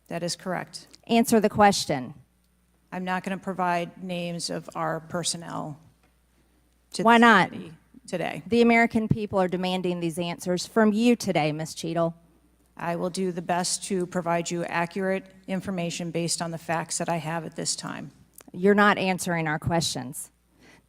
That is correct. Answer the question. I'm not going to provide names of our personnel to Why this not? committee today. The American people are demanding these answers from you today, Ms. Cheadle. I will do the best to provide you accurate information based on the facts that I have at this time. You're not answering our questions.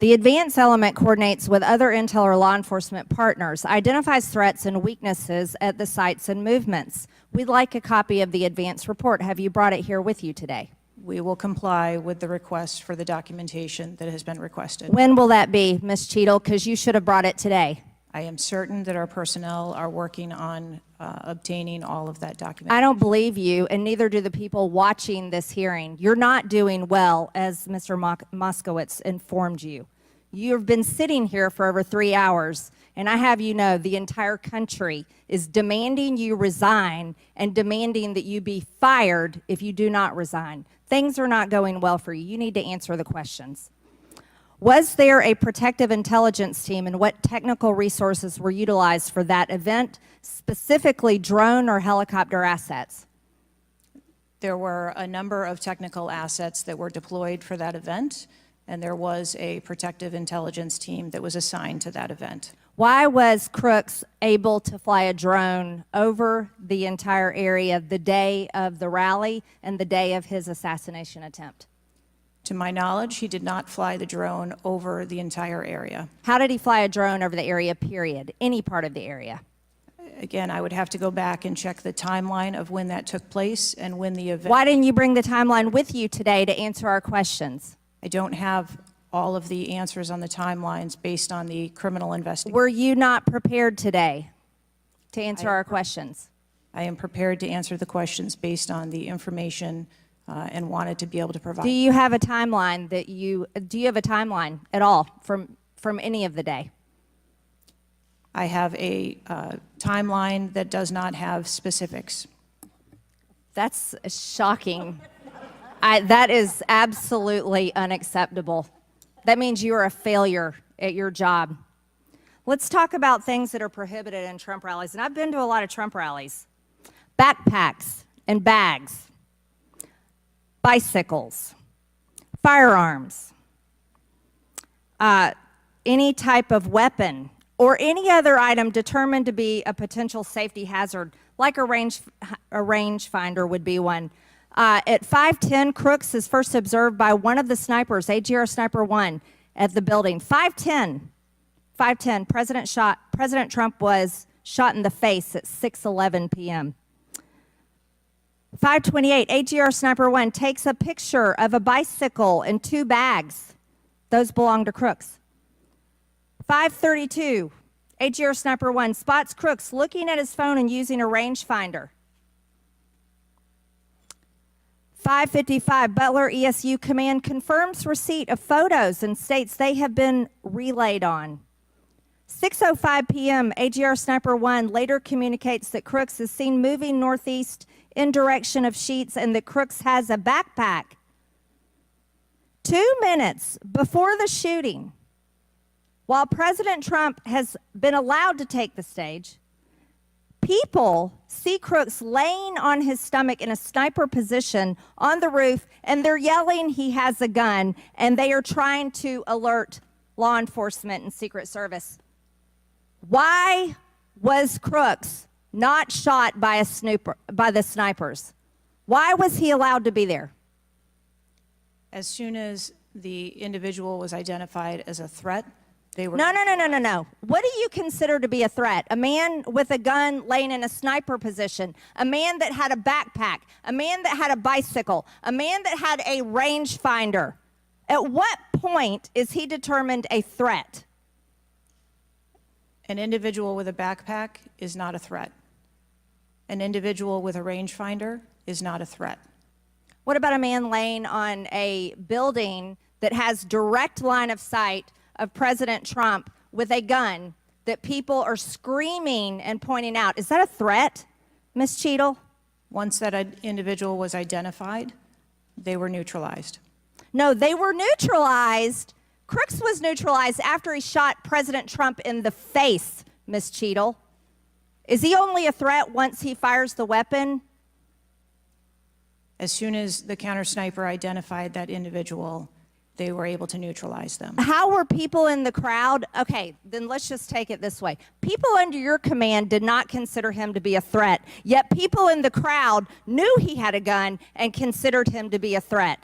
The advance element coordinates with other intel or law enforcement partners, identifies threats and weaknesses at the sites and movements. We'd like a copy of the advance report. Have you brought it here with you today? We will comply with the request for the documentation that has been requested. When will that be, Ms. Cheadle? Because you should have brought it today. I am certain that our personnel are working on obtaining all of that documentation. I don't believe you, and neither do the people watching this hearing. You're not doing well, as Mr. Moskowitz informed you. You've been sitting here for over 3 hours, and I have you know the entire country is demanding you resign and demanding that you be fired if you do not resign. Things are not going well for you. You need to answer the questions. Was there a protective intelligence team, and what technical resources were utilized for that event, specifically drone or helicopter assets? There were a number of technical assets that were deployed for that event, and there was a protective intelligence team that was assigned to that event. Why was Crooks able to fly a drone over the entire area the day of the rally and the day of his assassination attempt? To my knowledge, he did not fly the drone over the entire area. How did he fly a drone over the area, period? Any part of the area? Again, I would have to go back and check the timeline of when that took place and when the event... Why didn't you bring the timeline with you today to answer our questions? I don't have all of the answers on the timelines based on the criminal investigation. Were you not prepared today to answer our questions? I am prepared to answer the questions based on the information and wanted to be able to provide. Do you have a timeline do you have a timeline at all from any of the day? I have a timeline that does not have specifics. That's shocking. That is absolutely unacceptable. That means you are a failure at your job. Let's talk about things that are prohibited in Trump rallies. And I've been to a lot of Trump rallies. Backpacks and bags, bicycles, firearms, any type of weapon, or any other item determined to be a potential safety hazard, like a rangefinder would be one. At 5:10, Crooks is first observed by one of the snipers, AGR Sniper 1, at the building. 5:10, President Trump was shot in the face at 6:11 p.m. 5:28, AGR Sniper 1 takes a picture of a bicycle and 2 bags. Those belong to Crooks. 5:32, AGR Sniper 1 spots Crooks looking at his phone and using a rangefinder. 5:55, Butler ESU Command confirms receipt of photos and states they have been relayed on. 6:05 p.m., AGR Sniper 1 later communicates that Crooks is seen moving northeast in direction of Sheetz and that Crooks has a backpack. 2 minutes before the shooting, while President Trump has been allowed to take the stage, people see Crooks laying on his stomach in a sniper position on the roof, and they're yelling he has a gun, and they are trying to alert law enforcement and Secret Service. Why was Crooks not shot by the snipers? Why was he allowed to be there? As soon as the individual was identified as a threat, they were... No. What do you consider to be a threat? A man with a gun laying in a sniper position, a man that had a backpack, a man that had a bicycle, a man that had a rangefinder. At what point is he determined a threat? An individual with a backpack is not a threat. An individual with a rangefinder is not a threat. What about a man laying on a building that has direct line of sight of President Trump with a gun that people are screaming and pointing out? Is that a threat, Ms. Cheadle? Once that individual was identified, they were neutralized. No, they were neutralized. Crooks was neutralized after he shot President Trump in the face, Ms. Cheadle. Is he only a threat once he fires the weapon? As soon as the counter sniper identified that individual, they were able to neutralize them. How were people in the crowd? Okay, then let's just take it this way. People under your command did not consider him to be a threat, yet people in the crowd knew he had a gun and considered him to be a threat.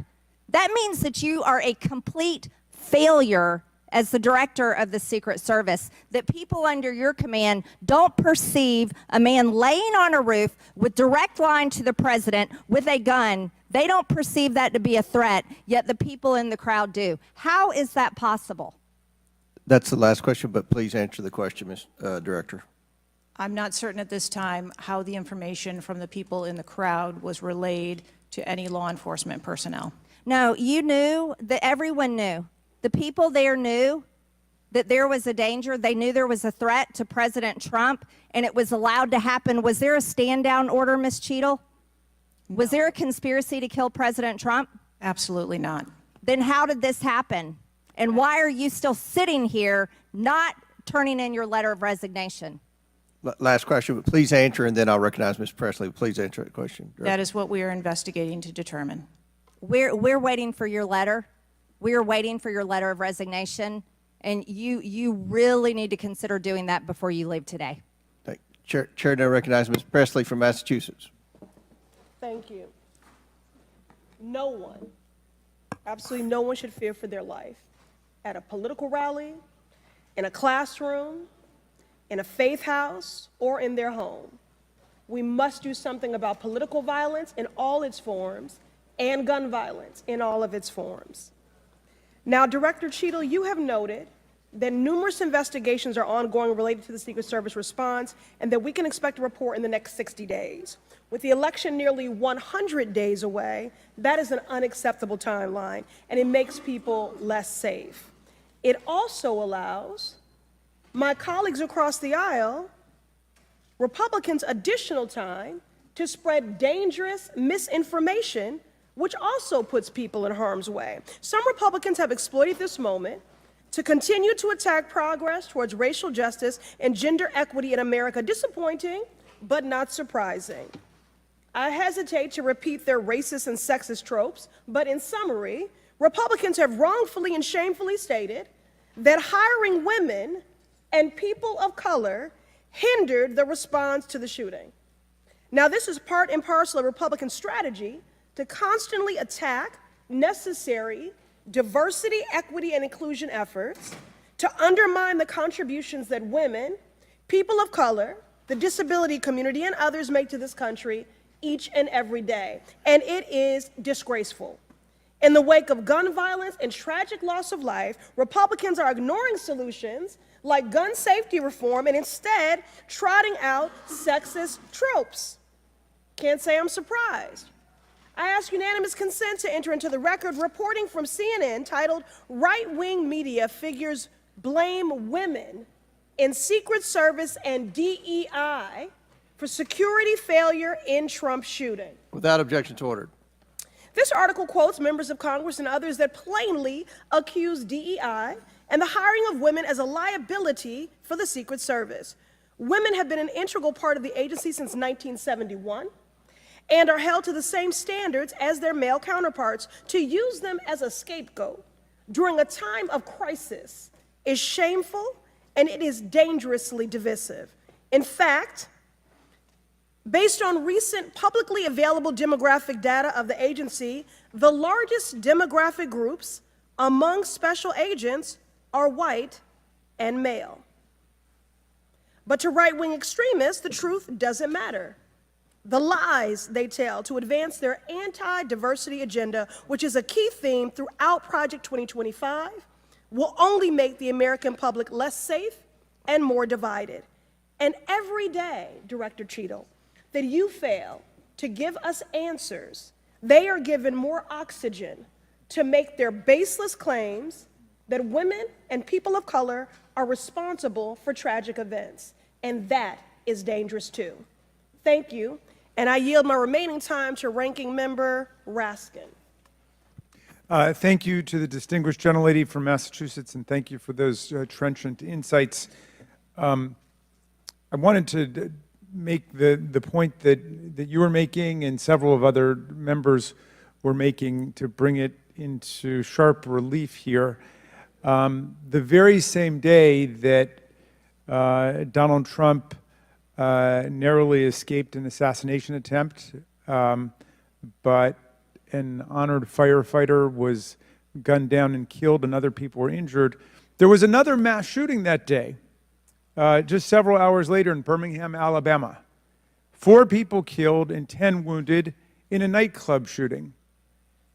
That means that you are a complete failure as the director of the Secret Service, that people under your command don't perceive a man laying on a roof with direct line to the president with a gun. They don't perceive that to be a threat, yet the people in the crowd do. How is that possible? That's the last question, but please answer the question, Ms. Director. I'm not certain at this time how the information from the people in the crowd was relayed to any law enforcement personnel. No, you knew, that everyone knew. The people there knew that there was a danger. They knew there was a threat to President Trump, and it was allowed to happen. Was there a stand-down order, Ms. Cheadle? Was there a conspiracy to kill President Trump? Absolutely not. Then how did this happen? And why are you still sitting here not turning in your letter of resignation? Last question, but please answer, and then I'll recognize Ms. Presley. Please answer that question. Director. That is what we are investigating to determine. We're waiting for your letter. We are waiting for your letter of resignation, and you really need to consider doing that before you leave today. Thank you. Chair now recognizes Ms. Presley from Massachusetts. Thank you. No one, absolutely no one should fear for their life at a political rally, in a classroom, in a faith house, or in their home. We must do something about political violence in all its forms and gun violence in all of its forms. Now, Director Cheadle, you have noted that numerous investigations are ongoing related to the Secret Service response and that we can expect a report in the next 60 days. With the election nearly 100 days away, that is an unacceptable timeline, and it makes people less safe. It also allows my colleagues across the aisle, Republicans, additional time to spread dangerous misinformation, which also puts people in harm's way. Some Republicans have exploited this moment to continue to attack progress towards racial justice and gender equity in America. Disappointing, but not surprising. I hesitate to repeat their racist and sexist tropes, but in summary, Republicans have wrongfully and shamefully stated that hiring women and people of color hindered the response to the shooting. Now, this is part and parcel of Republican strategy to constantly attack necessary diversity, equity, and inclusion efforts, to undermine the contributions that women, people of color, the disability community, and others make to this country each and every day. And it is disgraceful. In the wake of gun violence and tragic loss of life, Republicans are ignoring solutions like gun safety reform and instead trotting out sexist tropes. Can't say I'm surprised. I ask unanimous consent to enter into the record reporting from CNN titled "Right-Wing Media Figures Blame Women in Secret Service and DEI for Security Failure in Trump Shooting." Without objection to order. This article quotes members of Congress and others that plainly accuse DEI and the hiring of women as a liability for the Secret Service. Women have been an integral part of the agency since 1971 and are held to the same standards as their male counterparts. To use them as a scapegoat during a time of crisis is shameful and it is dangerously divisive. In fact, based on recent publicly available demographic data of the agency, the largest demographic groups among special agents are white and male. But to right-wing extremists, the truth doesn't matter. The lies they tell to advance their anti-diversity agenda, which is a key theme throughout Project 2025, will only make the American public less safe and more divided. And every day, Director Cheadle, that you fail to give us answers, they are given more oxygen to make their baseless claims that women and people of color are responsible for tragic events. And that is dangerous too. Thank you. And I yield my remaining time to Ranking Member Raskin. Thank you to the distinguished gentlelady from Massachusetts, and thank you for those trenchant insights. I wanted to make the point that you were making and several of other members were making to bring it into sharp relief here. The very same day that Donald Trump narrowly escaped an assassination attempt, but an honored firefighter was gunned down and killed and other people were injured. There was another mass shooting that day, just several hours later in Birmingham, Alabama. 4 people killed and 10 wounded in a nightclub shooting.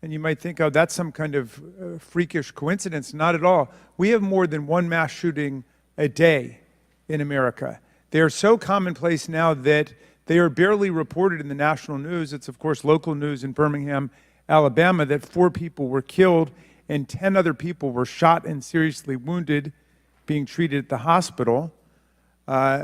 And you might think, oh, that's some kind of freakish coincidence. Not at all. We have more than one mass shooting a day in America. They are so commonplace now that they are barely reported in the national news. It's, of course, local news in Birmingham, Alabama, that 4 people were killed and 10 other people were shot and seriously wounded, being treated at the hospital.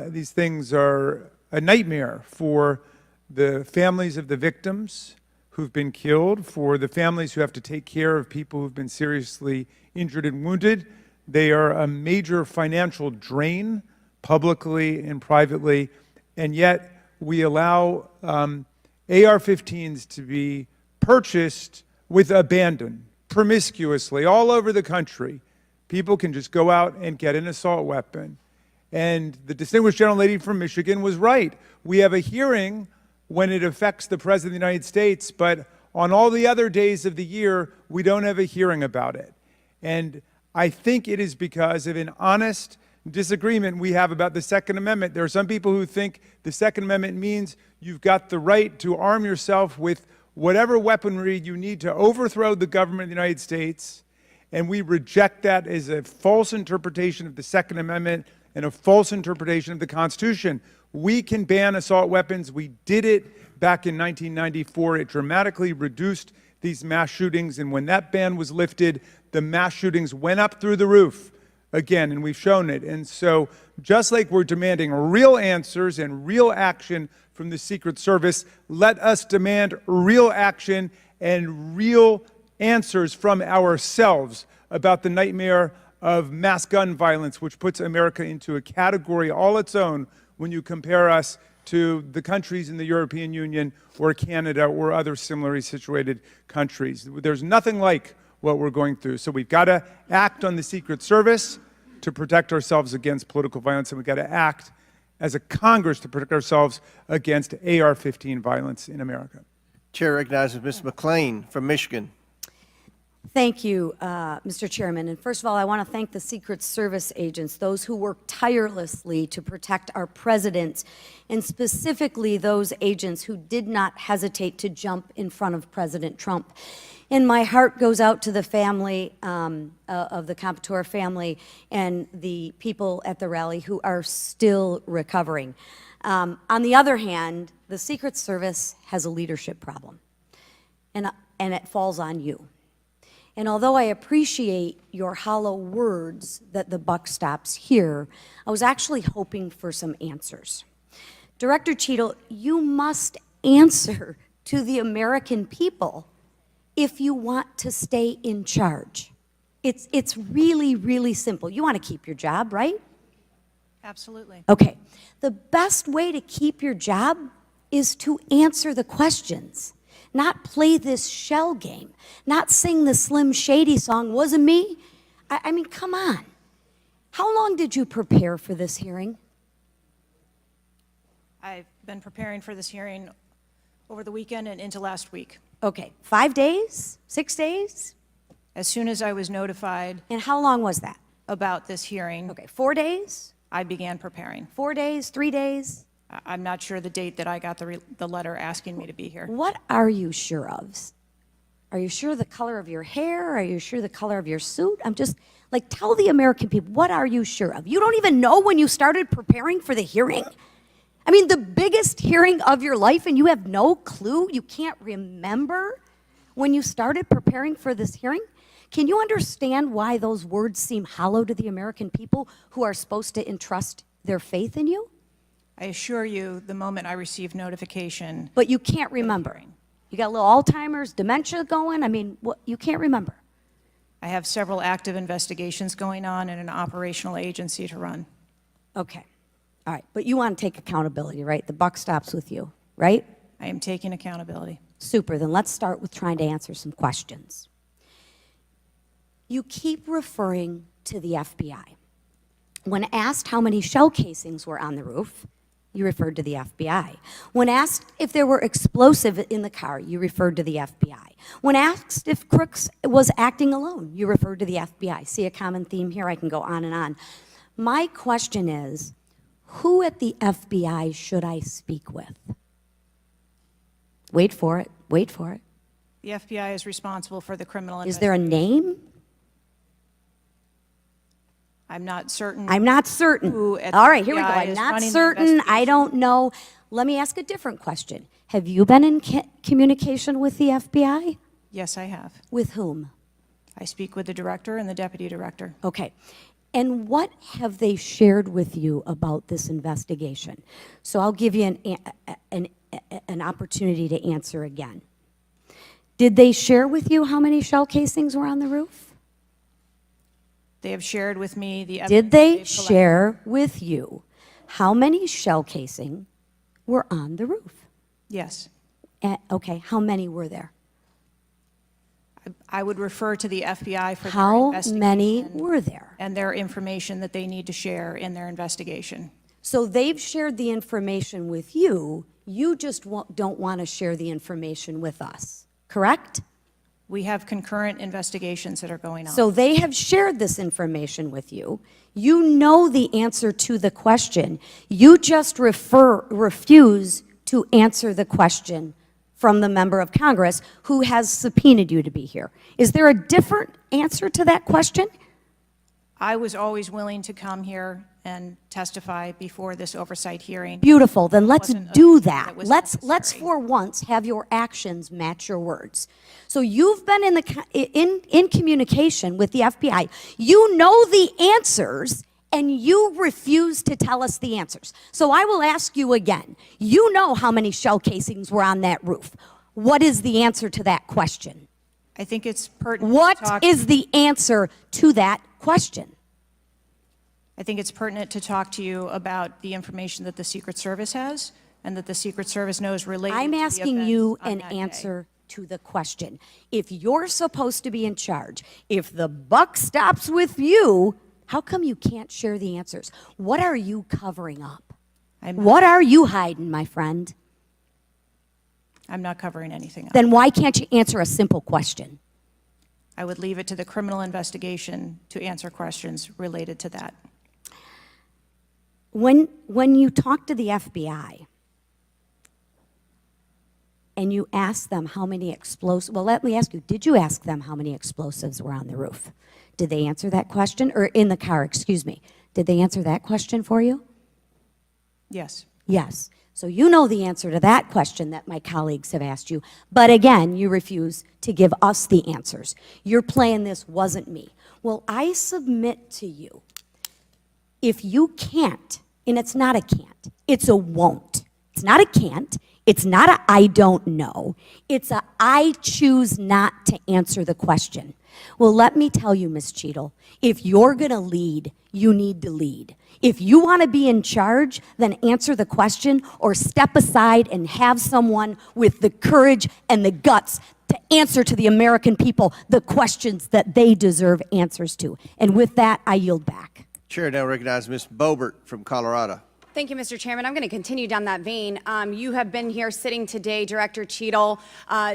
These things are a nightmare for the families of the victims who've been killed, for the families who have to take care of people who've been seriously injured and wounded. They are a major financial drain, publicly and privately, and yet we allow AR-15s to be purchased with abandon, promiscuously, all over the country. People can just go out and get an assault weapon. And the distinguished gentlelady from Michigan was right. We have a hearing when it affects the President of the United States, but on all the other days of the year, we don't have a hearing about it. And I think it is because of an honest disagreement we have about the Second Amendment. There are some people who think the Second Amendment means you've got the right to arm yourself with whatever weaponry you need to overthrow the government of the United States, and we reject that as a false interpretation of the Second Amendment and a false interpretation of the Constitution. We can ban assault weapons. We did it back in 1994. It dramatically reduced these mass shootings, and when that ban was lifted, the mass shootings went up through the roof again, and we've shown it. And so just like we're demanding real answers and real action from the Secret Service, let us demand real action and real answers from ourselves about the nightmare of mass gun violence, which puts America into a category all its own when you compare us to the countries in the European Union or Canada or other similarly situated countries. There's nothing like what we're going through. So we've got to act on the Secret Service to protect ourselves against political violence, and we've got to act as a Congress to protect ourselves against AR-15 violence in America. Chair recognizes Ms. McClain from Michigan. Thank you, Mr. Chairman. And first of all, I want to thank the Secret Service agents, those who work tirelessly to protect our president, and specifically those agents who did not hesitate to jump in front of President Trump. And my heart goes out to the family of the Comptoir family and the people at the rally who are still recovering. On the other hand, the Secret Service has a leadership problem, and it falls on you. And although I appreciate your hollow words that the buck stops here, I was actually hoping for some answers. Director Cheadle, you must answer to the American people if you want to stay in charge. It's really, really simple. You want to keep your job, right? Absolutely. Okay. The best way to keep your job is to answer the questions, not play this shell game, not sing the Slim Shady song, wasn't me. I mean, come on. How long did you prepare for this hearing? I've been preparing for this hearing over the weekend and into last week. Okay, 5 days, 6 days? As soon as I was notified. And how long was that? About this hearing. Okay, 4 days? I began preparing. 4 days, 3 days? I'm not sure the date that I got the letter asking me to be here. What are you sure of? Are you sure the color of your hair? Are you sure the color of your suit? I'm just, like, tell the American people, what are you sure of? You don't even know when you started preparing for the hearing? I mean, the biggest hearing of your life, and you have no clue? You can't remember when you started preparing for this hearing? Can you understand why those words seem hollow to the American people who are supposed to entrust their faith in you? I assure you, the moment I received notification. But you can't remember. You got a little Alzheimer's, dementia going? I mean, what, you can't remember. I have several active investigations going on and an operational agency to run. Okay. All right. But you want to take accountability, right? The buck stops with you, right? I am taking accountability. Super. Then let's start with trying to answer some questions. You keep referring to the FBI. When asked how many shell casings were on the roof, you referred to the FBI. When asked if there were explosives in the car, you referred to the FBI. When asked if Crooks was acting alone, you referred to the FBI. See a common theme here? I can go on and on. My question is, who at the FBI should I speak with? Wait for it. Wait for it. The FBI is responsible for the criminal Is there a investigation. name? I'm not certain. I'm not certain. Who at All the right, here we go. FBI I'm is not running the certain. I investigation. don't know. Let me ask a different question. Have you been in communication with the FBI? Yes, I have. With whom? I speak with the director and the deputy director. Okay. And what have they shared with you about this investigation? So I'll give you an opportunity to answer again. Did they share with you how many shell casings were on the roof? They have shared with me the evidence Did they they've collected. share with you how many shell casing were on the roof? Yes. Okay, how many were there? I would refer to the FBI for their How investigation many were there? and their information that they need to share in their investigation. So they've shared the information with you, you just don't want to share the information with us, correct? We have concurrent investigations that are going on. So they have shared this information with you. You know the answer to the question. You just refuse to answer the question from the member of Congress who has subpoenaed you to be here. Is there a different answer to that question? I was always willing to come here and testify before this oversight hearing. Beautiful, then let's Wasn't do a- that. that was Let's necessary. for once have your actions match your words. So you've been in communication with the FBI. You know the answers and you refuse to tell us the answers. So I will ask you again. You know how many shell casings were on that roof. What is the answer to that question? I think it's pertinent to What talk. is the answer to that question? I think it's pertinent to talk to you about the information that the Secret Service has and that the Secret Service knows related I'm to the asking events you on an that day. answer to the question. If you're supposed to be in charge, if the buck stops with you, how come you can't share the answers? What are you covering up? What are you hiding, my friend? I'm not covering anything else. Then why can't you answer a simple question? I would leave it to the criminal investigation to answer questions related to that. When you talk to the FBI and you ask them how many explosives, well, let me ask you, did you ask them how many explosives were on the roof? Did they answer that question? Or in the car, excuse me. Did they answer that question for you? Yes. Yes. So you know the answer to that question that my colleagues have asked you. But again, you refuse to give us the answers. You're playing this wasn't me. Well, I submit to you, if you can't, and it's not a can't, it's a won't. It's not a can't. It's not a I don't know. It's a I choose not to answer the question. Well, let me tell you, Ms. Cheadle, if you're going to lead, you need to lead. If you want to be in charge, then answer the question or step aside and have someone with the courage and the guts to answer to the American people the questions that they deserve answers to. And with that, I yield back. Chair now recognizes Ms. Boebert from Colorado. Thank you, Mr. Chairman. I'm going to continue down that vein. You have been here sitting today, Director Cheadle,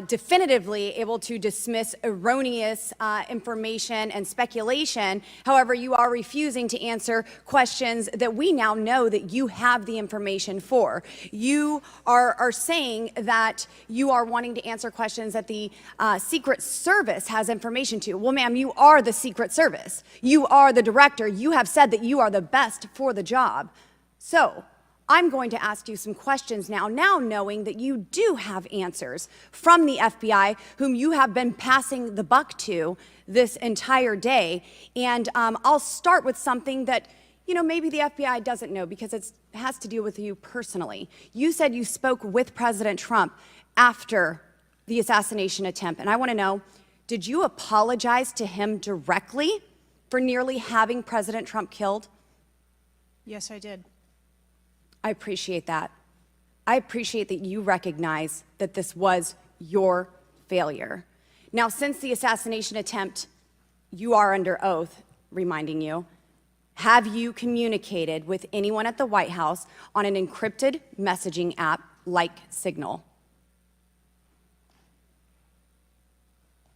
definitively able to dismiss erroneous information and speculation. However, you are refusing to answer questions that we now know that you have the information for. You are saying that you are wanting to answer questions that the Secret Service has information to. Well, ma'am, you are the Secret Service. You are the director. You have said that you are the best for the job. So, I'm going to ask you some questions now knowing that you do have answers from the FBI, whom you have been passing the buck to this entire day. And I'll start with something that, maybe the FBI doesn't know because it has to deal with you personally. You said you spoke with President Trump after the assassination attempt. And I want to know, did you apologize to him directly for nearly having President Trump killed? Yes, I did. I appreciate that. I appreciate that you recognize that this was your failure. Now, since the assassination attempt you are under oath, reminding you, have you communicated with anyone at the White House on an encrypted messaging app like Signal?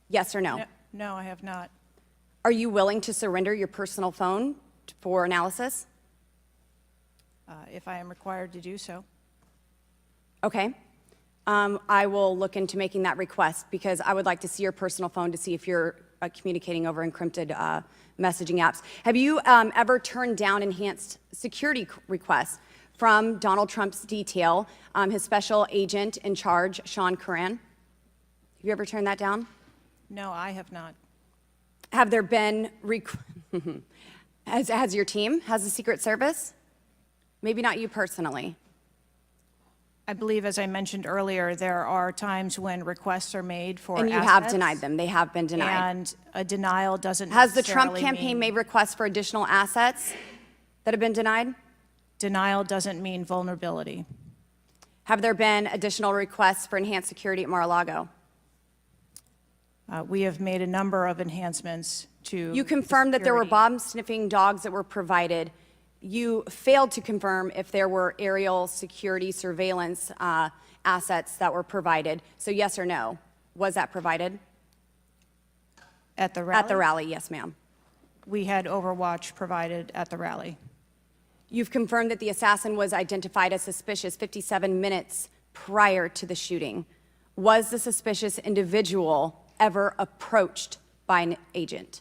Yes or no? No, I have not. Are you willing to surrender your personal phone for analysis? If I am required to do so. Okay. I will look into making that request because I would like to see your personal phone to see if you're communicating over encrypted messaging apps. Have you ever turned down enhanced security requests from Donald Trump's detail, his special agent in charge, Sean Curran? Have you ever turned that down? No, I have not. Have there been, has your team, has the Secret Service? Maybe not you personally. I believe, as I mentioned earlier, there are times when requests are made for And you have assets, denied them. They have been denied. and a denial doesn't Has the Trump necessarily campaign mean- made requests for additional assets that have been denied? Denial doesn't mean vulnerability. Have there been additional requests for enhanced security at Mar-a-Lago? We have made a number of enhancements to. You confirmed that there were security. bomb-sniffing dogs that were provided. You failed to confirm if there were aerial security surveillance assets that were provided. So yes or no? Was that provided? At the rally? At the rally, yes, ma'am. We had Overwatch provided at the rally. You've confirmed that the assassin was identified as suspicious 57 minutes prior to the shooting. Was the suspicious individual ever approached by an agent?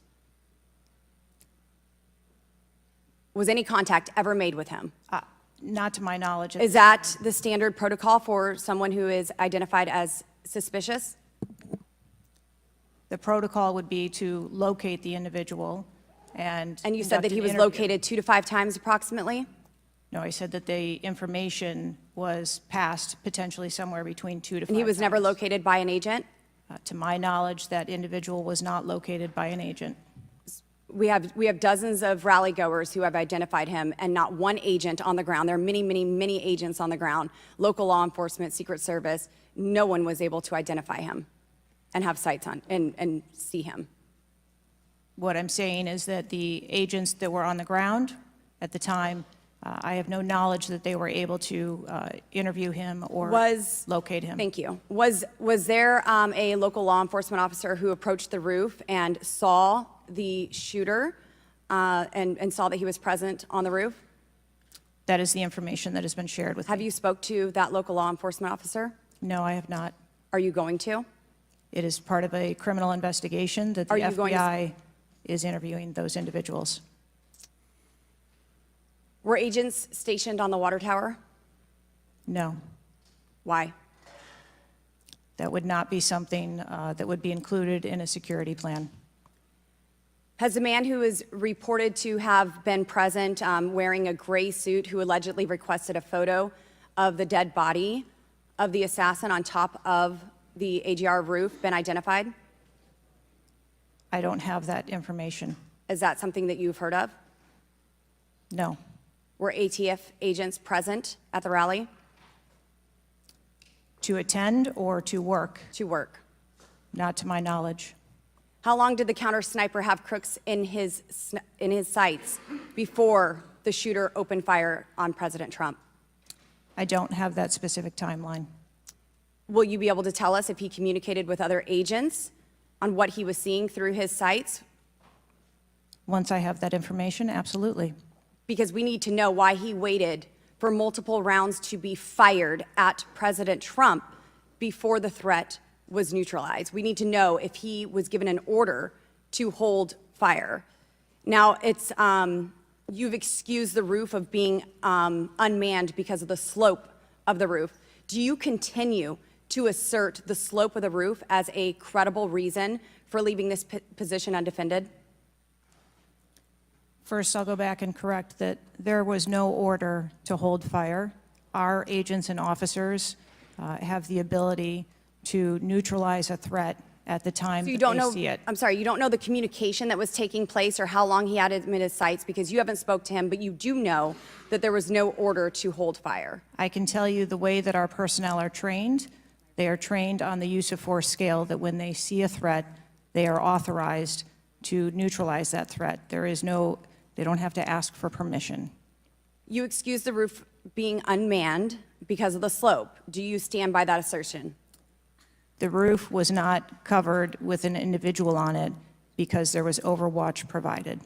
Was any contact ever made with him? Not to my knowledge. Is that the standard protocol for someone who is identified as suspicious? The protocol would be to locate the individual and. And you said that conduct he an was interview. located 2 to 5 times approximately? No, I said that the information was passed potentially somewhere between 2 to 5 And he was never times. located by an agent? To my knowledge, that individual was not located by an agent. We have dozens of rally goers who have identified him and not one agent on the ground. There are many, many, many agents on the ground, local law enforcement, Secret Service. No one was able to identify him and have sights on and see him. What I'm saying is that the agents that were on the ground at the time, I have no knowledge that they were able to interview him or locate him. Thank you. Was there a local law enforcement officer who approached the roof and saw the shooter and saw that he was present on the roof? That is the information that has been shared with me. Have you spoke to that local law enforcement officer? No, I have not. Are you going to? It is part of a criminal investigation that the Are you going to- FBI is interviewing those individuals. Were agents stationed on the water tower? No, Why? that would not be something that would be included in a security plan. Has the man who is reported to have been present wearing a gray suit who allegedly requested a photo of the dead body of the assassin on top of the AGR roof been identified? I don't have that information. Is that something that you've heard of? No. Were ATF agents present at the rally? To attend or to work? To work. Not to my knowledge. How long did the counter sniper have crooks in his sights before the shooter opened fire on President Trump? I don't have that specific timeline. Will you be able to tell us if he communicated with other agents on what he was seeing through his sights? Once I have that information, absolutely. Because we need to know why he waited for multiple rounds to be fired at President Trump before the threat was neutralized. We need to know if he was given an order to hold fire. Now, you've excused the roof of being unmanned because of the slope of the roof. Do you continue to assert the slope of the roof as a credible reason for leaving this position undefended? First, I'll go back and correct that there was no order to hold fire. Our agents and officers have the ability to neutralize a threat at the time So you that don't they know, see it. I'm sorry, you don't know the communication that was taking place or how long he had him in his sights because you haven't spoke to him, but you do know that there was no order to hold fire. I can tell you the way that our personnel are trained. They are trained on the use of force scale, that when they see a threat, they are authorized to neutralize that threat. They don't have to ask for permission. You excuse the roof being unmanned because of the slope. Do you stand by that assertion? The roof was not covered with an individual on it because there was overwatch provided.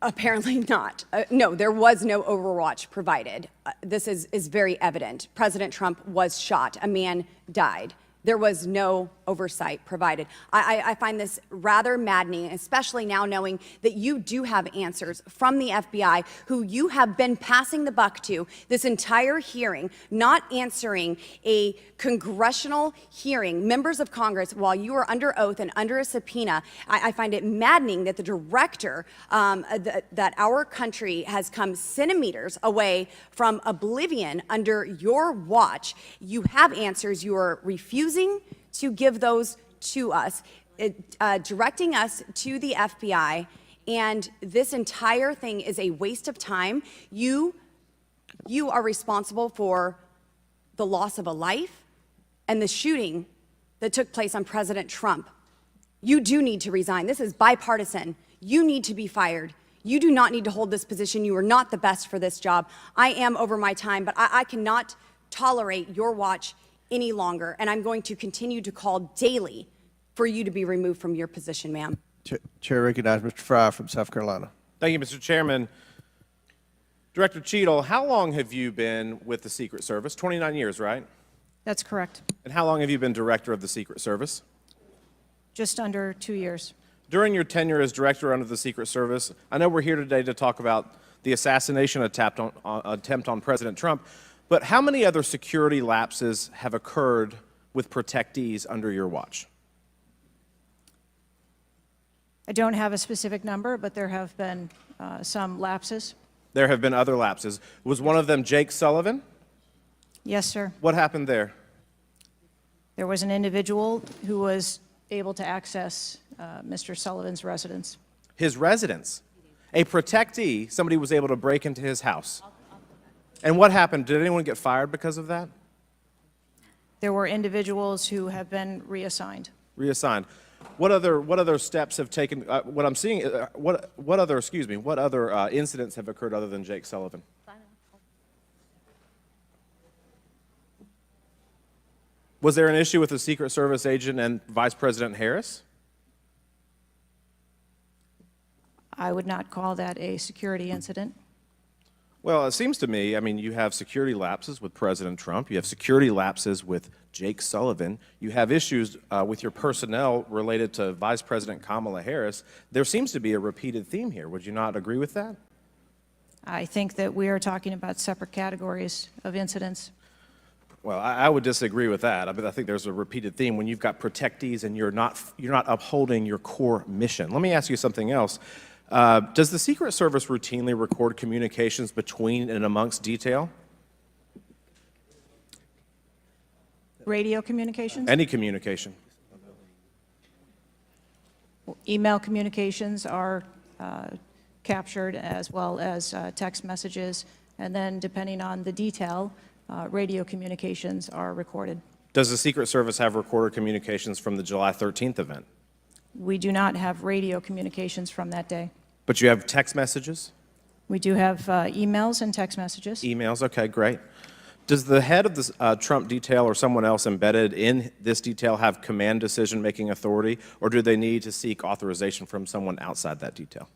Apparently not. No, there was no overwatch provided. This is very evident. President Trump was shot. A man died. There was no oversight provided. I find this rather maddening, especially now knowing that you do have answers from the FBI, who you have been passing the buck to this entire hearing, not answering a congressional hearing, members of Congress, while you are under oath and under a subpoena. I find it maddening that the director, that our country has come centimeters away from oblivion under your watch. You have answers. You are refusing to give those to us, directing us to the FBI, and this entire thing is a waste of time. You are responsible for the loss of a life and the shooting that took place on President Trump. You do need to resign. This is bipartisan. You need to be fired. You do not need to hold this position. You are not the best for this job. I am over my time, but I cannot tolerate your watch any longer, and I'm going to continue to call daily for you to be removed from your position, ma'am. Chair recognizes Mr. Fry from South Carolina. Thank you, Mr. Chairman. Director Cheadle, how long have you been with the Secret Service? 29 years, right? That's correct. And how long have you been director of the Secret Service? Just under 2 years. During your tenure as director under the Secret Service, I know we're here today to talk about the assassination attempt on President Trump, but how many other security lapses have occurred with protectees under your watch? I don't have a specific number, but there have been some lapses. There have been other lapses. Was one of them Jake Sullivan? Yes, sir. What happened there? There was an individual who was able to access Mr. Sullivan's residence. His residence. A protectee, somebody was able to break into his house. And what happened? Did anyone get fired because of that? There were individuals who have been reassigned. Reassigned. What other steps have taken? What I'm seeing. What other incidents have occurred other than Jake Sullivan? Was there an issue with the Secret Service agent and Vice President Harris? I would not call that a security incident. Well, it seems to me, I mean, you have security lapses with President Trump. You have security lapses with Jake Sullivan. You have issues with your personnel related to Vice President Kamala Harris. There seems to be a repeated theme here. Would you not agree with that? I think that we are talking about separate categories of incidents. Well, I would disagree with that. I mean, I think there's a repeated theme when you've got protectees and you're not upholding your core mission. Let me ask you something else. Does the Secret Service routinely record communications between and amongst detail? Radio communications? Any communication? Email communications are captured, as well as text messages, and then depending on the detail, radio communications are recorded. Does the Secret Service have recorded communications from the July 13th event? We do not have radio communications from that day. But you have text messages? We do have emails and text messages. Emails, okay, great. Does the head of the Trump detail or someone else embedded in this detail have command decision-making authority, or do they need to seek authorization from someone outside that detail?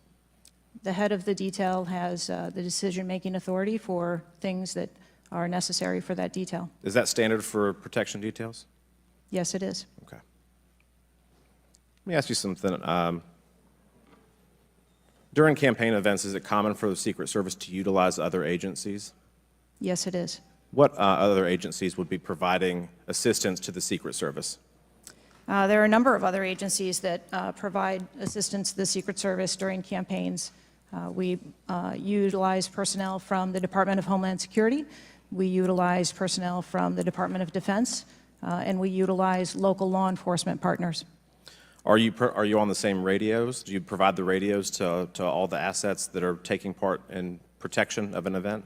The head of the detail has the decision-making authority for things that are necessary for that detail. Is that standard for protection details? Yes, it is. Okay. Let me ask you something. During campaign events, is it common for the Secret Service to utilize other agencies? Yes, it is. What other agencies would be providing assistance to the Secret Service? There are a number of other agencies that provide assistance to the Secret Service during campaigns. We utilize personnel from the Department of Homeland Security. We utilize personnel from the Department of Defense, and we utilize local law enforcement partners. Are you on the same radios? Do you provide the radios to all the assets that are taking part in protection of an event?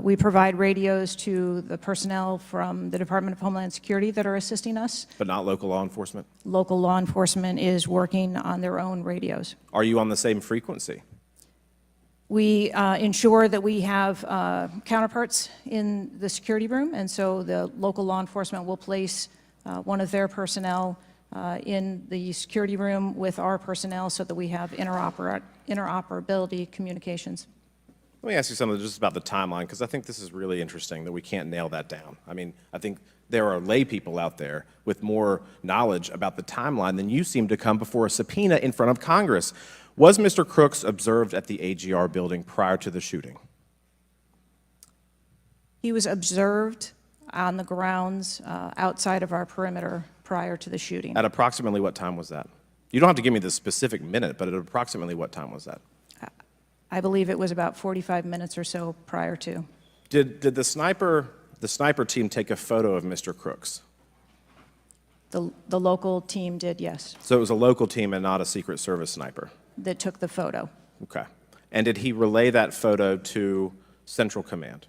We provide radios to the personnel from the Department of Homeland Security that are assisting us. But not local law enforcement? Local law enforcement is working on their own radios. Are you on the same frequency? We ensure that we have counterparts in the security room, and so the local law enforcement will place one of their personnel in the security room with our personnel so that we have interoperability communications. Let me ask you something just about the timeline, because I think this is really interesting that we can't nail that down. I mean, I think there are lay people out there with more knowledge about the timeline than you seem to come before a subpoena in front of Congress. Was Mr. Crooks observed at the AGR building prior to the shooting? He was observed on the grounds outside of our perimeter prior to the shooting. At approximately what time was that? You don't have to give me the specific minute, but at approximately what time was that? I believe it was about 45 minutes or so prior to. Did the sniper team take a photo of Mr. Crooks? The local team did, yes, So it was a local team and not a Secret Service sniper? that took the photo. Okay. And did he relay that photo to Central Command?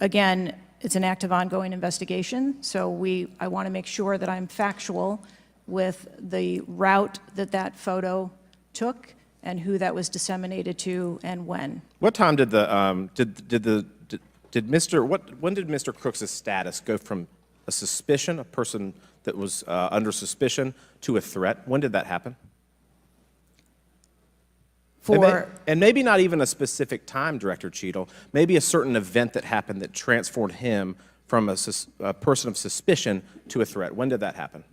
Again, it's an active ongoing investigation, so I want to make sure that I'm factual with the route that that photo took and who that was disseminated to and when. What time did when did Mr. Crooks' status go from a suspicion, a person that was under suspicion, to a threat? When did that happen? And maybe not even a specific time, Director Cheadle, maybe a certain event that happened that transformed him from a person of suspicion to a threat. When did that happen?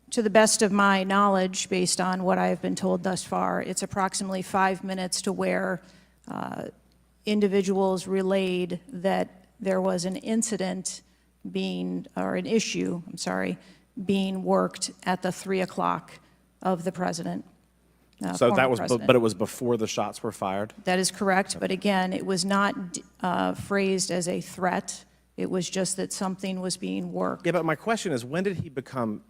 To the best of my knowledge, based on what I have been told thus far, it's approximately 5 minutes to where individuals relayed that there was an incident being worked at the 3 o'clock of the president. So that was, president. but it was before the shots were fired? That is correct, but again, it was not phrased as a threat. It was just that something was being worked. Yeah, but my question is, when did he become,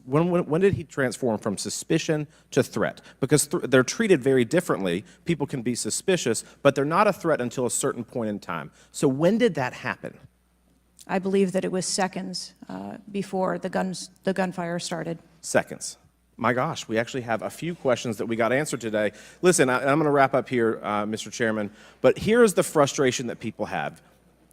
when did he transform from suspicion to threat? Because they're treated very differently. People can be suspicious, but they're not a threat until a certain point in time. So when did that happen? I believe that it was seconds before the gunfire started. Seconds. My gosh, we actually have a few questions that we got answered today. Listen, I'm going to wrap up here, Mr. Chairman, but here's the frustration that people have.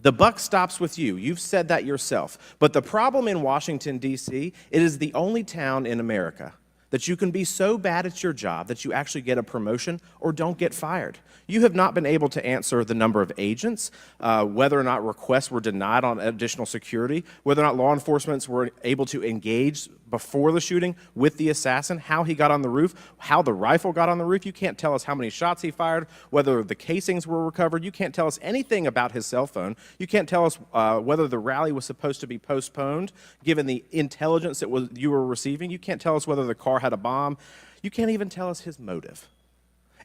The buck stops with you. You've said that yourself. But the problem in Washington, D.C., it is the only town in America that you can be so bad at your job that you actually get a promotion or don't get fired. You have not been able to answer the number of agents, whether or not requests were denied on additional security, whether or not law enforcement were able to engage before the shooting with the assassin, how he got on the roof, how the rifle got on the roof. You can't tell us how many shots he fired, whether the casings were recovered. You can't tell us anything about his cell phone. You can't tell us whether the rally was supposed to be postponed, given the intelligence that you were receiving. You can't tell us whether the car had a bomb. You can't even tell us his motive.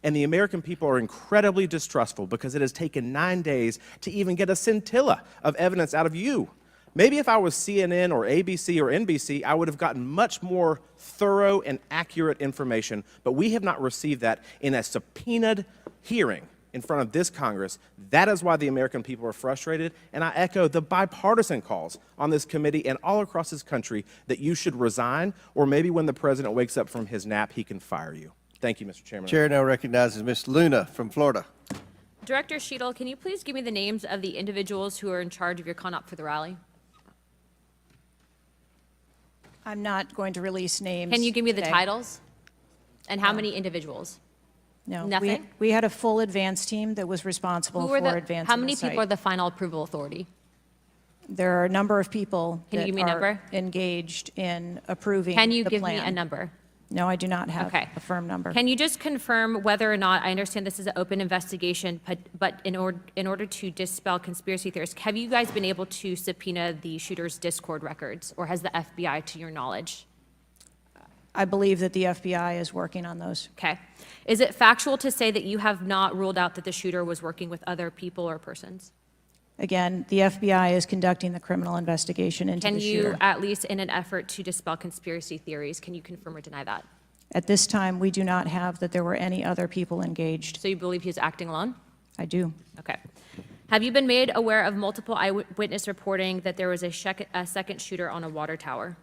And the American people are incredibly distrustful because it has taken 9 days to even get a scintilla of evidence out of you. Maybe if I was CNN or ABC or NBC, I would have gotten much more thorough and accurate information, but we have not received that in a subpoenaed hearing in front of this Congress. That is why the American people are frustrated, and I echo the bipartisan calls on this committee and all across this country that you should resign, or maybe when the president wakes up from his nap, he can fire you. Thank you, Mr. Chairman. Chair now recognizes Ms. Luna from Florida. Director Cheadle, can you please give me the names of the individuals who are in charge of your conduct for the rally? I'm not going to release names. Can you give me the today. titles? And how many individuals? No. Nothing? We had a full advance team that was responsible Who for are the, advancing how many the site. people are the final approval authority? There are a number of people Can you that give me a are number? engaged in approving Can you the give me plan. a number? No, I do not have Okay. a firm number. Can you just confirm whether or not, I understand this is an open investigation, but in order to dispel conspiracy theories, have you guys been able to subpoena the shooter's Discord records, or has the FBI, to your knowledge? I believe that the FBI is working on those. Okay. Is it factual to say that you have not ruled out that the shooter was working with other people or persons? Again, the FBI is conducting the criminal investigation into Can the you, shooter. at least in an effort to dispel conspiracy theories, can you confirm or deny that? At this time, we do not have that there were any other people engaged. So you believe he was acting alone? I do. Okay. Have you been made aware of multiple eyewitness reporting that there was a second shooter on a water tower?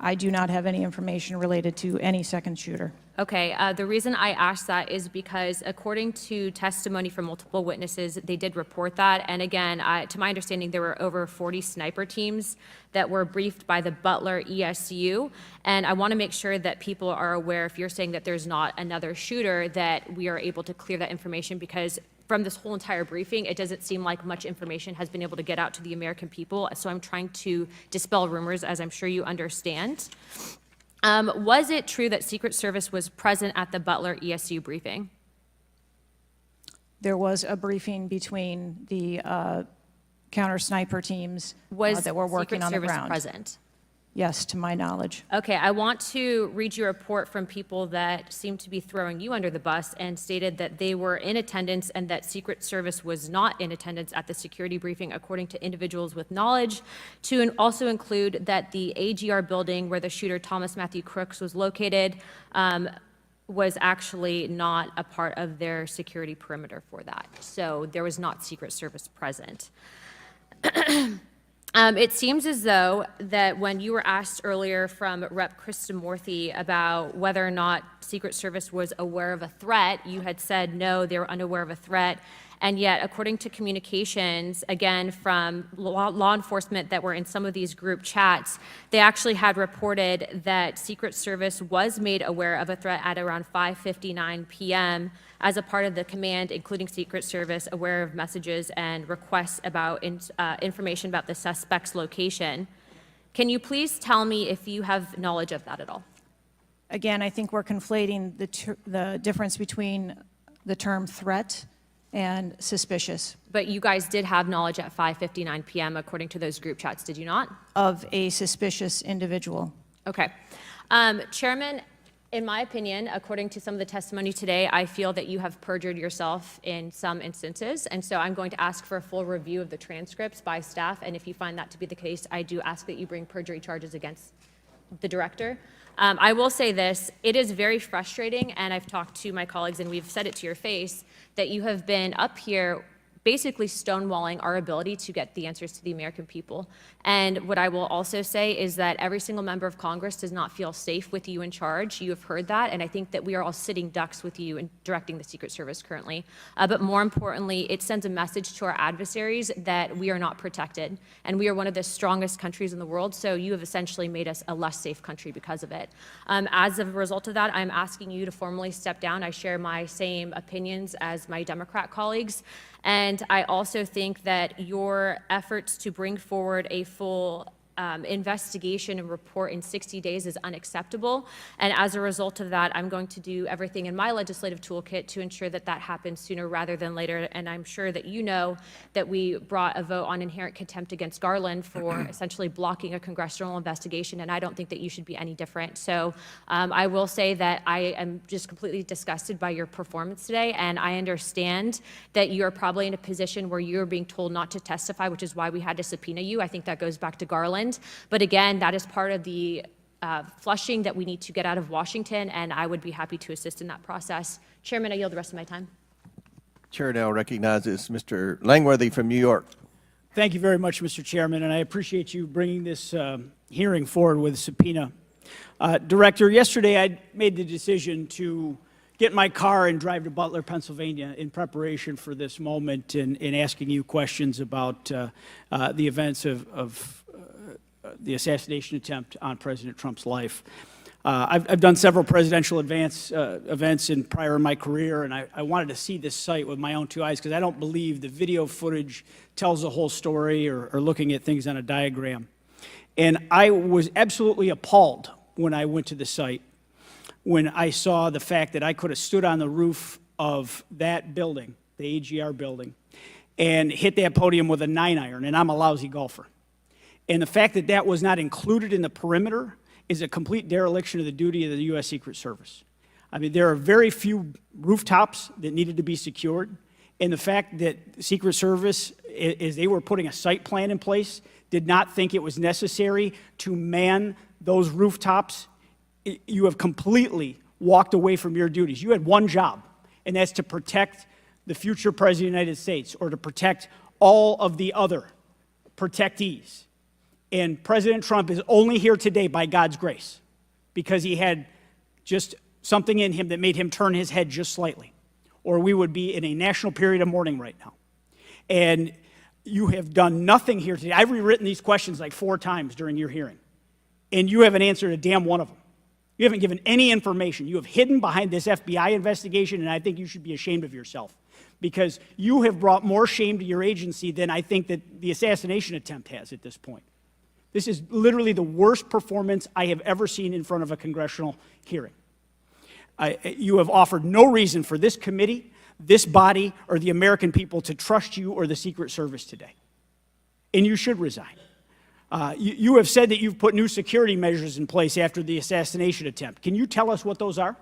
I do not have any information related to any second shooter. Okay, the reason I asked that is because according to testimony from multiple witnesses, they did report that. And again, to my understanding, there were over 40 sniper teams that were briefed by the Butler ESU. And I want to make sure that people are aware, if you're saying that there's not another shooter, that we are able to clear that information, because from this whole entire briefing, it doesn't seem like much information has been able to get out to the American people. So I'm trying to dispel rumors, as I'm sure you understand. Was it true that Secret Service was present at the Butler ESU briefing? There was a briefing between the counter sniper teams that were working Secret on the Service ground. present? Yes, to my knowledge. Okay, I want to read you a report from people that seem to be throwing you under the bus and stated that they were in attendance and that Secret Service was not in attendance at the security briefing, according to individuals with knowledge, to also include that the AGR building where the shooter Thomas Matthew Crooks was located was actually not a part of their security perimeter for that. So there was not Secret Service present. It seems as though that when you were asked earlier from Rep. Kristamurthy about whether or not Secret Service was aware of a threat, you had said no, they were unaware of a threat. And yet, according to communications, again, from law enforcement that were in some of these group chats, they actually had reported that Secret Service was made aware of a threat at around 5:59 p.m. as a part of the command, including Secret Service, aware of messages and requests about information about the suspect's location. Can you please tell me if you have knowledge of that at all? Again, I think we're conflating the difference between the term threat and suspicious. But you guys did have knowledge at 5:59 p.m. according to those group chats, did you not? Of a suspicious individual. Okay. Chairman, in my opinion, according to some of the testimony today, I feel that you have perjured yourself in some instances, and so I'm going to ask for a full review of the transcripts by staff, and if you find that to be the case, I do ask that you bring perjury charges against the director. I will say this, it is very frustrating, and I've talked to my colleagues and we've said it to your face, that you have been up here basically stonewalling our ability to get the answers to the American people. And what I will also say is that every single member of Congress does not feel safe with you in charge. You have heard that, and I think that we are all sitting ducks with you in directing the Secret Service currently. But more importantly, it sends a message to our adversaries that we are not protected, and we are one of the strongest countries in the world, so you have essentially made us a less safe country because of it. As a result of that, I'm asking you to formally step down. I share my same opinions as my Democrat colleagues. And I also think that your efforts to bring forward a full investigation and report in 60 days is unacceptable. And as a result of that, I'm going to do everything in my legislative toolkit to ensure that that happens sooner rather than later. And I'm sure that you know that we brought a vote on inherent contempt against Garland for essentially blocking a congressional investigation, and I don't think that you should be any different. So I will say that I am just completely disgusted by your performance today, and I understand that you're probably in a position where you're being told not to testify, which is why we had to subpoena you. I think that goes back to Garland. But again, that is part of the flushing that we need to get out of Washington, and I would be happy to assist in that process. Chairman, I yield the rest of my time. Chair now recognizes Mr. Langworthy from New York. Thank you very much, Mr. Chairman, and I appreciate you bringing this hearing forward with a subpoena. Director, yesterday I made the decision to get in my car and drive to Butler, Pennsylvania in preparation for this moment and asking you questions about the events of the assassination attempt on President Trump's life. I've done several presidential events prior in my career, and I wanted to see this site with my own two eyes because I don't believe the video footage tells the whole story or looking at things on a diagram. And I was absolutely appalled when I went to the site, when I saw the fact that I could have stood on the roof of that building, the AGR building, and hit that podium with a 9-iron, and I'm a lousy golfer. And the fact that that was not included in the perimeter is a complete dereliction of the duty of the U.S. Secret Service. I mean, there are very few rooftops that needed to be secured, and the fact that Secret Service, as they were putting a site plan in place, did not think it was necessary to man those rooftops you have completely walked away from your duties. You had one job, and that's to protect the future President of the United States or to protect all of the other protectees. And President Trump is only here today by God's grace because he had just something in him that made him turn his head just slightly, or we would be in a national period of mourning right now. And you have done nothing here today. I've rewritten these questions like 4 times during your hearing, and you haven't answered a damn one of them. You haven't given any information. You have hidden behind this FBI investigation, and I think you should be ashamed of yourself because you have brought more shame to your agency than I think that the assassination attempt has at this point. This is literally the worst performance I have ever seen in front of a congressional hearing. You have offered no reason for this committee, this body, or the American people to trust you or the Secret Service today. And you should resign. You have said that you've put new security measures in place after the assassination attempt. Can you tell us what those are?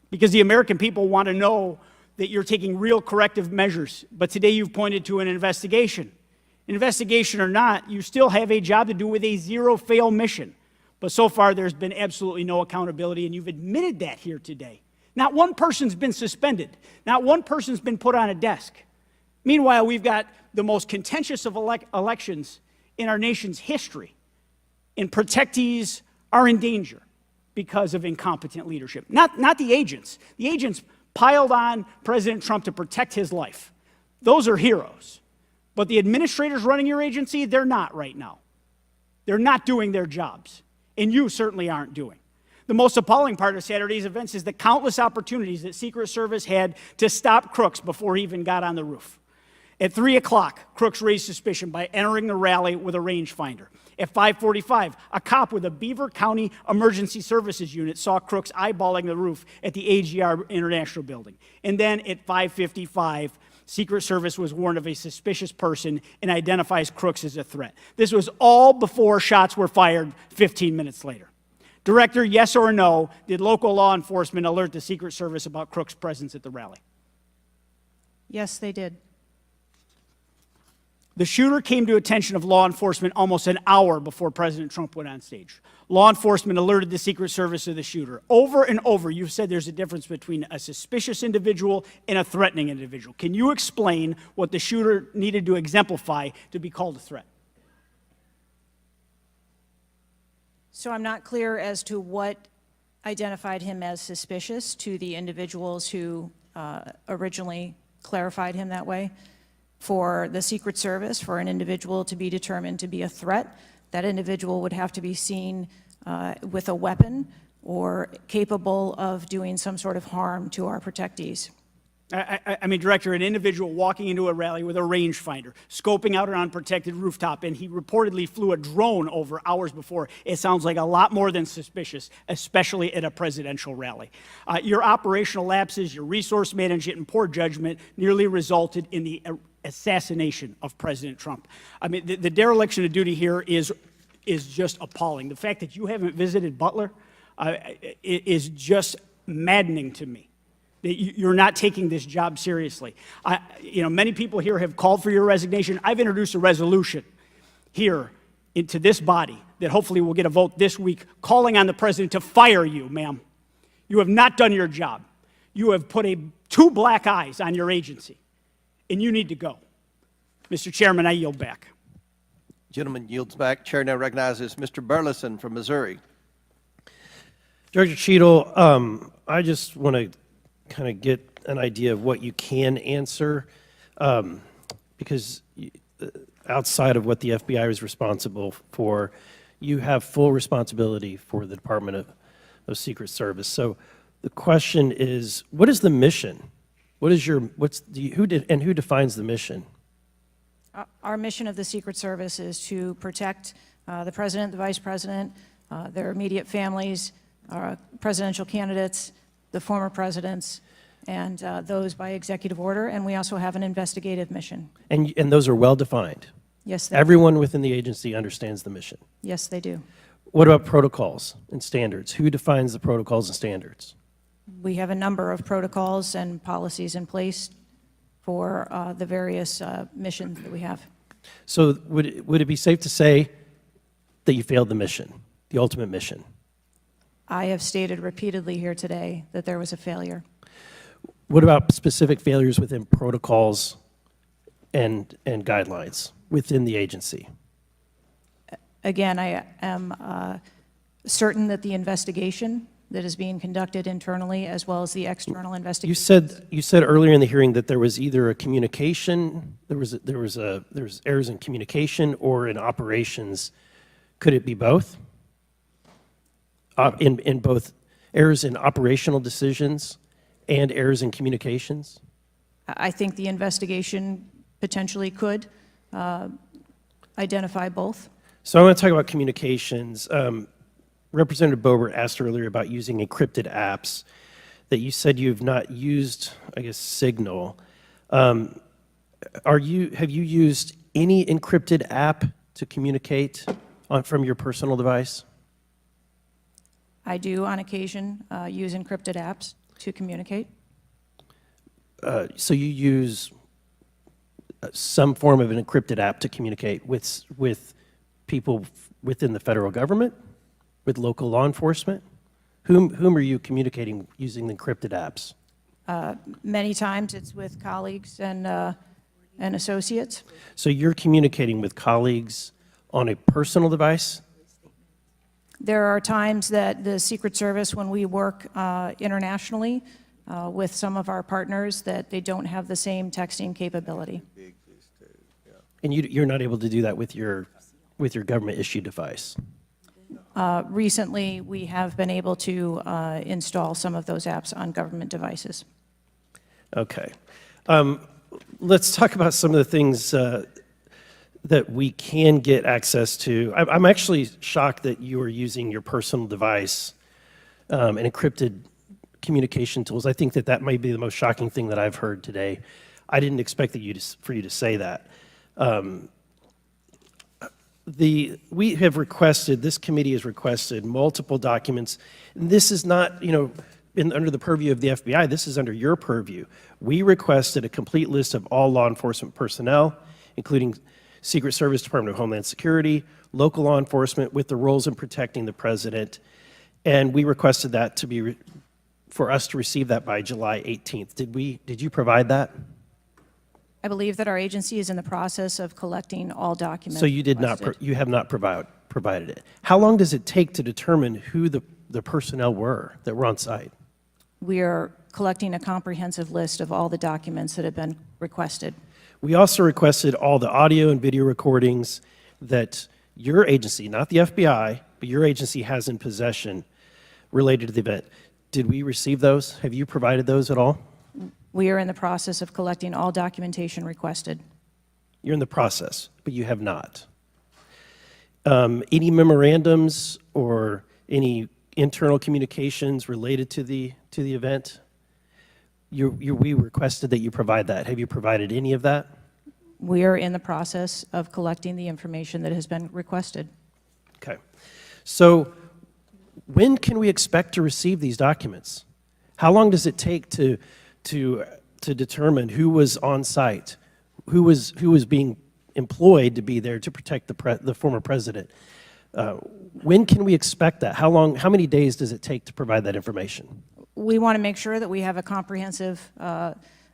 Because the American people want to know that you're taking real corrective measures. But today you've pointed to an investigation. Investigation or not, you still have a job to do with a zero-fail mission. But so far, there's been absolutely no accountability, and you've admitted that here today. Not one person's been suspended. Not one person's been put on a desk. Meanwhile, we've got the most contentious of elections in our nation's history, and protectees are in danger because of incompetent leadership. Not the agents. The agents piled on President Trump to protect his life. Those are heroes. But the administrators running your agency, they're not right now. They're not doing their jobs, and you certainly aren't doing. The most appalling part of Saturday's events is the countless opportunities that Secret Service had to stop Crooks before he even got on the roof. At 3 o'clock, Crooks raised suspicion by entering the rally with a rangefinder. At 5:45, a cop with a Beaver County Emergency Services unit saw Crooks eyeballing the roof at the AGR International Building. And then at 5:55, Secret Service was warned of a suspicious person and identifies Crooks as a threat. This was all before shots were fired 15 minutes later. Director, yes or no, did local law enforcement alert the Secret Service about Crooks' presence at the rally? Yes, they did. The shooter came to attention of law enforcement almost an hour before President Trump went on stage. Law enforcement alerted the Secret Service of the shooter. Over and over, you've said there's a difference between a suspicious individual and a threatening individual. Can you explain what the shooter needed to exemplify to be called a threat? So I'm not clear as to what identified him as suspicious to the individuals who originally clarified him that way. For the Secret Service, for an individual to be determined to be a threat, that individual would have to be seen with a weapon or capable of doing some sort of harm to our protectees. I mean, Director, an individual walking into a rally with a rangefinder, scoping out an unprotected rooftop, and he reportedly flew a drone over hours before. It sounds like a lot more than suspicious, especially at a presidential rally. Your operational lapses, your resource management, and poor judgment nearly resulted in the assassination of President Trump. I mean, the dereliction of duty here is just appalling. The fact that you haven't visited Butler is just maddening to me. That you're not taking this job seriously. Many people here have called for your resignation. I've introduced a resolution here into this body that hopefully will get a vote this week calling on the president to fire you, ma'am. You have not done your job. You have put 2 black eyes on your agency, and you need to go. Mr. Chairman, I yield back. Gentleman yields back. Chair now recognizes Mr. Burleson from Missouri. Director Cheadle, I just want to kind of get an idea of what you can answer, because outside of what the FBI is responsible for, you have full responsibility for the Department of Secret Service. So the question is, what is the mission? Who defines the mission? Our mission of the Secret Service is to protect the president, the vice president, their immediate families, presidential candidates, the former presidents, and those by executive order. And we also have an investigative mission. And those are well defined? Yes, they Everyone within the agency understands the mission? Yes, they do. What about protocols and standards? Who defines the protocols and standards? We have a number of protocols and policies in place for the various missions that we have. So would it be safe to say that you failed the mission, the ultimate mission? I have stated repeatedly here today that there was a failure. What about specific failures within protocols and guidelines within the agency? Again, I am certain that the investigation that is being conducted internally as well as the external investigation. You said earlier in the hearing that there was either a communication, there was errors in communication or in operations. Could it be both? In both errors in operational decisions and errors in communications? I think the investigation potentially could identify both. So I want to talk about communications. Representative Boebert asked earlier about using encrypted apps, that you said you've not used, I guess, Signal. Have you used any encrypted app to communicate from your personal device? I do, on occasion, use encrypted apps to communicate. So you use some form of an encrypted app to communicate with people within the federal government, with local law enforcement? Whom are you communicating using the encrypted apps? Many times it's with colleagues and associates. So you're communicating with colleagues on a personal device? There are times that the Secret Service, when we work internationally with some of our partners, that they don't have the same texting capability. And you're not able to do that with your government-issued device? Recently, we have been able to install some of those apps on government devices. Okay. Let's talk about some of the things that we can get access to. I'm actually shocked that you are using your personal device and encrypted communication tools. I think that might be the most shocking thing that I've heard today. I didn't expect for you to say that. We have requested, this committee has requested multiple documents. And this is not, under the purview of the FBI, this is under your purview. We requested a complete list of all law enforcement personnel, including Secret Service, Department of Homeland Security, local law enforcement with the roles in protecting the president. And we requested that for us to receive that by July 18th. Did you provide that? I believe that our agency is in the process of collecting all documents. So you have not provided it. How long does it take to determine who the personnel were that were on site? We are collecting a comprehensive list of all the documents that have been requested. We also requested all the audio and video recordings that your agency, not the FBI, but your agency has in possession related to the event. Did we receive those? Have you provided those at all? We are in the process of collecting all documentation requested. You're in the process, but you have not. Any memorandums or any internal communications related to the event? We requested that you provide that. Have you provided any of that? We are in the process of collecting the information that has been requested. Okay. So when can we expect to receive these documents? How long does it take to determine who was on site, who was being employed to be there to protect the former president? When can we expect that? How many days does it take to provide that information? We want to make sure that we have a comprehensive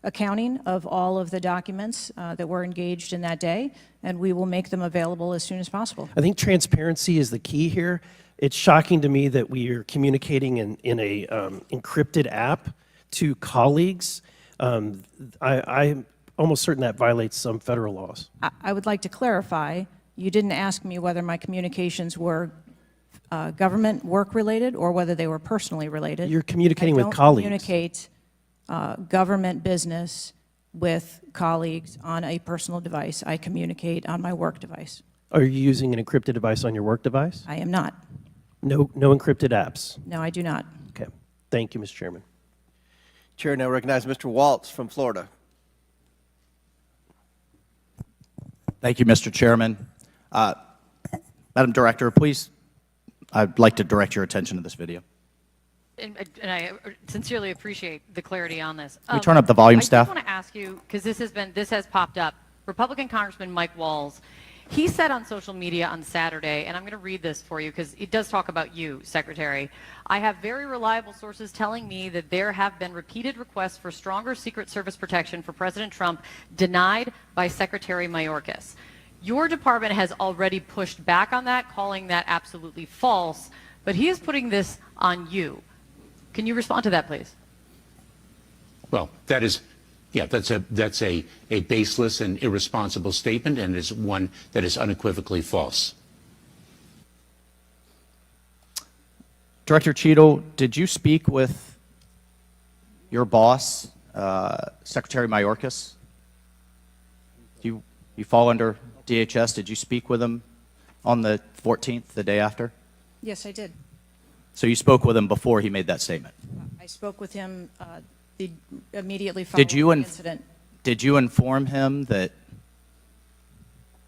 accounting of all of the documents that were engaged in that day, and we will make them available as soon as possible. I think transparency is the key here. It's shocking to me that we are communicating in a encrypted app to colleagues. I'm almost certain that violates some federal laws. I would like to clarify, you didn't ask me whether my communications were government work related or whether they were personally related. You're communicating with colleagues. I don't communicate government business with colleagues on a personal device. I communicate on my work device. Are you using an encrypted device on your work device? I am not. No encrypted apps? No, I do not. Okay. Thank you, Mr. Chairman. Chair now recognizes Mr. Waltz from Florida. Thank you, Mr. Chairman. Madam Director, please, I'd like to direct your attention to this video. And I sincerely appreciate the clarity on this. Can we turn up the volume, staff? I just want to ask you, because this has popped up. Republican Congressman Mike Walz He said on social media on Saturday, and I'm going to read this for you because it does talk about you, Secretary. I have very reliable sources telling me that there have been repeated requests for stronger Secret Service protection for President Trump denied by Secretary Mayorkas. Your department has already pushed back on that, calling that absolutely false, but he is putting this on you. Can you respond to that, please? Well, that is, yeah, that's a baseless and irresponsible statement, and is one that is unequivocally false. Director Cheadle, did you speak with your boss, Secretary Mayorkas? You fall under DHS. Did you speak with him on the 14th, the day after? Yes, I did. So you spoke with him before he made that statement? I spoke with him immediately following the incident. Did you inform him that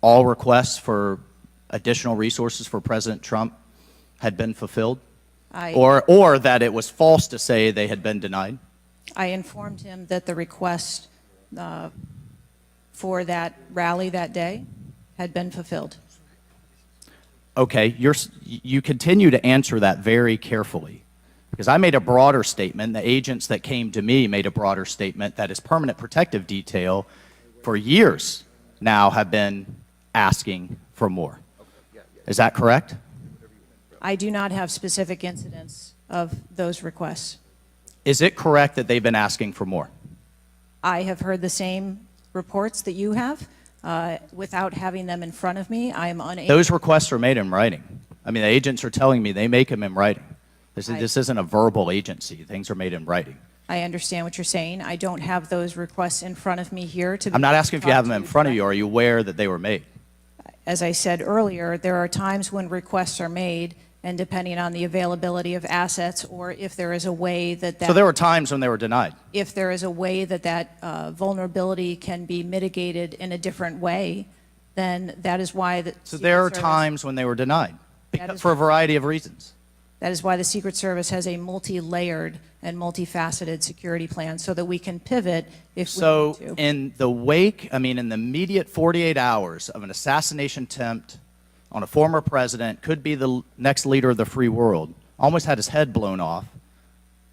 all requests for additional resources for President Trump had been fulfilled? Or that it was false to say they had been denied? I informed him that the request for that rally that day had been fulfilled. Okay, you continue to answer that very carefully, because I made a broader statement. The agents that came to me made a broader statement that his permanent protective detail for years now have been asking for more. Is that correct? I do not have specific incidents of those requests. Is it correct that they've been asking for more? I have heard the same reports that you have. Without having them in front of me, I am unable. Those requests are made in writing. I mean, the agents are telling me they make them in writing. This isn't a verbal agency. Things are made in writing. I understand what you're saying. I don't have those requests in front of me here to. I'm not asking if you have them in front of you. Are you aware that they were made? As I said earlier, there are times when requests are made, and depending on the availability of assets, or if there is a way that So there were times when they were denied. if there is a way that vulnerability can be mitigated in a different way, then that is why the So there are Secret Service- times when they were denied That is- for a variety of reasons. That is why the Secret Service has a multi-layered and multifaceted security plan, so that we can pivot if we So need to. in the wake, in the immediate 48 hours of an assassination attempt on a former president, could be the next leader of the free world, almost had his head blown off,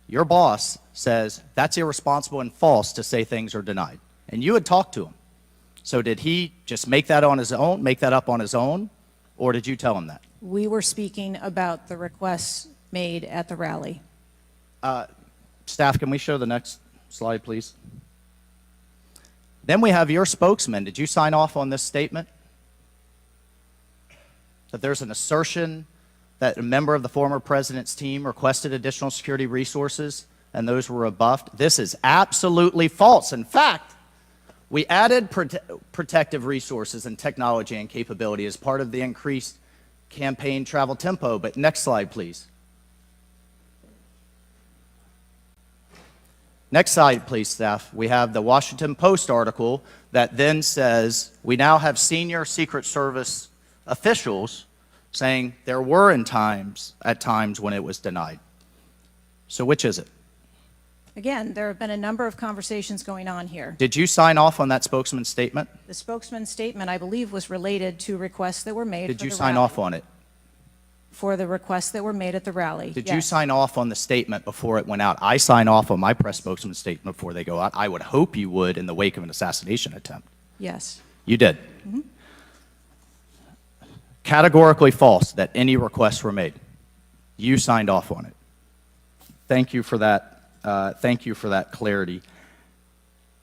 your boss says that's irresponsible and false to say things are denied. And you had talked to him. So did he just make that up on his own, or did you tell him that? We were speaking about the requests made at the rally. Staff, can we show the next slide, please? Then we have your spokesman. Did you sign off on this statement? That there's an assertion that a member of the former president's team requested additional security resources and those were rebuffed? This is absolutely false. In fact, we added protective resources and technology and capability as part of the increased campaign travel tempo. But next slide, please. Next slide, please, staff. We have the Washington Post article that then says we now have senior Secret Service officials saying there were at times when it was denied. So which is it? Again, there have been a number of conversations going on here. Did you sign off on that spokesman's statement? The spokesman's statement, I believe, was related to requests that were made. Did you sign off on it? For the requests that were made at the rally. Did yes. you sign off on the statement before it went out? I sign off on my press spokesman's statement before they go out. I would hope you would in the wake of an assassination attempt. Yes. You did. Categorically false that any requests were made. You signed off on it. Thank you for that. Thank you for that clarity.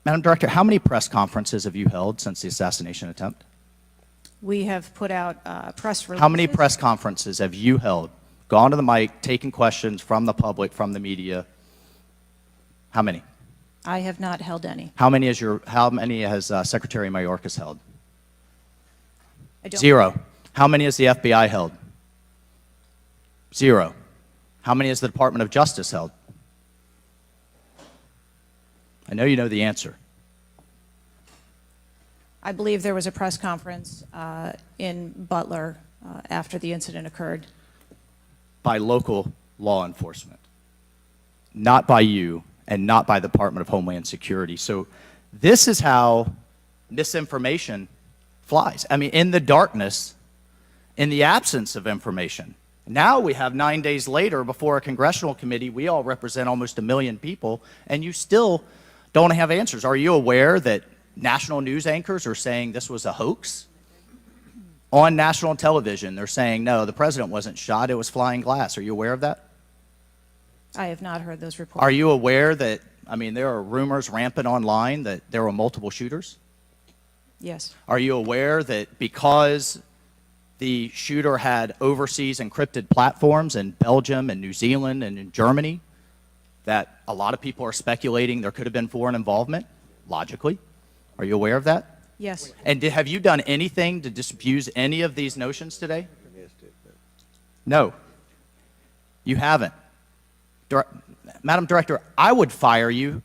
Madam Director, how many press conferences have you held since the assassination attempt? We have put out press releases. How many press conferences have you held, gone to the mic, taken questions from the public, from the media? How many? I have not held any. How many has Secretary Mayorkas held? I don't. 0. How many has the FBI held? 0. How many has the Department of Justice held? I know you know the answer. I believe there was a press conference in Butler after the incident occurred. By local law enforcement, not by you and not by the Department of Homeland Security. So this is how misinformation flies. I mean, in the darkness, in the absence of information. Now we have 9 days later before a congressional committee, we all represent almost 1 million people, and you still don't have answers. Are you aware that national news anchors are saying this was a hoax? On national television, they're saying, no, the president wasn't shot, it was flying glass. Are you aware of that? I have not heard those reports. Are you aware that, I mean, there are rumors rampant online that there were multiple shooters? Yes. Are you aware that because the shooter had overseas encrypted platforms in Belgium and New Zealand and in Germany, that a lot of people are speculating there could have been foreign involvement, logically? Are you aware of that? Yes. And have you done anything to disabuse any of these notions today? No. You haven't. Madam Director, I would fire you.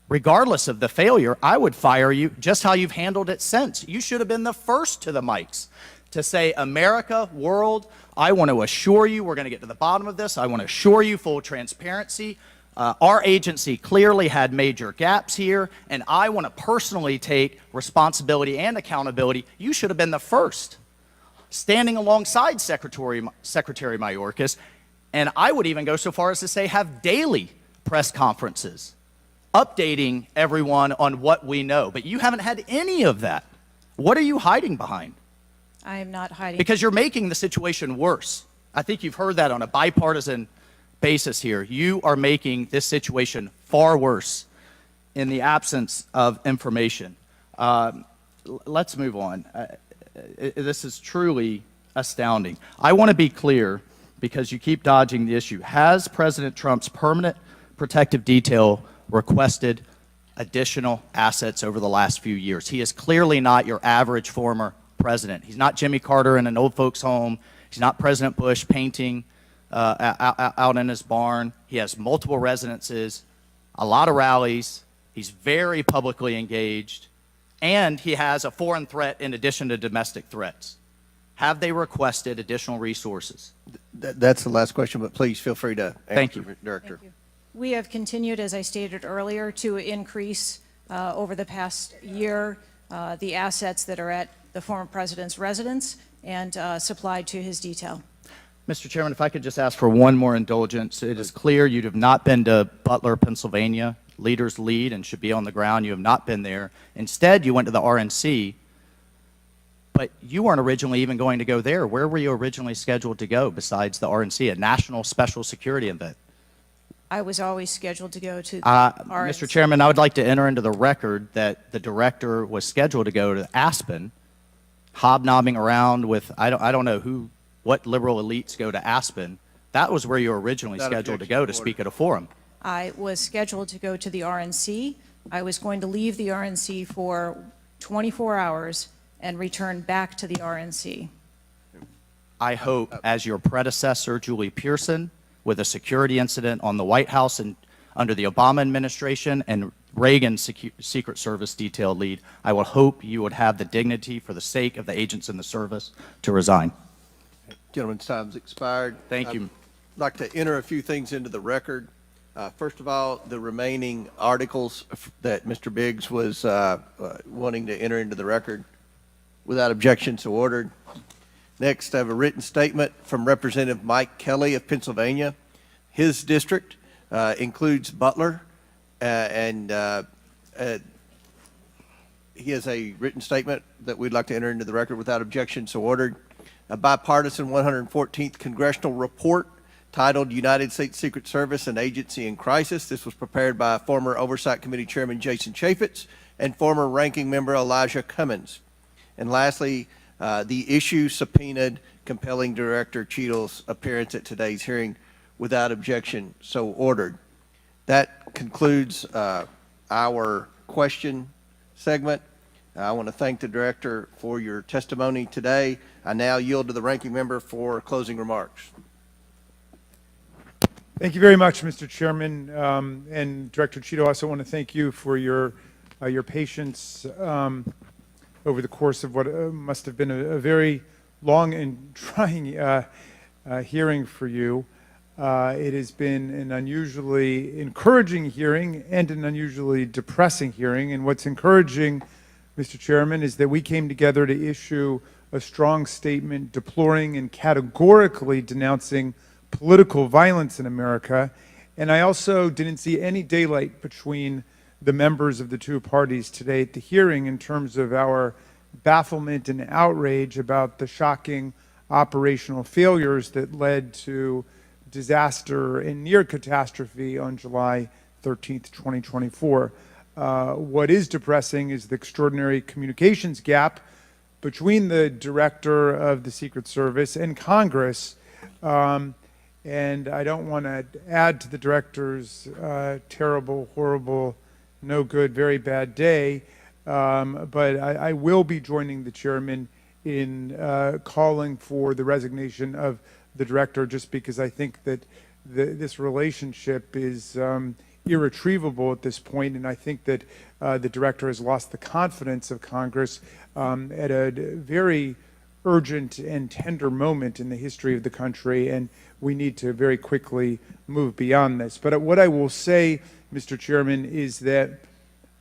Regardless of the failure, I would fire you just how you've handled it since. You should have been the first to the mics to say, America, world, I want to assure you we're going to get to the bottom of this. I want to assure you full transparency. Our agency clearly had major gaps here, and I want to personally take responsibility and accountability. You should have been the first, standing alongside Secretary Mayorkas, and I would even go so far as to say have daily press conferences, updating everyone on what we know. But you haven't had any of that. What are you hiding behind? I am not hiding. Because you're making the situation worse. I think you've heard that on a bipartisan basis here. You are making this situation far worse in the absence of information. Let's move on. This is truly astounding. I want to be clear, because you keep dodging the issue. Has President Trump's permanent protective detail requested additional assets over the last few years? He is clearly not your average former president. He's not Jimmy Carter in an old folks' home. He's not President Bush painting out in his barn. He has multiple residences, a lot of rallies. He's very publicly engaged, and he has a foreign threat in addition to domestic threats. Have they requested additional resources? That's the last question, but please feel free to answer. Thank you. Director. Thank you. We have continued, as I stated earlier, to increase over the past year the assets that are at the former president's residence and supplied to his detail. Mr. Chairman, if I could just ask for one more indulgence. It is clear you have not been to Butler, Pennsylvania. Leaders lead and should be on the ground. You have not been there. Instead, you went to the RNC, but you weren't originally even going to go there. Where were you originally scheduled to go besides the RNC, a national special security event? I was always scheduled to go to RNC. Mr. Chairman, I would like to enter into the record that the director was scheduled to go to Aspen, hobnobbing around with, I don't know what liberal elites go to Aspen. That was where you were originally scheduled to go to speak at a forum. I was scheduled to go to the RNC. I was going to leave the RNC for 24 hours and return back to the RNC. I hope, as your predecessor, Julie Pearson, with a security incident on the White House and under the Obama administration and Reagan's Secret Service detail lead, I would hope you would have the dignity for the sake of the agents in the service to resign. Gentleman's time's expired. Thank you. I'd like to enter a few things into the record. First of all, the remaining articles that Mr. Biggs was wanting to enter into the record, without objection, so ordered. Next, I have a written statement from Representative Mike Kelly of Pennsylvania. His district includes Butler, and he has a written statement that we'd like to enter into the record without objection, so ordered. A bipartisan 114th congressional report titled United States Secret Service and Agency in Crisis. This was prepared by former Oversight Committee Chairman Jason Chaffetz and former Ranking Member Elijah Cummings. And lastly, the issue subpoenaed compelling Director Cheadle's appearance at today's hearing without objection, so ordered. That concludes our question segment. I want to thank the Director for your testimony today. I now yield to the Ranking Member for closing remarks. Thank you very much, Mr. Chairman. And Director Cheadle, I also want to thank you for your patience over the course of what must have been a very long and trying hearing for you. It has been an unusually encouraging hearing and an unusually depressing hearing. And what's encouraging Mr. Chairman, is that we came together to issue a strong statement deploring and categorically denouncing political violence in America. And I also didn't see any daylight between the members of the two parties today at the hearing in terms of our bafflement and outrage about the shocking operational failures that led to disaster and near catastrophe on July 13th, 2024. What is depressing is the extraordinary communications gap between the director of the Secret Service and Congress. And I don't want to add to the director's terrible, horrible, no good, very bad day, but I will be joining the chairman in calling for the resignation of the director, just because I think that this relationship is irretrievable at this point, and I think that the director has lost the confidence of Congress at a very urgent and tender moment in the history of the country, and we need to very quickly move beyond this. But what I will say, Mr. Chairman, is that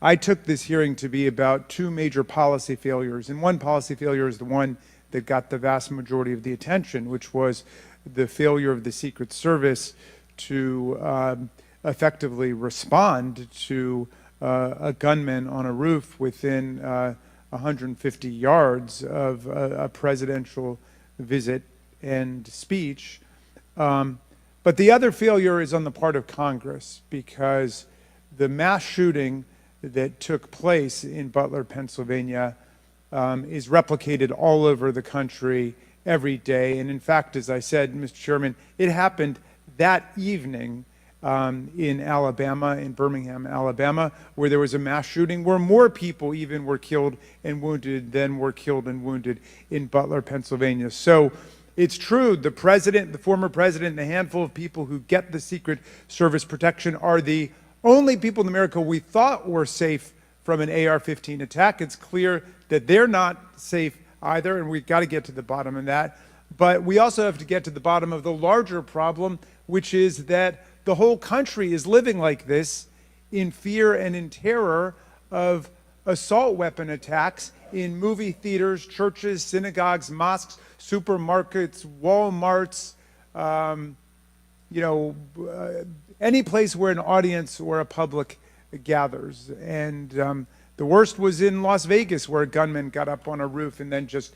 I took this hearing to be about two major policy failures, and one policy failure is the one that got the vast majority of the attention, which was the failure of the Secret Service to effectively respond to a gunman on a roof within 150 yards of a presidential visit and speech. But the other failure is on the part of Congress, because the mass shooting that took place in Butler, Pennsylvania, is replicated all over the country every day. And in fact, as I said, Mr. Chairman, it happened that evening in Alabama, in Birmingham, Alabama, where there was a mass shooting where more people even were killed and wounded than were killed and wounded in Butler, Pennsylvania. So it's true, the president, the former president, and a handful of people who get the Secret Service protection are the only people in America we thought were safe from an AR-15 attack. It's clear that they're not safe either, and we've got to get to the bottom of that. But we also have to get to the bottom of the larger problem, which is that the whole country is living like this, in fear and in terror of assault weapon attacks in movie theaters, churches, synagogues, mosques, supermarkets, Walmarts, any place where an audience or a public gathers. And the worst was in Las Vegas, where a gunman got up on a roof and then just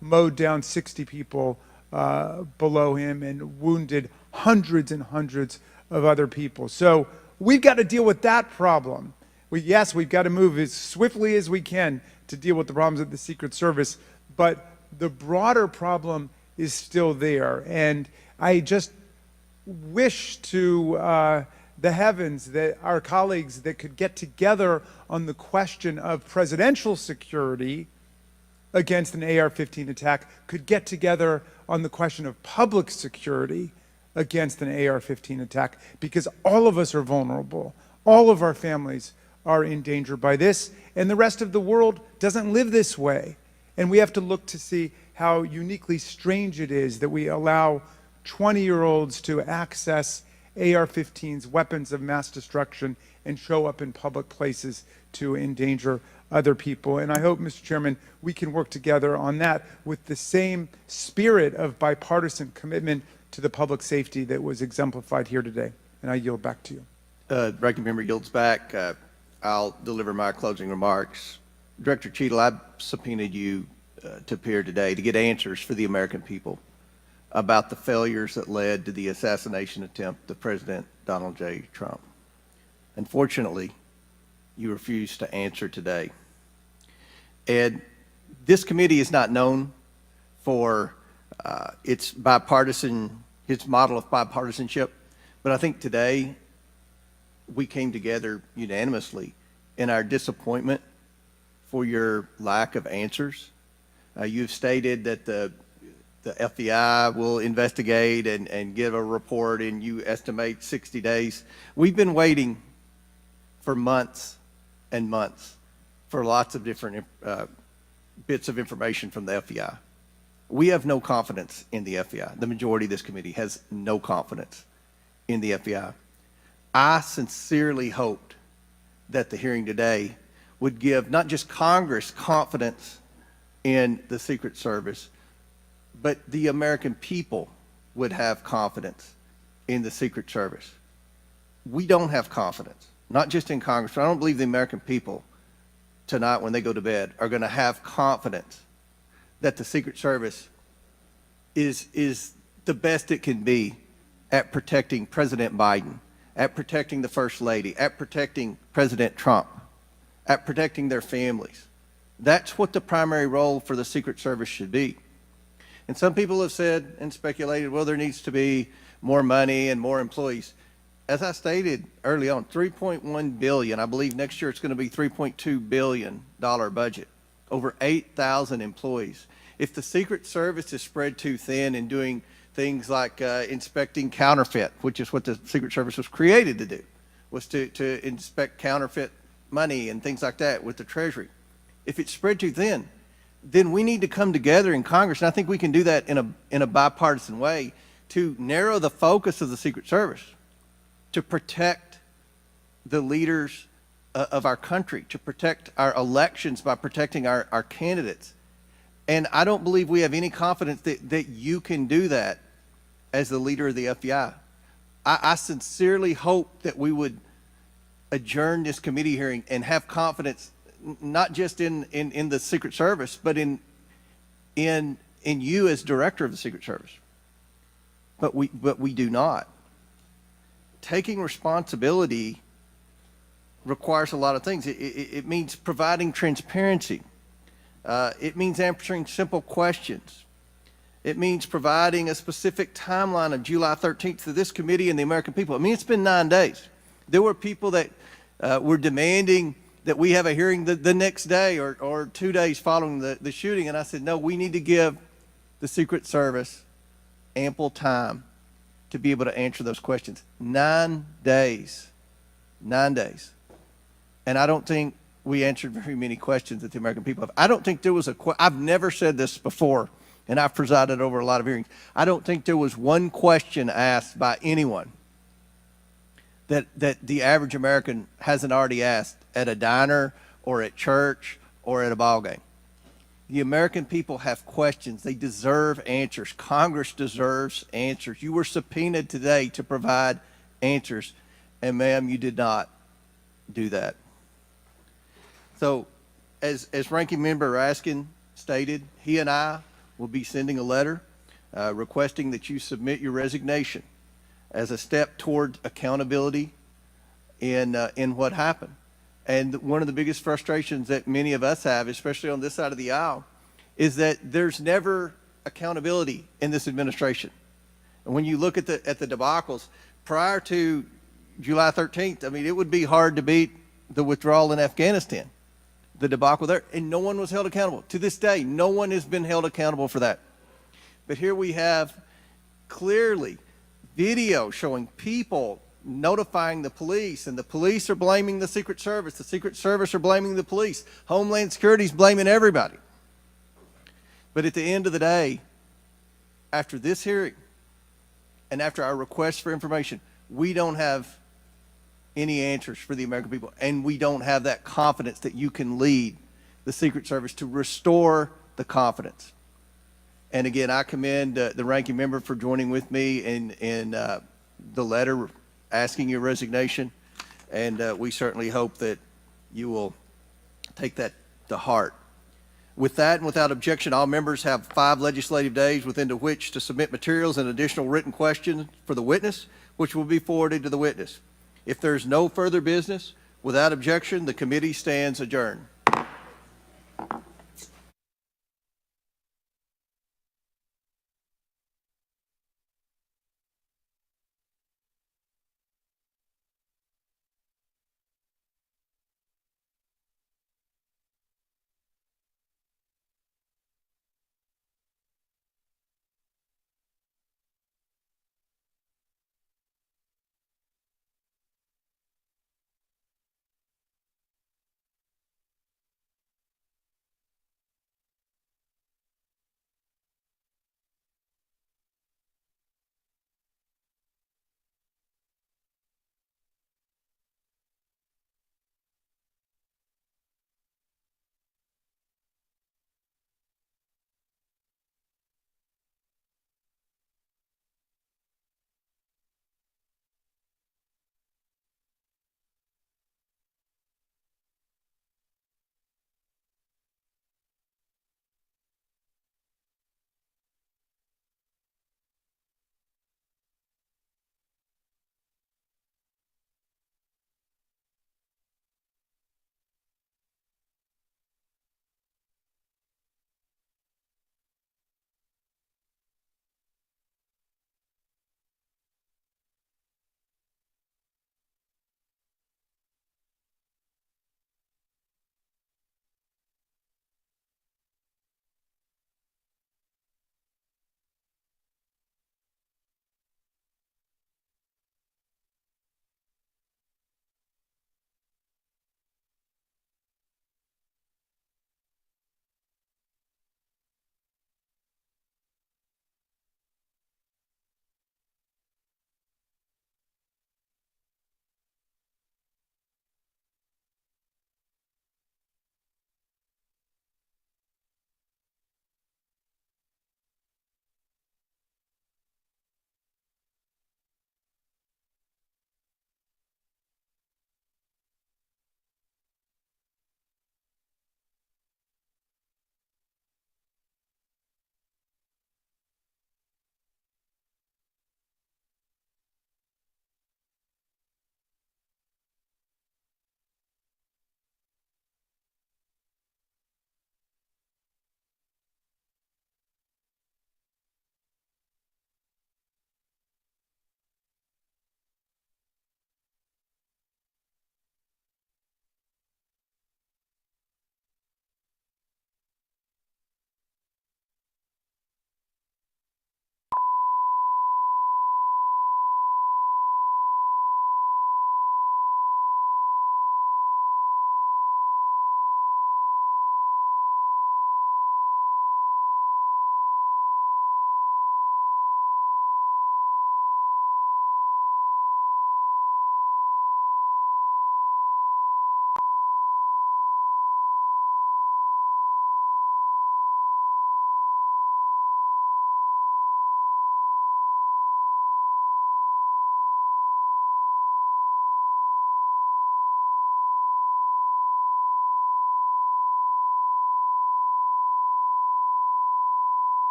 mowed down 60 people below him and wounded hundreds and hundreds of other people. So we've got to deal with that problem. Yes, we've got to move as swiftly as we can to deal with the problems of the Secret Service, but the broader problem is still there. And I just wish to the heavens that our colleagues that could get together on the question of presidential security against an AR-15 attack could get together on the question of public security against an AR-15 attack, because all of us are vulnerable. All of our families are in danger by this, and the rest of the world doesn't live this way. And we have to look to see how uniquely strange it is that we allow 20-year-olds to access AR-15s, weapons of mass destruction, and show up in public places to endanger other people. And I hope, Mr. Chairman, we can work together on that with the same spirit of bipartisan commitment to the public safety that was exemplified here today. And I yield back to you. Ranking member yields back. I'll deliver my closing remarks. Director Cheadle, I subpoenaed you to appear today to get answers for the American people about the failures that led to the assassination attempt of President Donald J. Trump. Unfortunately, you refused to answer today. And this committee is not known for its model of bipartisanship, but I think today we came together unanimously in our disappointment for your lack of answers. You've stated that the FBI will investigate and give a report, and you estimate 60 days. We've been waiting for months and months for lots of different bits of information from the FBI. We have no confidence in the FBI. The majority of this committee has no confidence in the FBI. I sincerely hoped that the hearing today would give not just Congress confidence in the Secret Service, but the American people would have confidence in the Secret Service. We don't have confidence, not just in Congress, but I don't believe the American people tonight when they go to bed are going to have confidence that the Secret Service is the best it can be at protecting President Biden, at protecting the First Lady, at protecting President Trump, at protecting their families. That's what the primary role for the Secret Service should be. And some people have said and speculated, well, there needs to be more money and more employees. As I stated early on, $3.1 billion, I believe next year it's going to be $3.2 billion budget, over 8,000 employees. If the Secret Service is spread too thin in doing things like inspecting counterfeit, which is what the Secret Service was created to do, was to inspect counterfeit money and things like that with the Treasury. If it's spread too thin, then we need to come together in Congress, and I think we can do that in a bipartisan way to narrow the focus of the Secret Service, to protect the leaders of our country, to protect our elections by protecting our candidates. And I don't believe we have any confidence that you can do that as the leader of the FBI. I sincerely hope that we would adjourn this committee hearing and have confidence not just in the Secret Service, but in you as director of the Secret Service. But we do not. Taking responsibility requires a lot of things. It means providing transparency. It means answering simple questions. It means providing a specific timeline of July 13th to this committee and the American people. I mean, it's been 9 days. There were people that were demanding that we have a hearing the next day or 2 days following the shooting, and I said, no, we need to give the Secret Service ample time to be able to answer those questions. 9 days. 9 days. And I don't think we answered very many questions that the American people have. I don't think there was I've never said this before, and I've presided over a lot of hearings. I don't think there was one question asked by anyone that the average American hasn't already asked at a diner or at church or at a ball game. The American people have questions. They deserve answers. Congress deserves answers. You were subpoenaed today to provide answers, and ma'am, you did not do that. So, as Ranking Member Raskin stated, he and I will be sending a letter requesting that you submit your resignation as a step toward accountability in what happened. And one of the biggest frustrations that many of us have, especially on this side of the aisle, is that there's never accountability in this administration. And when you look at the debacles prior to July 13th, I mean, it would be hard to beat the withdrawal in Afghanistan, the debacle there, and no one was held accountable. To this day, no one has been held accountable for that. But here we have clearly video showing people notifying the police, and the police are blaming the Secret Service. The Secret Service are blaming the police. Homeland Security is blaming everybody. But at the end of the day, after this hearing and after our request for information, we don't have any answers for the American people, and we don't have that confidence that you can lead the Secret Service to restore the confidence. And again, I commend the ranking member for joining with me in the letter asking your resignation, and we certainly hope that you will take that to heart. With that and without objection, all members have 5 legislative days within which to submit materials and additional written questions for the witness, which will be forwarded to the witness. If there's no further business, without objection, the committee stands adjourned.